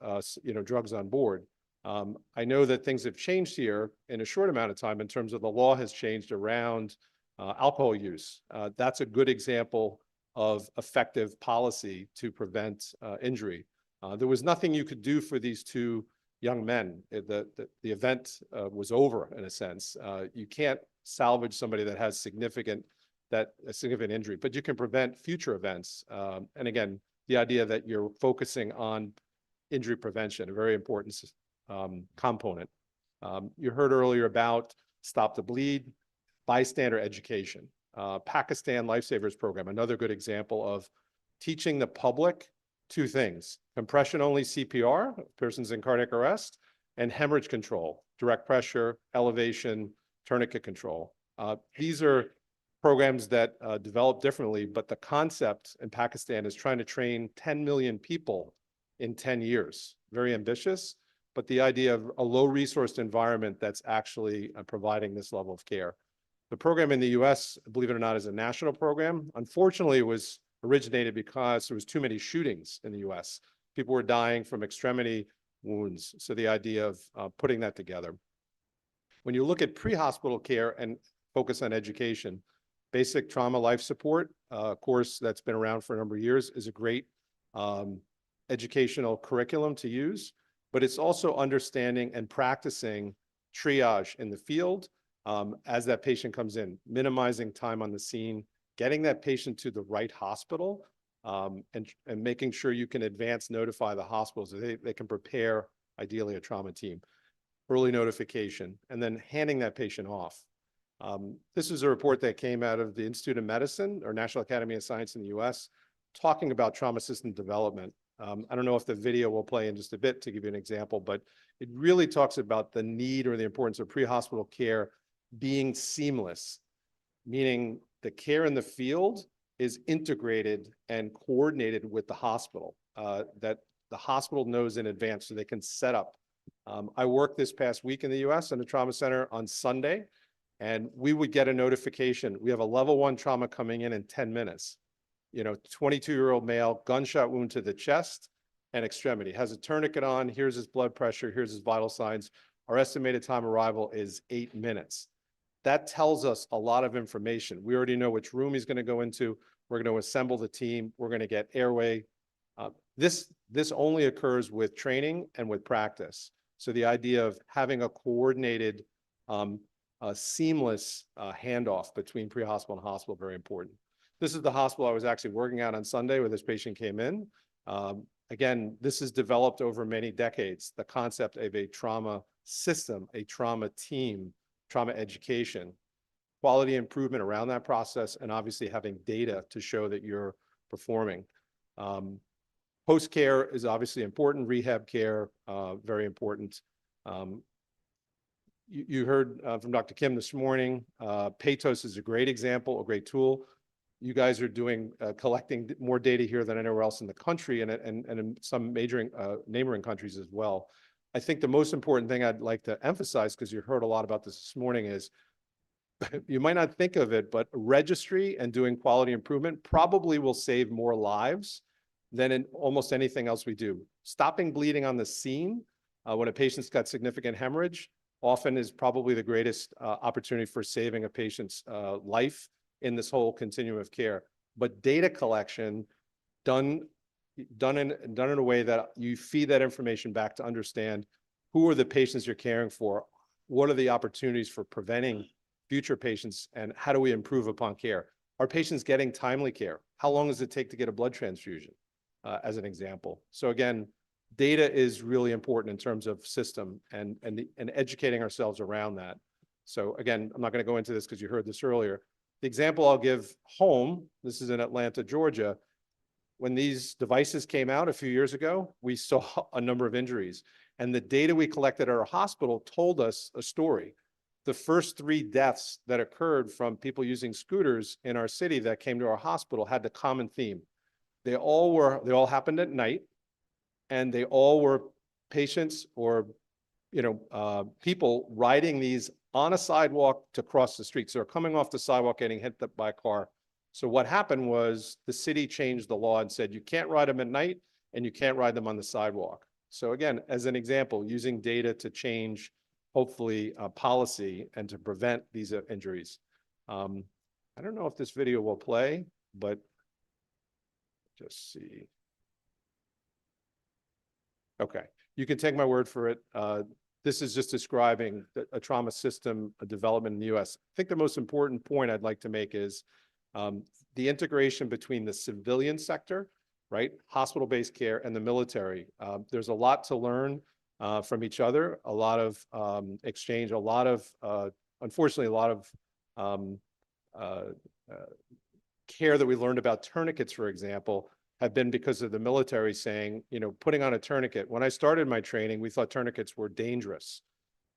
S12: drugs on board. I know that things have changed here in a short amount of time in terms of the law has changed around alcohol use. That's a good example of effective policy to prevent injury. There was nothing you could do for these 2 young men. The event was over in a sense. You can't salvage somebody that has significant injury, but you can prevent future events. And again, the idea that you're focusing on injury prevention, a very important component. You heard earlier about Stop the Bleed, bystander education. Pakistan Lifesavers Program, another good example of teaching the public 2 things: compression-only CPR, persons in cardiac arrest, and hemorrhage control, direct pressure, elevation, tourniquet control. These are programs that develop differently, but the concept in Pakistan is trying to train 10 million people in 10 years. Very ambitious, but the idea of a low-resourced environment that's actually providing this level of care. The program in the US, believe it or not, is a national program. Unfortunately, it was originated because there was too many shootings in the US. People were dying from extremity wounds. So the idea of putting that together. When you look at pre-hospital care and focus on education, basic trauma life support course that's been around for a number of years is a great educational curriculum to use, but it's also understanding and practicing triage in the field as that patient comes in, minimizing time on the scene, getting that patient to the right hospital, and making sure you can advance notify the hospital so they can prepare, ideally, a trauma team. Early notification, and then handing that patient off. This is a report that came out of the Institute of Medicine or National Academy of Science in the US, talking about trauma system development. I don't know if the video will play in just a bit to give you an example, but it really talks about the need or the importance of pre-hospital care being seamless, meaning the care in the field is integrated and coordinated with the hospital, that the hospital knows in advance so they can set up. I worked this past week in the US in a trauma center on Sunday, and we would get a notification. We have a level 1 trauma coming in 10 minutes. 22-year-old male, gunshot wound to the chest and extremity, has a tourniquet on, here's his blood pressure, here's his vital signs. Our estimated time arrival is 8 minutes. That tells us a lot of information. We already know which room he's going to go into. We're going to assemble the team. We're going to get airway. This only occurs with training and with practice. So the idea of having a coordinated, seamless handoff between pre-hospital and hospital, very important. This is the hospital I was actually working at on Sunday where this patient came in. Again, this is developed over many decades, the concept of a trauma system, a trauma team, trauma education, quality improvement around that process, and obviously having data to show that you're performing. Post-care is obviously important, rehab care, very important. You heard from Dr. Kim this morning, PATOS is a great example, a great tool. You guys are doing, collecting more data here than anywhere else in the country and in some major neighboring countries as well. I think the most important thing I'd like to emphasize, because you heard a lot about this morning, is you might not think of it, but registry and doing quality improvement probably will save more lives than in almost anything else we do. Stopping bleeding on the scene when a patient's got significant hemorrhage often is probably the greatest opportunity for saving a patient's life in this whole continuum of care. But data collection done in a way that you feed that information back to understand who are the patients you're caring for, what are the opportunities for preventing future patients, and how do we improve upon care? Are patients getting timely care? How long does it take to get a blood transfusion, as an example? So again, data is really important in terms of system and educating ourselves around that. So again, I'm not going to go into this because you heard this earlier. The example I'll give home, this is in Atlanta, Georgia. When these devices came out a few years ago, we saw a number of injuries. And the data we collected at our hospital told us a story. The first 3 deaths that occurred from people using scooters in our city that came to our hospital had the common theme. They all happened at night, and they all were patients or people riding these on a sidewalk to cross the street. So they're coming off the sidewalk, getting hit by a car. So what happened was the city changed the law and said you can't ride them at night and you can't ride them on the sidewalk. So again, as an example, using data to change, hopefully, policy and to prevent these injuries. I don't know if this video will play, but just see. Okay, you can take my word for it. This is just describing a trauma system development in the US. I think the most important point I'd like to make is the integration between the civilian sector, right, hospital-based care, and the military. There's a lot to learn from each other, a lot of exchange, a lot of, unfortunately, a lot of care that we learned about tourniquets, for example, have been because of the military saying, putting on a tourniquet. When I started my training, we thought tourniquets were dangerous.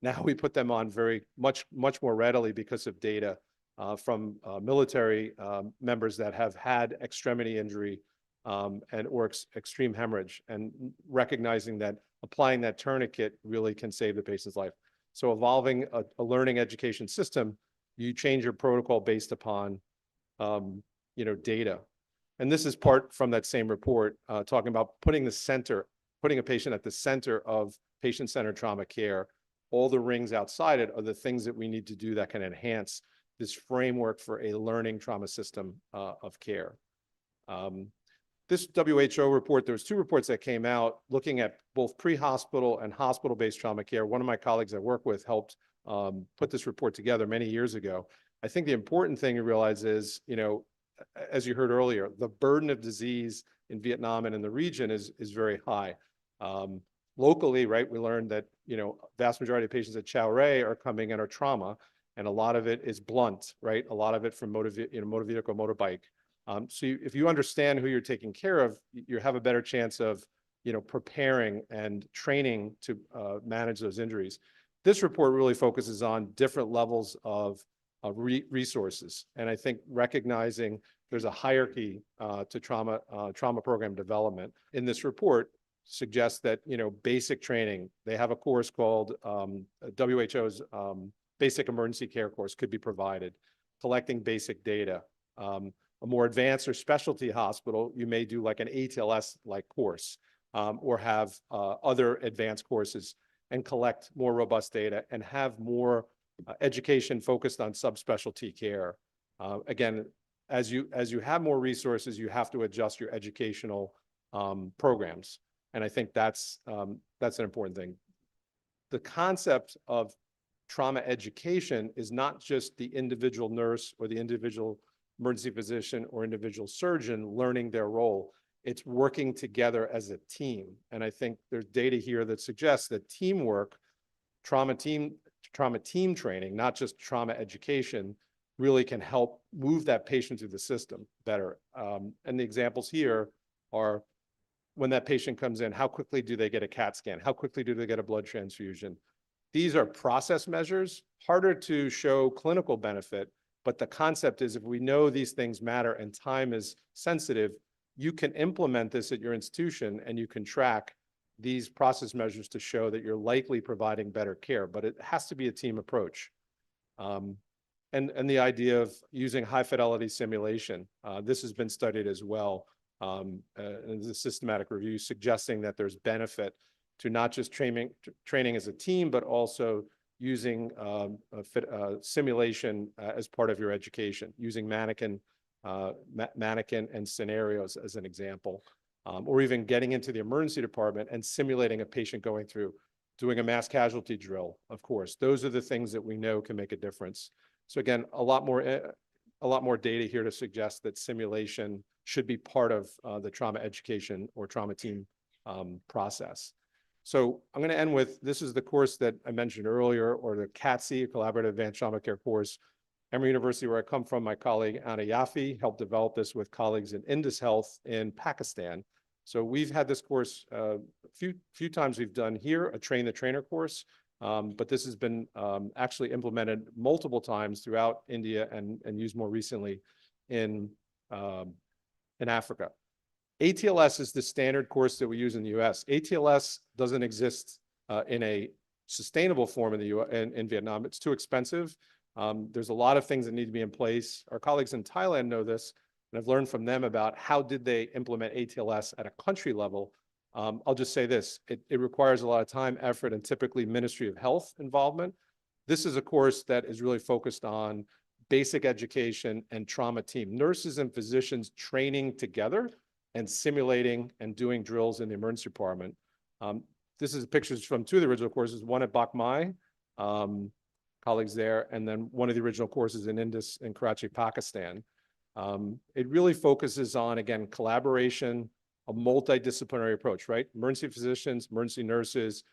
S12: Now we put them on very much more readily because of data from military members that have had extremity injury or extreme hemorrhage, and recognizing that applying that tourniquet really can save the patient's life. So evolving a learning education system, you change your protocol based upon data. And this is part from that same report, talking about putting a patient at the center of patient-centered trauma care. All the rings outside it are the things that we need to do that can enhance this framework for a learning trauma system of care. This WHO report, there was 2 reports that came out looking at both pre-hospital and hospital-based trauma care. One of my colleagues I work with helped put this report together many years ago. I think the important thing to realize is, you know, as you heard earlier, the burden of disease in Vietnam and in the region is very high. Locally, right, we learned that, you know, vast majority of patients at Chao Ray are coming and are trauma, and a lot of it is blunt, right? A lot of it from motor vehicle, motorbike. So if you understand who you're taking care of, you have a better chance of, you know, preparing and training to manage those injuries. This report really focuses on different levels of resources. And I think recognizing there's a hierarchy to trauma program development. In this report suggests that, you know, basic training, they have a course called WHO's Basic Emergency Care course could be provided, collecting basic data. A more advanced or specialty hospital, you may do like an ATLS-like course or have other advanced courses and collect more robust data and have more education focused on subspecialty care. Again, as you have more resources, you have to adjust your educational programs. And I think that's an important thing. The concept of trauma education is not just the individual nurse or the individual emergency physician or individual surgeon learning their role. It's working together as a team. And I think there's data here that suggests that teamwork, trauma team training, not just trauma education, really can help move that patient through the system better. And the examples here are when that patient comes in, how quickly do they get a CAT scan? How quickly do they get a blood transfusion? These are process measures, harder to show clinical benefit, but the concept is if we know these things matter and time is sensitive, you can implement this at your institution and you can track these process measures to show that you're likely providing better care, but it has to be a team approach. And the idea of using high fidelity simulation, this has been studied as well. And the systematic review suggesting that there's benefit to not just training as a team, but also using simulation as part of your education, using mannequin and scenarios as an example, or even getting into the emergency department and simulating a patient going through, doing a mass casualty drill, of course. Those are the things that we know can make a difference. So again, a lot more data here to suggest that simulation should be part of the trauma education or trauma team process. So I'm going to end with, this is the course that I mentioned earlier, or the CATSI, Collaborative Advanced Trauma Care course. Emory University, where I come from, my colleague Anna Yafi helped develop this with colleagues in Indus Health in Pakistan. So we've had this course a few times we've done here, a train the trainer course, but this has been actually implemented multiple times throughout India and used more recently in Africa. ATLS is the standard course that we use in the US. ATLS doesn't exist in a sustainable form in Vietnam. It's too expensive. There's a lot of things that need to be in place. Our colleagues in Thailand know this, and I've learned from them about how did they implement ATLS at a country level. I'll just say this, it requires a lot of time, effort, and typically Ministry of Health involvement. This is a course that is really focused on basic education and trauma team. Nurses and physicians training together and simulating and doing drills in the emergency department. This is pictures from 2 of the original courses, one at Bak Mai, colleagues there, and then one of the original courses in Indus in Karachi, Pakistan. It really focuses on, again, collaboration, a multidisciplinary approach, right? Emergency physicians, emergency nurses,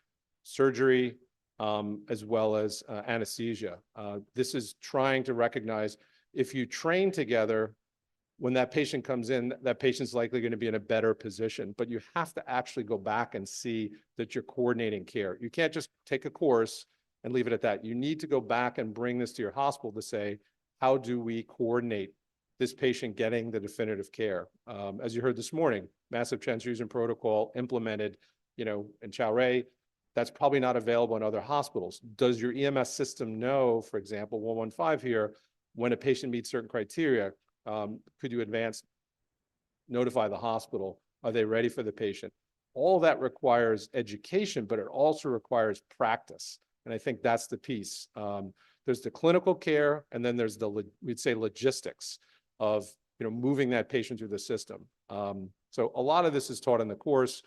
S12: surgery, as well as anesthesia. This is trying to recognize if you train together, when that patient comes in, that patient's likely going to be in a better position, but you have to actually go back and see that you're coordinating care. You can't just take a course and leave it at that. You need to go back and bring this to your hospital to say, how do we coordinate this patient getting the definitive care? As you heard this morning, massive transfusion protocol implemented, in Chao Ray. That's probably not available in other hospitals. Does your EMS system know, for example, 115 here, when a patient meets certain criteria, could you notify the hospital? Are they ready for the patient? All that requires education, but it also requires practice. And I think that's the piece. There's the clinical care, and then there's the, we'd say, logistics of, moving that patient through the system. So a lot of this is taught in the course.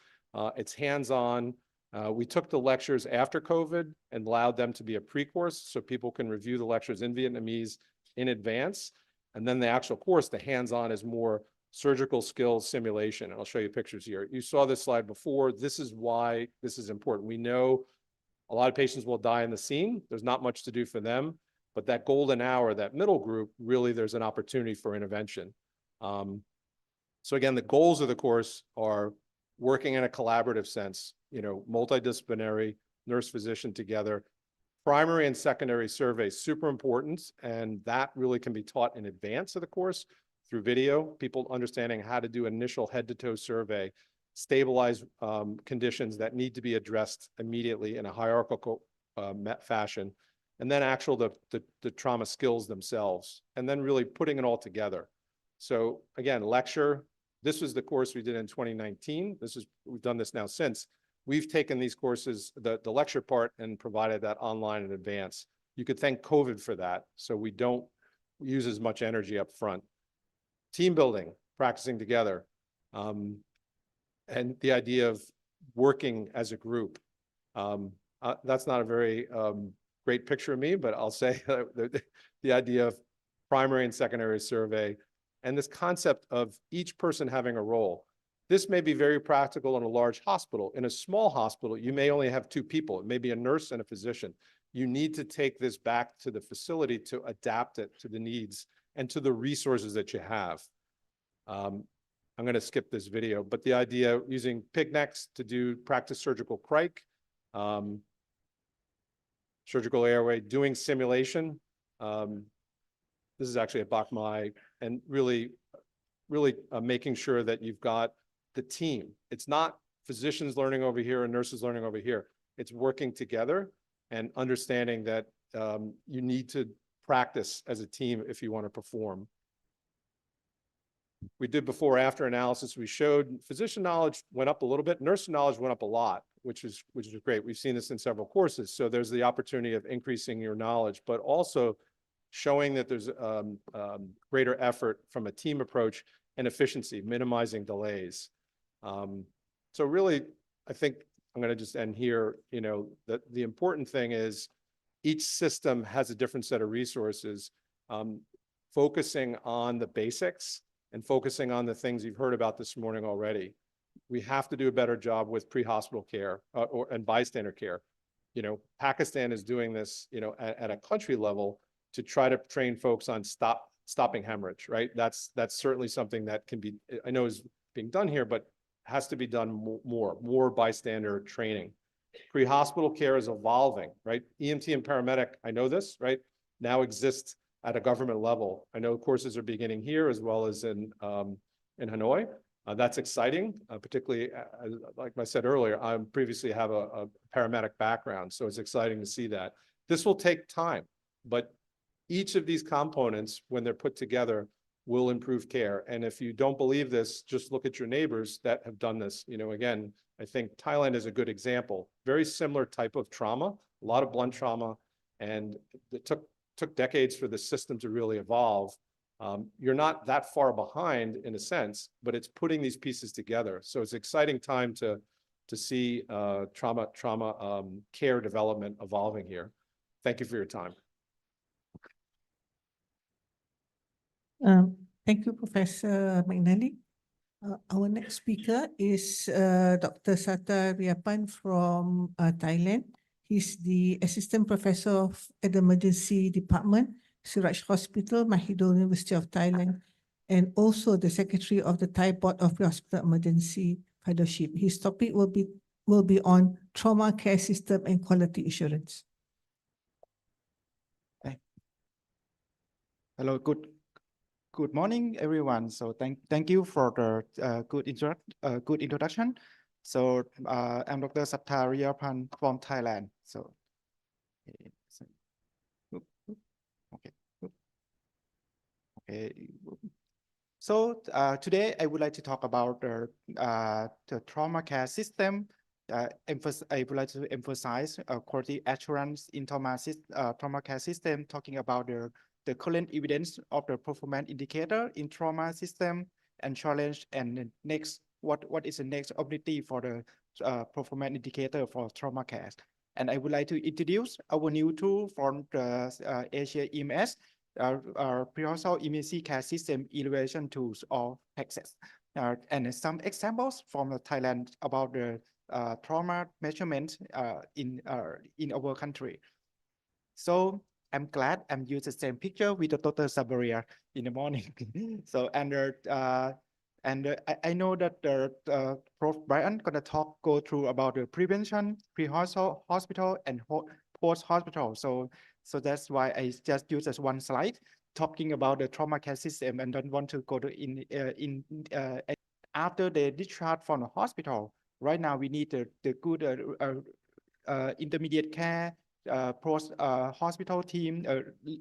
S12: It's hands-on. We took the lectures after COVID and allowed them to be a pre-course so people can review the lectures in Vietnamese in advance. And then the actual course, the hands-on, is more surgical skills simulation. And I'll show you pictures here. You saw this slide before. This is why this is important. We know a lot of patients will die in the scene. There's not much to do for them, but that golden hour, that middle group, really there's an opportunity for intervention. So again, the goals of the course are working in a collaborative sense, multidisciplinary, nurse physician together. Primary and secondary surveys, super important, and that really can be taught in advance of the course through video, people understanding how to do initial head-to-toe survey, stabilize conditions that need to be addressed immediately in a hierarchical fashion, and then the trauma skills themselves, and then really putting it all together. So again, lecture, this was the course we did in 2019. We've done this now since. We've taken these courses, the lecture part, and provided that online in advance. You could thank COVID for that, so we don't use as much energy up front. Team building, practicing together, and the idea of working as a group. That's not a very great picture of me, but I'll say the idea of primary and secondary survey, and this concept of each person having a role. This may be very practical in a large hospital. In a small hospital, you may only have two people. It may be a nurse and a physician. You need to take this back to the facility to adapt it to the needs and to the resources that you have. I'm going to skip this video, but the idea using picnics to do practice surgical crike, surgical airway, doing simulation. This is actually a Bach Mai, and really making sure that you've got the team. It's not physicians learning over here and nurses learning over here. It's working together and understanding that you need to practice as a team if you want to perform. We did before-after analysis. We showed physician knowledge went up a little bit. Nurse knowledge went up a lot, which is great. We've seen this in several courses. So there's the opportunity of increasing your knowledge, but also showing that there's greater effort from a team approach and efficiency, minimizing delays. So really, I think I'm going to just end here. That the important thing is each system has a different set of resources, focusing on the basics and focusing on the things you've heard about this morning already. We have to do a better job with pre-hospital care and bystander care. Pakistan is doing this, at a country level to try to train folks on stopping hemorrhage, right? That's certainly something that can be, I know is being done here, but has to be done more bystander training. Pre-hospital care is evolving, right? EMT and paramedic, I know this, right? Now exists at a government level. I know courses are beginning here as well as in Hanoi. That's exciting, particularly, like I said earlier, I previously have a paramedic background, so it's exciting to see that. This will take time, but each of these components, when they're put together, will improve care. And if you don't believe this, just look at your neighbors that have done this. Again, I think Thailand is a good example. Very similar type of trauma, a lot of blunt trauma, and it took decades for the system to really evolve. You're not that far behind in a sense, but it's putting these pieces together. So it's an exciting time to see trauma care development evolving here. Thank you for your time.
S6: Thank you, Professor McNally. Our next speaker is Dr. Satariapan from Thailand. He's the Assistant Professor at the Emergency Department, Siraj Hospital, Mahidol University of Thailand, and also the Secretary of the Thai Board of Hospital Emergency Fellowship. His topic will be on trauma care system and quality assurance.
S13: Hello, good morning, everyone. So thank you for the good introduction. So I'm Dr. Satariapan from Thailand. So So today I would like to talk about the trauma care system I would like to emphasize quality assurance in trauma care system, talking about the current evidence of the performance indicator in trauma system and challenge, and the next what is the next opportunity for the performance indicator for trauma care. And I would like to introduce our new tool from the Asia EMS, Prehospital Emergency Care System Evaluation Tools or PECS. And some examples from Thailand about the trauma measurement in our country. So I'm glad I'm using the same picture with the Dr. Sabaria in the morning. So I know that Prof. Brian gonna go through about the prevention, pre-hospital and post-hospital. So that's why I just use as one slide talking about the trauma care system and don't want to go to after they discharge from the hospital. Right now we need the good intermediate care, post-hospital team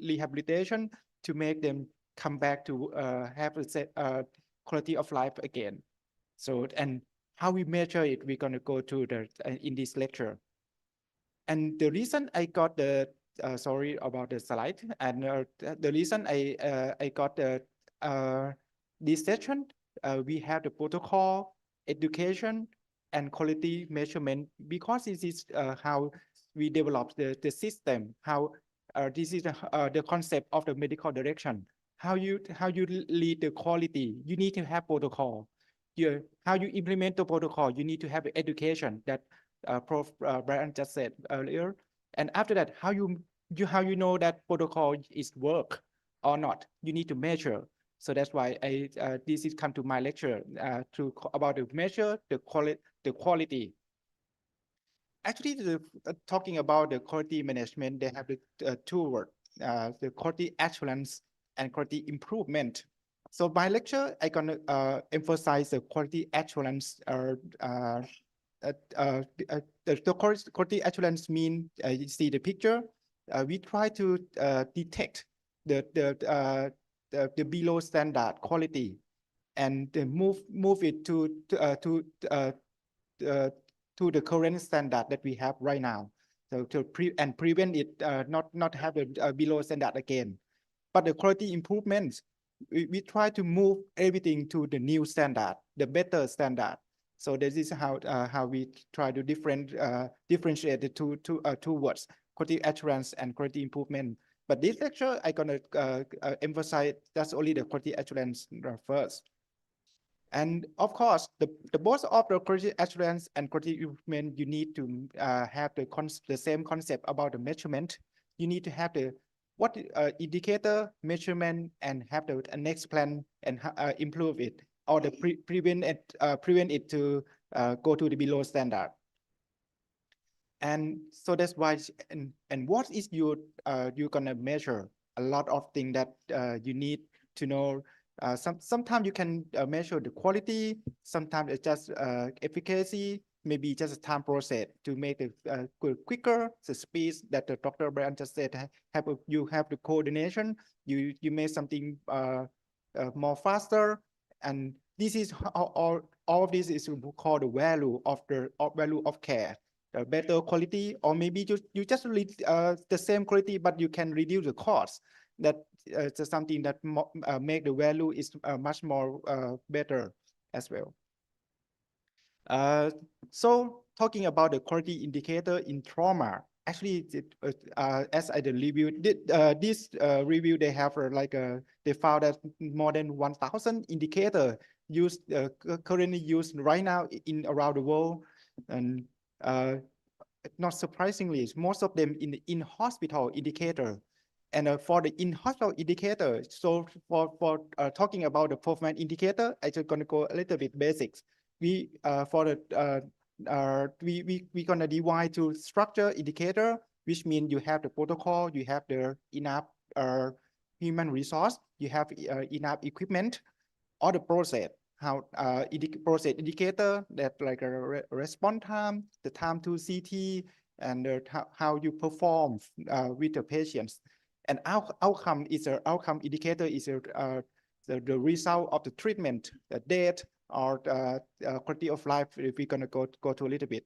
S13: rehabilitation to make them come back to have a quality of life again. So, and how we measure it, we're going to go to in this lecture. And the reason I got the sorry about the slide, and the reason I got this session, we have the protocol, education, and quality measurement, because this is how we develop the system, how this is the concept of the medical direction. How you lead the quality, you need to have protocol. How you implement the protocol, you need to have education that Prof. Brian just said earlier. And after that, how you know that protocol is work or not, you need to measure. So that's why this is come to my lecture about the measure the quality. Actually, talking about the quality management, they have the two words, the quality assurance and quality improvement. So my lecture, I'm gonna emphasize the quality assurance. The quality assurance mean you see the picture. We try to detect the below standard quality and move it to the current standard that we have right now. So to prevent it not have the below standard again. But the quality improvements, we try to move everything to the new standard, the better standard. So this is how we try to differentiate the two words, quality assurance and quality improvement. But this lecture, I'm gonna emphasize that's only the quality assurance first. And of course, the both of the quality assurance and quality improvement, you need to have the same concept about the measurement. You need to have the indicator measurement and have the next plan and improve it, or the prevent it to go to the below standard. And so that's why, and what is you're gonna measure? A lot of things that you need to know. Sometimes you can measure the quality, sometimes it's just efficacy, maybe just a time process to make it quicker, the speed that the Dr. Brian just said, you have the coordination, you make something more faster, and this is all of this is called the value of care. Better quality, or maybe you just read the same quality, but you can reduce the cost. That is something that make the value is much more better as well. So talking about the quality indicator in trauma, actually, as I reviewed this review, they have they found that more than 1,000 indicator currently used right now in around the world, and not surprisingly, most of them in the in-hospital indicator. And for the in-hospital indicator, so for talking about the performance indicator, I'm just going to go a little bit basics. We gonna divide to structure indicator, which means you have the protocol, you have the enough human resource, you have enough equipment, or the process. How process indicator that like a response time, the time to CT, and how you perform with the patients. And outcome indicator is the result of the treatment, the death, or the quality of life. If we're gonna go to a little bit.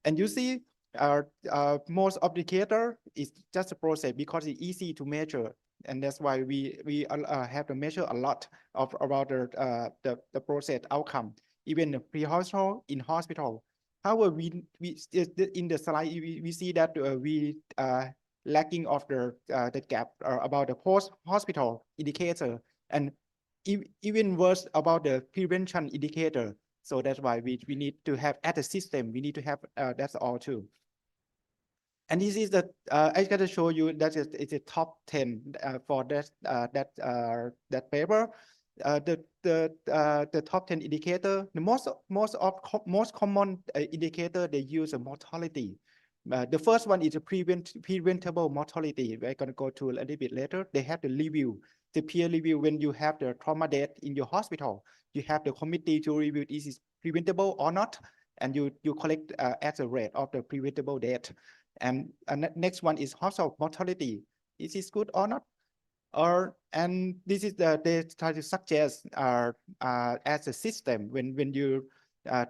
S13: And you see, most of the indicator is just a process because it's easy to measure, and that's why we have to measure a lot of about the process outcome, even the pre-hospital, in hospital. However, we in the slide we see that we lacking of the gap about the post-hospital indicator, and even worse about the prevention indicator. So that's why we need to have at the system, we need to have that's all too. And this is the I got to show you that it's a top 10 for that paper. The top 10 indicator, the most common indicator they use a mortality. The first one is a preventable mortality. We're going to go to a little bit later. They have the review, the peer review. When you have the trauma death in your hospital, you have the committee to review is it preventable or not, and you collect as a rate of the preventable death. And next one is hospital mortality. Is it good or not? And this is they try to suggest as a system when you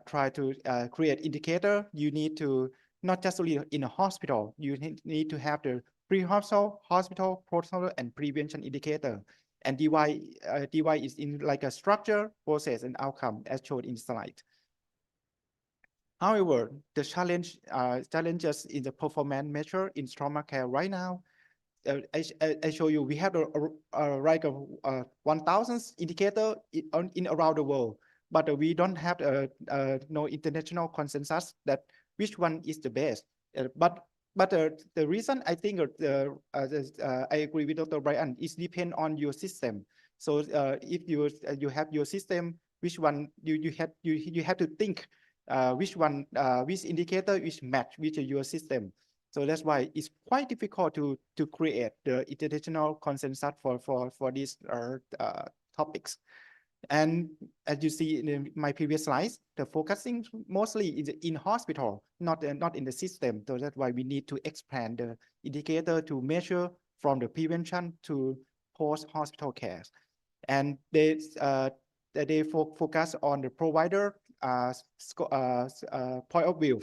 S13: try to create indicator, you need to not just only in a hospital, you need to have the pre-hospital, hospital, post-hospital, and prevention indicator. And DY is in like a structure, process, and outcome as shown in slide. However, the challenges in the performance measure in trauma care right now, I show you we have like 1,000 indicator in around the world, but we don't have no international consensus that which one is the best. But the reason I think I agree with Dr. Brian is depend on your system. So if you have your system, which one you have to think which indicator is match with your system. So that's why it's quite difficult to create the international consensus for these topics. And as you see in my previous slides, the focusing mostly is in hospital, not in the system. So that's why we need to expand the indicator to measure from the prevention to post-hospital care. And they focus on the provider point of view.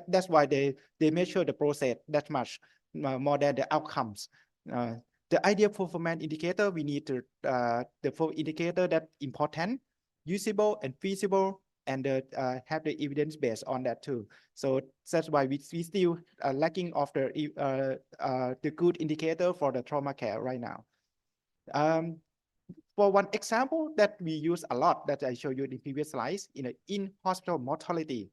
S13: That's why they measure the process that much more than the outcomes. The ideal performance indicator, we need to the indicator that important, usable, and feasible, and have the evidence based on that too. So that's why we still lacking of the good indicator for the trauma care right now. For one example that we use a lot that I showed you in the previous slides, in hospital mortality,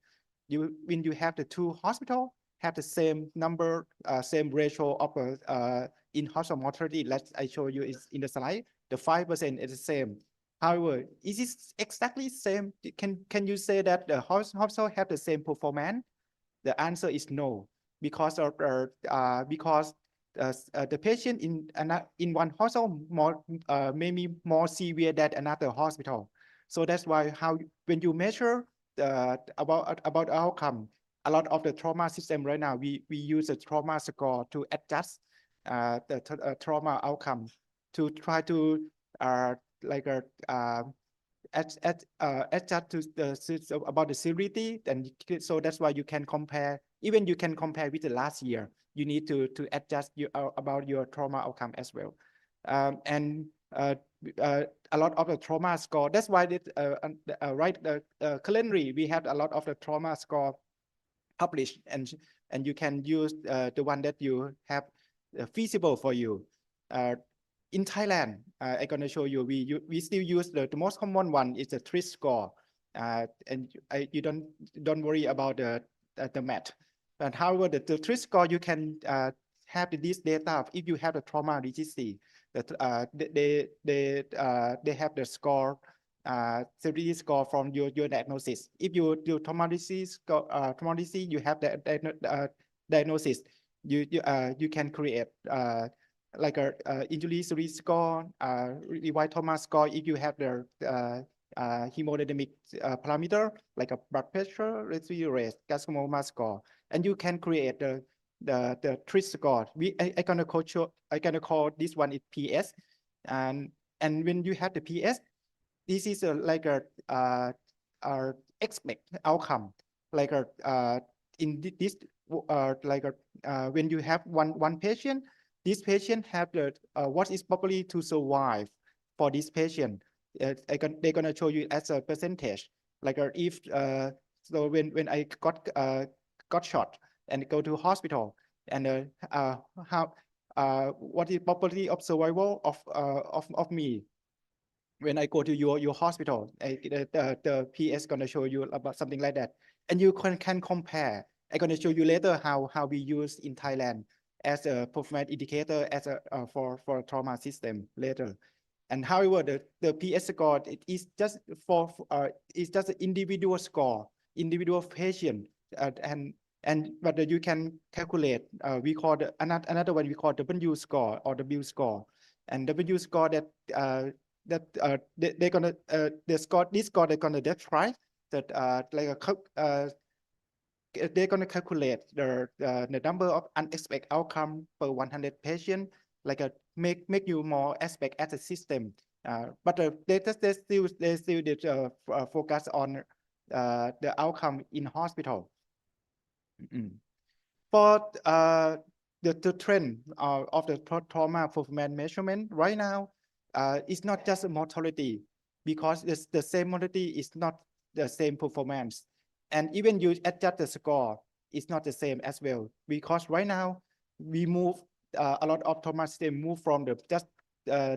S13: when you have the two hospitals have the same number, same ratio of in hospital mortality, let's I show you is in the slide, the 5% is the same. However, is it exactly same? Can you say that the hospital have the same performance? The answer is no, because of the patient in one hospital maybe more severe than another hospital. So that's why when you measure about outcome, a lot of the trauma system right now, we use a trauma score to adjust the trauma outcome to try to adjust to the about the severity, and so that's why you can compare. Even you can compare with the last year. You need to adjust about your trauma outcome as well, and a lot of the trauma score. That's why currently we have a lot of the trauma score published, and you can use the one that you have feasible for you. In Thailand, I'm going to show you, we still use the most common one is the TRIS score, and you don't worry about the math. But however, the TRIS score, you can have this data if you have the trauma registry. That they have the score, severity score from your diagnosis. If you do trauma registry, you have the diagnosis. You can create like a injury severity score, revised trauma score. If you have the hemodynamic parameter like a blood pressure, respiratory rate, gas score, and you can create the TRIS score. I gonna call this one is PS, and when you have the PS, this is like a expect outcome, like in this when you have one patient, this patient have the what is probably to survive for this patient. They're gonna show you as a percentage. Like if so when I got shot and go to hospital, and how what is probability of survival of me when I go to your hospital. The PS gonna show you about something like that, and you can compare. I'm gonna show you later how we use in Thailand as a performance indicator as a for trauma system later. And however, the PS score, it is just for it's just an individual score, individual patient, but you can calculate. We call another one we call W score or W score, and W score that they're gonna the score this score they're gonna describe that they're gonna calculate the number of unexpected outcome per 100 patient, make you more aspect as a system, but they still did focus on the outcome in hospital. For the trend of the trauma performance measurement right now, it's not just a mortality, because the same mortality is not the same performance, and even you adjust the score, it's not the same as well, because right now we move a lot of trauma system move from the just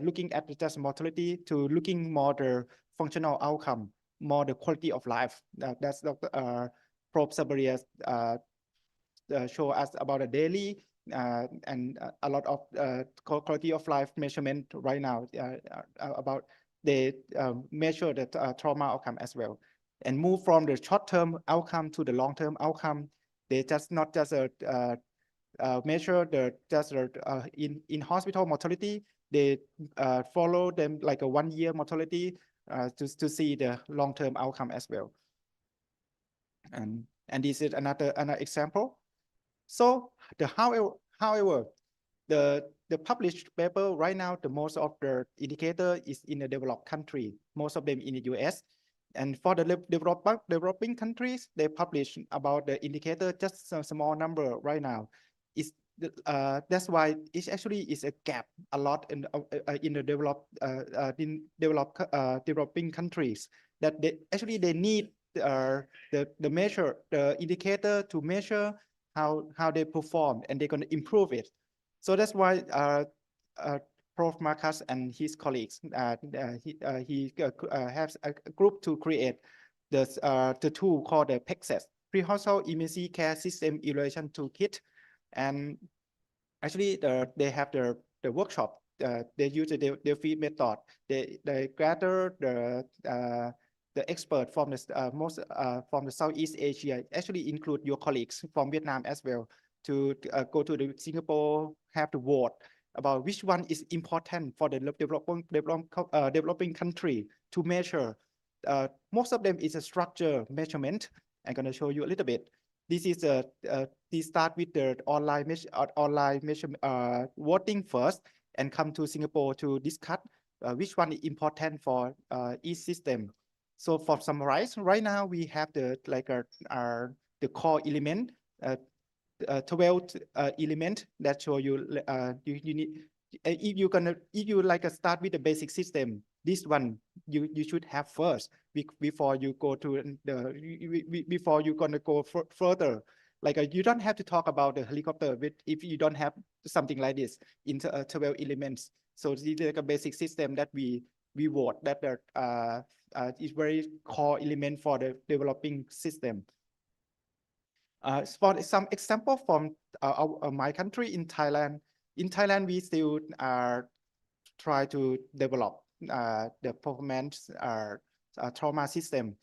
S13: looking at the just mortality to looking more the functional outcome, more the quality of life. That's Dr. Prof. Sabarius show us about a daily and a lot of quality of life measurement right now about they measure the trauma outcome as well, and move from the short-term outcome to the long-term outcome. They just not just measure the just in hospital mortality. They follow them like a 1 year mortality to see the long-term outcome as well. And this is another example. So however, the published paper right now, the most of the indicator is in the developed country, most of them in the US. And for the developing countries, they publish about the indicator, just a small number right now. That's why it actually is a gap a lot in the developing countries, that they need the measure, the indicator to measure how they perform, and they're going to improve it. So that's why Prof. Marcus and his colleagues he has a group to create the tool called the PECSES, Pre-Hospital Emergency Care System Evaluation Toolkit. And actually they have the workshop. They use the feed method. They gather the expert from the from the Southeast Asia, actually include your colleagues from Vietnam as well, to go to the Singapore, have to vote about which one is important for the developing country to measure. Most of them is a structure measurement. I'm going to show you a little bit. This is they start with the online voting first, and come to Singapore to discuss which one is important for each system. So for summarize, right now we have the core element, 12 element that show you you need. If you start with the basic system, this one you should have first before you go to before you're gonna go further. You don't have to talk about the helicopter if you don't have something like this in 12 elements. So this is like a basic system that we vote that is very core element for the developing system. For some example from my country in Thailand. In Thailand, we still try to develop the performance trauma system.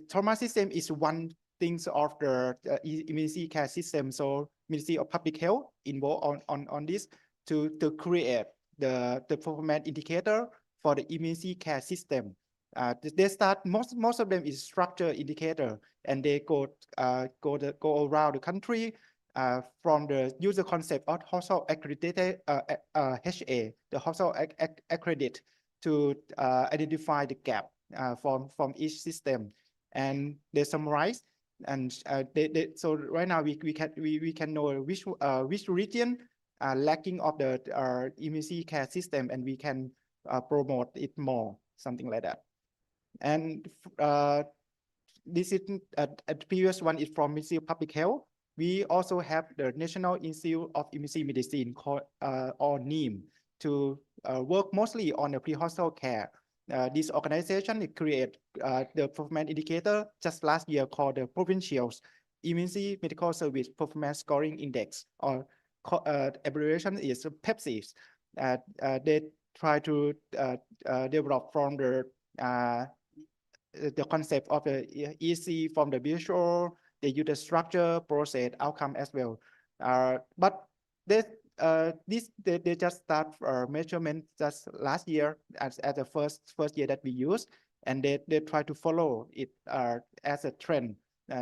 S13: Trauma system is one thing of the emergency care system. So Ministry of Public Health involved on this to create the performance indicator for the emergency care system. They start most of them is structure indicator, and they go around the country from the user concept of hospital accredited HA, the hospital accredit, to identify the gap from each system, and they summarize And so right now we can know which region are lacking of the emergency care system, and we can promote it more, something like that. And this is the previous one is from Ministry of Public Health. We also have the National Institute of Emergency Medicine called or NIEM to work mostly on the pre-hospital care. This organization created the performance indicator just last year called the Provincial Emergency Medical Service Performance Scoring Index, or abbreviation is PEPSI. They try to develop from the concept of the EC from the visual. They use the structure, process, outcome as well. But they just start measurement just last year as the first year that we use, and they try to follow it as a trend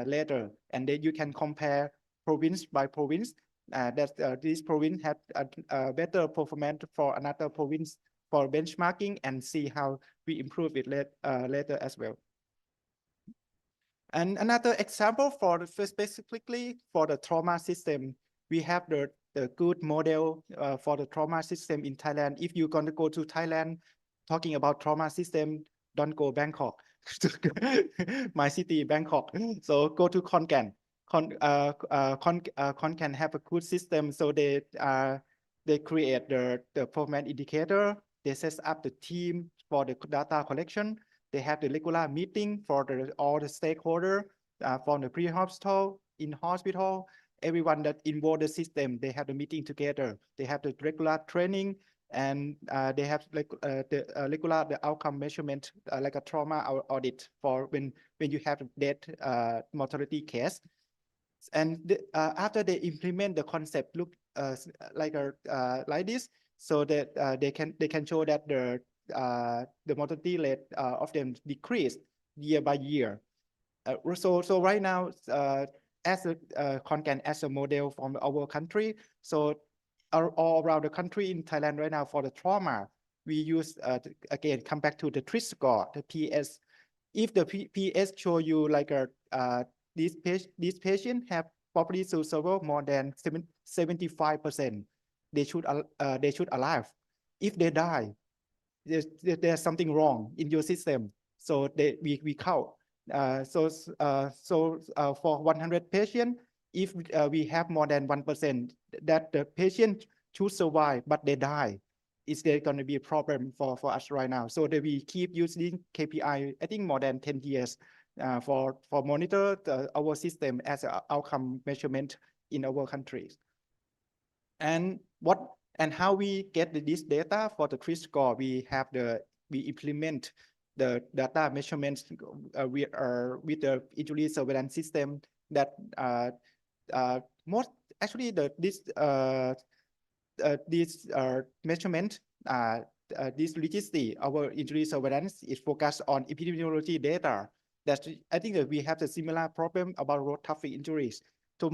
S13: later, and then you can compare province by province. That this province had a better performance for another province for benchmarking, and see how we improve it later as well. And another example for specifically for the trauma system, we have the good model for the trauma system in Thailand. If you're going to go to Thailand talking about trauma system, don't go Bangkok, my city Bangkok. So go to Khon Kaen. Khon Kaen have a good system. So they create the performance indicator. They set up the team for the data collection. They have the regular meeting for all the stakeholders from the pre-hospital, in hospital, everyone that involved the system. They have the meeting together. They have the regular training, and they have the regular outcome measurement, like a trauma audit for when you have a death mortality case. And after they implement the concept, look like this, so that they can show that the mortality rate of them decreased year by year. So right now, as a Khon Kaen as a model from our country, so all around the country in Thailand right now for the trauma, we use again come back to the TRIS score, the PS. If the PS show you like this patient have probability to survive more than 75%, they should alive. If they die, there's something wrong in your system. So we count. So for 100 patients, if we have more than 1% that the patient should survive, but they die, is there going to be a problem for us right now? So that we keep using KPI, I think more than 10 years for monitor our system as an outcome measurement in our countries. And how we get this data for the TRIS score, we implement the data measurements with the injury surveillance system that this measurement, this registry, our injury surveillance is focused on epidemiology data. I think that we have a similar problem about road traffic injuries. So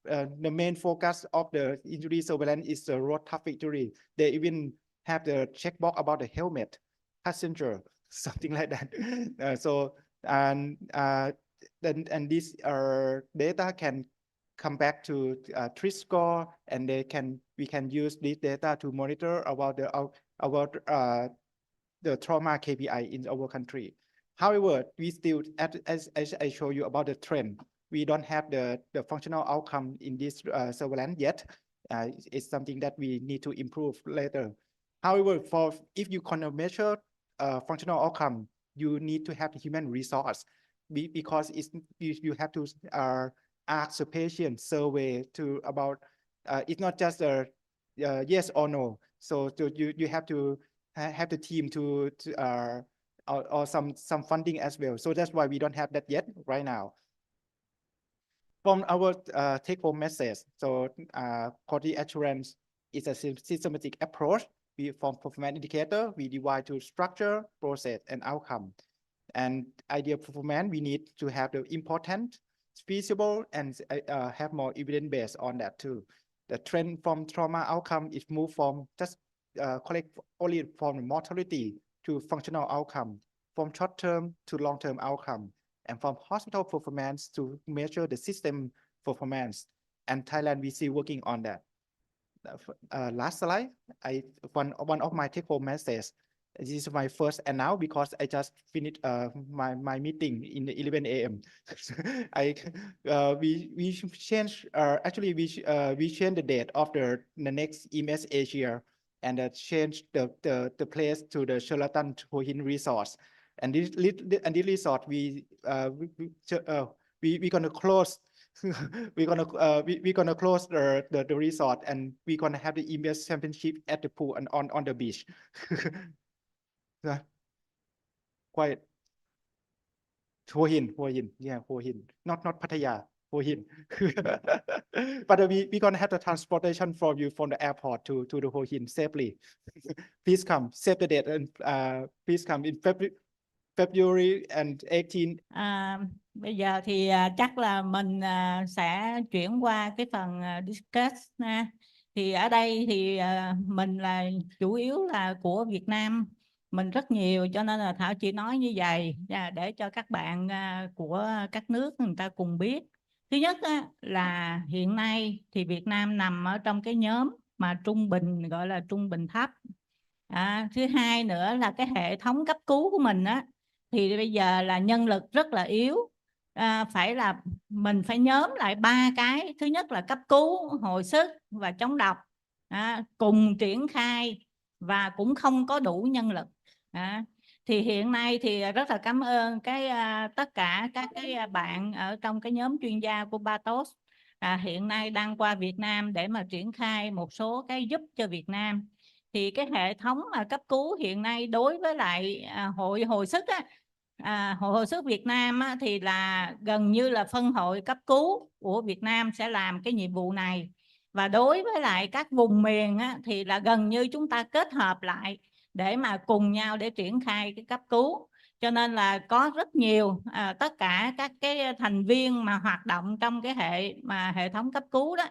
S13: the main focus of the injury surveillance is the road traffic injury. They even have the checkbox about the helmet, passenger, something like that. And this data can come back to TRIS score, and we can use this data to monitor about the trauma KPI in our country. However, we still, as I show you about the trend, we don't have the functional outcome in this surveillance yet. It's something that we need to improve later. However, if you can measure functional outcome, you need to have the human resource, because you have to ask the patient survey about it's not just a yes or no. So you have to have the team or some funding as well. So that's why we don't have that yet right now. From our take-home message, so quality assurance is a systematic approach. From performance indicator, we divide to structure, process, and outcome. And ideal performance, we need to have the important, feasible, and have more evidence based on that too. The trend from trauma outcome is moved from just collect only from mortality to functional outcome, from short-term to long-term outcome. and from hospital performance to measure the system performance. And Thailand, we still working on that. Last slide, one of my take-home messages. This is my first, and now because I just finished my meeting in the 11 a.m. we change actually we change the date of the next EMS Asia and change the place to the Sheraton Hua Hin Resort. And this resort we gonna close. we're gonna close the resort, and we're gonna have the EMS championship at the pool and on the beach. Quiet. Hua Hin, yeah, Hua Hin, not Pattaya, Hua Hin. But we're gonna have the transportation for you from the airport to the Hua Hin safely. Please come, save the date, and please come in February and 18.
S10: Bây giờ thì chắc là mình sẽ chuyển qua cái phần discuss nha. Thì ở đây thì mình là chủ yếu là của Việt Nam mình rất nhiều, cho nên là Thảo chỉ nói như vậy để cho các bạn của các nước người ta cùng biết. Thứ nhất là hiện nay thì Việt Nam nằm ở trong cái nhóm mà trung bình, gọi là trung bình thấp. Thứ hai nữa là cái hệ thống cấp cứu của mình thì bây giờ là nhân lực rất là yếu. Phải là mình phải nhóm lại 3 cái. Thứ nhất là cấp cứu, hồi sức và chống độc cùng triển khai, và cũng không có đủ nhân lực. Thì hiện nay thì rất là cảm ơn tất cả các cái bạn ở trong cái nhóm chuyên gia của Batos hiện nay đang qua Việt Nam để mà triển khai một số cái giúp cho Việt Nam. Thì cái hệ thống cấp cứu hiện nay đối với lại hội hồi sức hội hồi sức Việt Nam thì là gần như là phân hội cấp cứu của Việt Nam sẽ làm cái nhiệm vụ này. Và đối với lại các vùng miền thì là gần như chúng ta kết hợp lại để mà cùng nhau để triển khai cái cấp cứu. Cho nên là có rất nhiều tất cả các cái thành viên mà hoạt động trong cái hệ thống cấp cứu đó,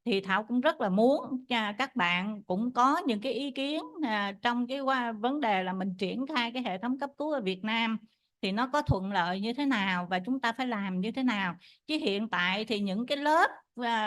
S10: thì Thảo cũng rất là muốn các bạn cũng có những cái ý kiến trong cái vấn đề là mình triển khai cái hệ thống cấp cứu ở Việt Nam thì nó có thuận lợi như thế nào và chúng ta phải làm như thế nào. Chứ hiện tại thì những cái lớp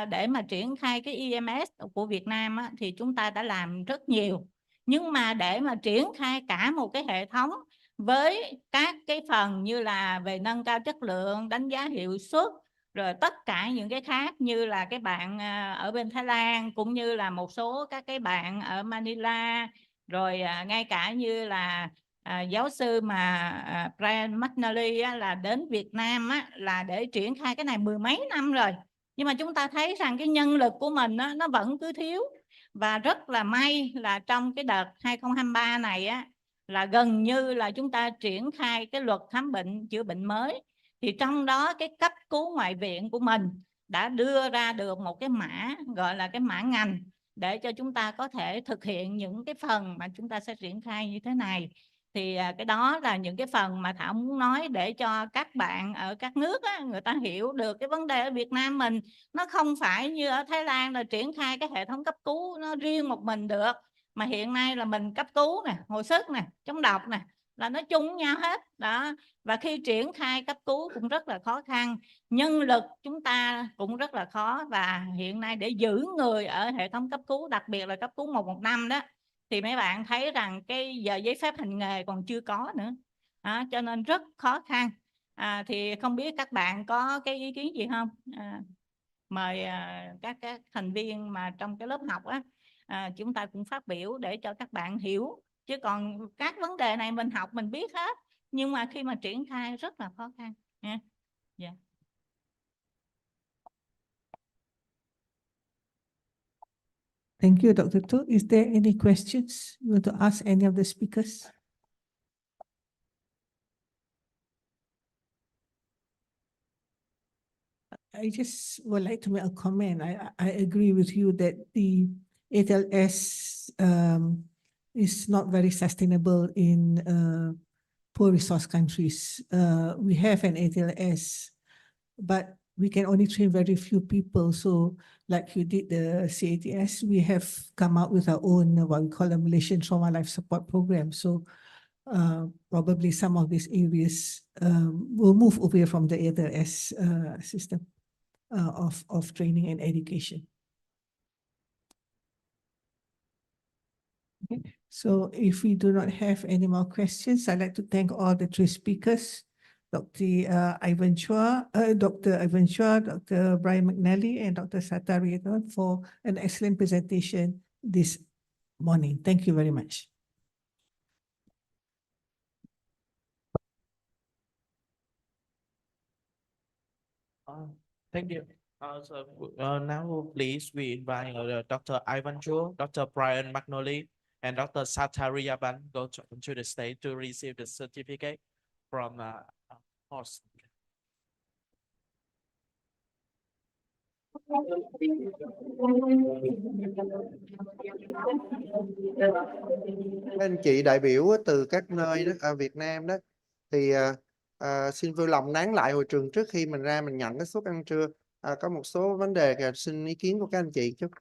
S10: để mà triển khai cái EMS của Việt Nam thì chúng ta đã làm rất nhiều. Nhưng mà để mà triển khai cả một cái hệ thống với các cái phần như là về nâng cao chất lượng, đánh giá hiệu suất, rồi tất cả những cái khác như là cái bạn ở bên Thái Lan cũng như là một số các cái bạn ở Manila, rồi ngay cả như là giáo sư mà Brian McNally là đến Việt Nam là để triển khai cái này 10 mấy năm rồi. Nhưng mà chúng ta thấy rằng cái nhân lực của mình nó vẫn cứ thiếu. Và rất là may là trong cái đợt 2023 này là gần như là chúng ta triển khai cái luật khám bệnh chữa bệnh mới. Thì trong đó cái cấp cứu ngoại viện của mình đã đưa ra được một cái mã gọi là cái mã ngành để cho chúng ta có thể thực hiện những cái phần mà chúng ta sẽ triển khai như thế này. Thì cái đó là những cái phần mà Thảo muốn nói để cho các bạn ở các nước người ta hiểu được cái vấn đề ở Việt Nam mình nó không phải như ở Thái Lan là triển khai cái hệ thống cấp cứu nó riêng một mình được, mà hiện nay là mình cấp cứu nè, hồi sức nè, chống độc nè là nó chung nhau hết đó. Và khi triển khai cấp cứu cũng rất là khó khăn, nhân lực chúng ta cũng rất là khó, và hiện nay để giữ người ở hệ thống cấp cứu, đặc biệt là cấp cứu 115 đó, thì mấy bạn thấy rằng cái giờ giấy phép hành nghề còn chưa có nữa cho nên rất khó khăn. Thì không biết các bạn có cái ý kiến gì không? Mời các thành viên mà trong cái lớp học chúng ta cũng phát biểu để cho các bạn hiểu. Chứ còn các vấn đề này mình học mình biết hết, nhưng mà khi mà triển khai rất là khó khăn nha. Yeah.
S6: Thank you, Dr. Tu. Is there any questions you want to ask any of the speakers? I just would like to make a comment. I agree with you that the ATLS is not very sustainable in poor resource countries. We have an ATLS, but we can only train very few people. So like you did the CATS, we have come out with our own, what we call a Malaysian Trauma Life Support Program. So probably some of these areas will move away from the other S system of training and education. Okay. So if we do not have any more questions, I'd like to thank all the three speakers, Dr. Ivan Chua, Dr. Brian McNally, and Dr. Satari for an excellent presentation this morning. Thank you very much.
S1: Thank you. Now, please, we invite Dr. Ivan Chua, Dr. Brian McNally, and Dr. Satari Yaban go to the stage to receive the certificate from host.
S3: Các anh chị đại biểu từ các nơi đó ở Việt Nam đó thì xin vui lòng nán lại hội trường trước khi mình ra mình nhận cái suất ăn trưa. Có một số vấn đề xin ý kiến của các anh chị chút.